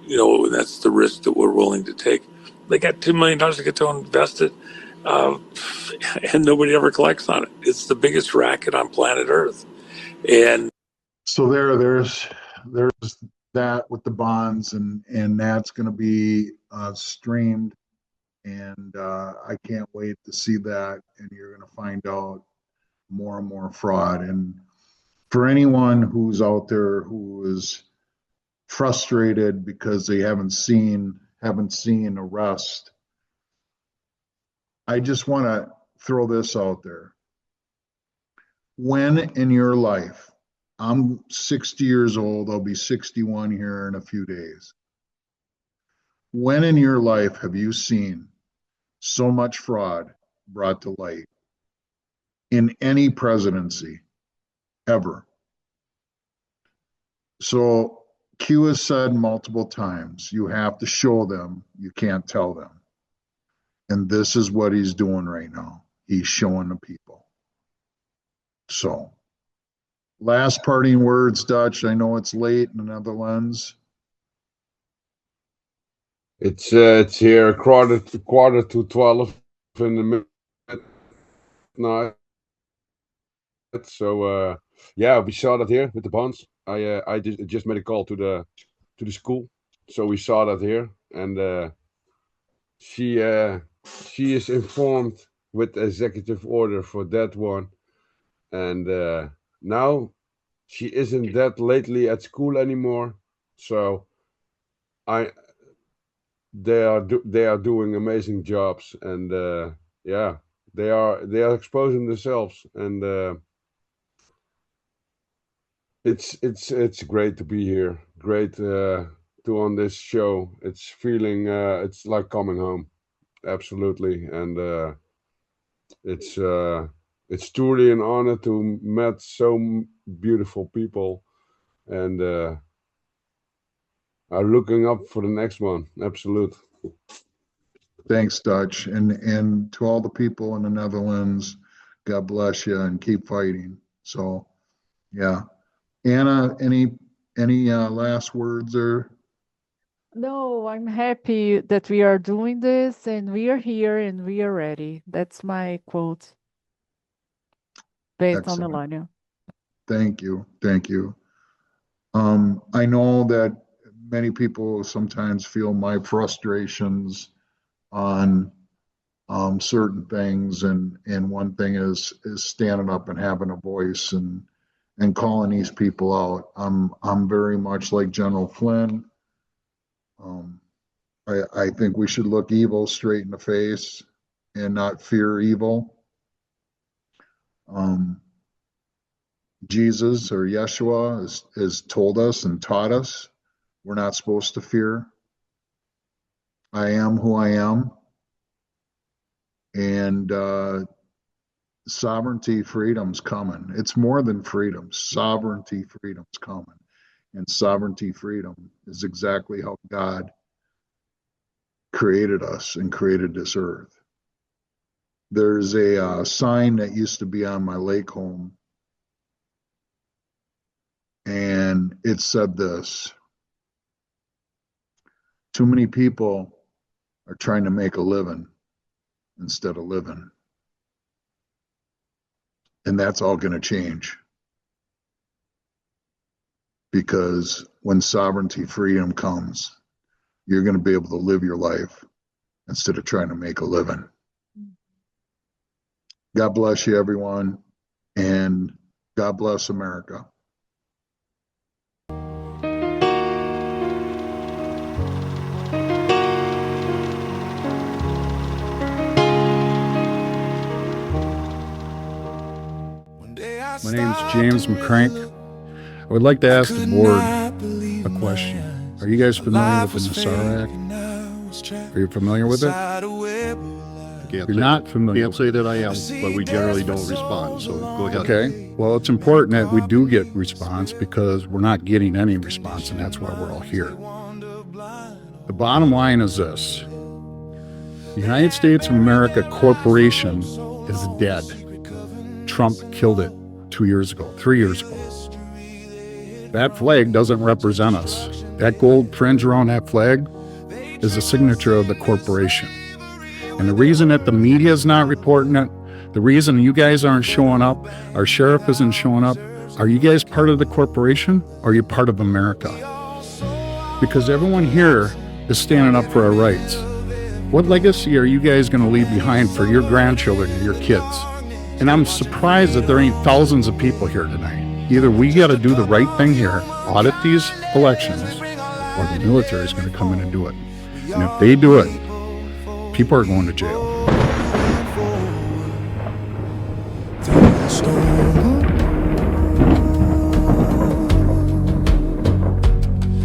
that's the risk that we're willing to take. They got $2 million to get to invest it, and nobody ever collects on it. It's the biggest racket on planet Earth. And So there's that with the bonds, and that's going to be streamed, and I can't wait to see that. And you're going to find out more and more fraud. And for anyone who's out there who is frustrated because they haven't seen arrest, I just want to throw this out there. When in your life, I'm 60 years old, I'll be 61 here in a few days. When in your life have you seen so much fraud brought to light in any presidency ever? So Q has said multiple times, you have to show them, you can't tell them. And this is what he's doing right now. He's showing the people. So, last parting words, Dutch. I know it's late in the Netherlands. It's here quarter to 12 in the midnight. So yeah, we saw that here with the bonds. I just made a call to the school, so we saw that here, and she is informed with executive order for that one, and now she isn't that lately at school anymore. So they are doing amazing jobs, and yeah, they are exposing themselves, and it's great to be here. Great to on this show. It's feeling it's like coming home, absolutely, and it's truly an honor to meet so beautiful people, and are looking up for the next one. Absolute. Thanks, Dutch. And to all the people in the Netherlands, God bless you and keep fighting. So, yeah. Anna, any last words or? No, I'm happy that we are doing this and we are here and we are ready. That's my quote based on Excellent. Melania. Thank you. Thank you. I know that many people sometimes feel my frustrations on certain things, and one thing is standing up and having a voice and calling these people out. I'm very much like General Flynn. I think we should look evil straight in the face and not fear evil. Jesus or Yeshua has told us and taught us we're not supposed to fear. I am who I am. And sovereignty, freedom's coming. It's more than freedom. Sovereignty, freedom's coming. And sovereignty, freedom is exactly how God created us and created this earth. There's a sign that used to be on my lake home, and it said this: too many people are trying to make a living instead of living. And that's all going to change. Because when sovereignty, freedom comes, you're going to be able to live your life instead of trying to make a living. God bless you, everyone, and God bless America. My name's James McCrank. I would like to ask the board a question. Are you guys familiar with the Nassar Act? Are you familiar with it? You're not familiar. Can't say that I am, but we generally don't respond, so go ahead. Okay. Well, it's important that we do get response because we're not getting any response, and that's why we're all here. The bottom line is this. The United States of America Corporation is dead. Trump killed it 3 years ago. That flag doesn't represent us. That gold fringe around that flag is a signature of the corporation. And the reason that the media is not reporting it, the reason you guys aren't showing up, our sheriff isn't showing up, are you guys part of the corporation or are you part of America? Because everyone here is standing up for our rights. What legacy are you guys going to leave behind for your grandchildren and your kids? And I'm surprised that there ain't thousands of people here tonight. Either we got to do the right thing here, audit these elections, or the military is going to come in and do it. And if they do it, people are going to jail.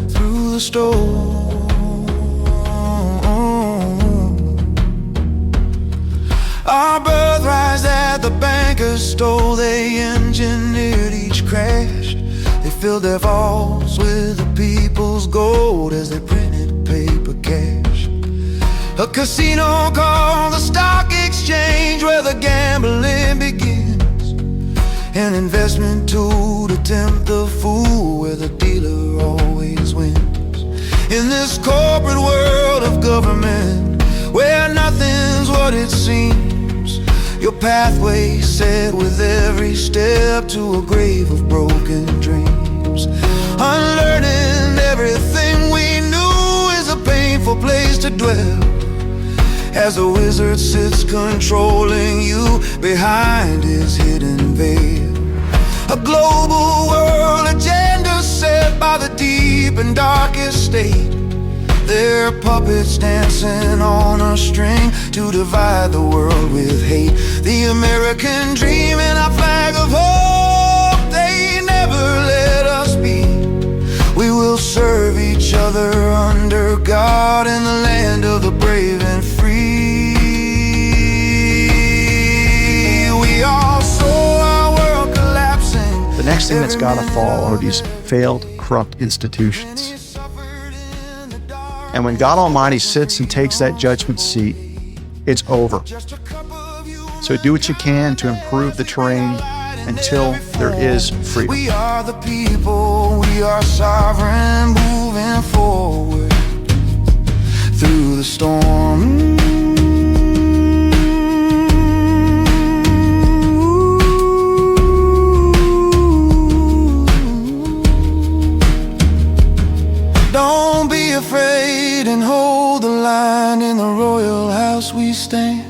Through the storm, our birthrights that the bankers stole, they engineered each crash. They filled their vaults with the people's gold as they printed paper cash. A casino called the stock exchange, where the gambling begins. An investment tool to tempt the fool, where the dealer always wins. In this corporate world of government, where nothing's what it seems, your pathway set with every step to a grave of broken dreams. Unlearning everything we knew is a painful place to dwell, as a wizard sits controlling you behind his hidden veil. A global world agenda set by the deep and darkest state. They're puppets dancing on a string to divide the world with hate. The American dream and our flag of hope, they never let us be. We will serve each other under God in the land of the brave and free. We all saw our world collapsing. The next thing that's got to fall are these failed, corrupt institutions. And when God Almighty sits and takes that judgment seat, it's over. So do what you can to improve the terrain until there is freedom. We are the people, we are sovereign, moving forward through the storm. Don't be afraid and hold the line. In the royal house we stand.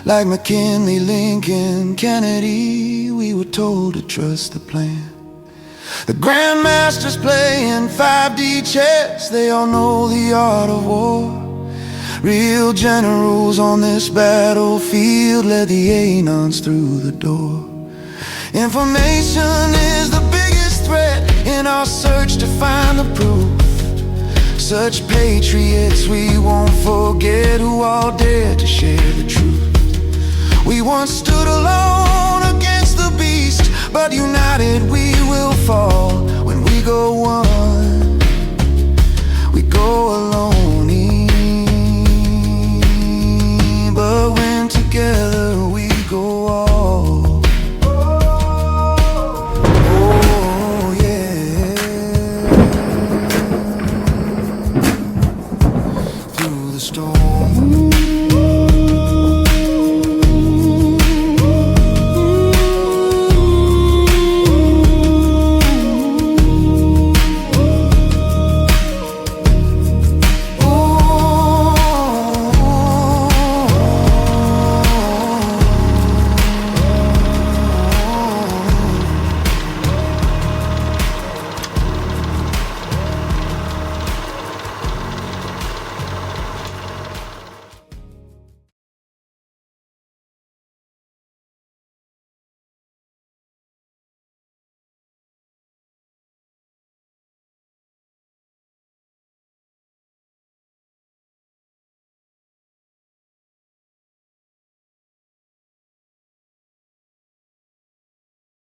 Like McKinley, Lincoln, Kennedy, we were told to trust the plan. The grandmasters playing 5D chess, they all know the art of war. Real generals on this battlefield led the Anons through the door. Information is the biggest threat in our search to find the proof. Such patriots we won't forget, who all dared to share the truth. We once stood alone against the beast, but united we will fall. When we go one, we go alone.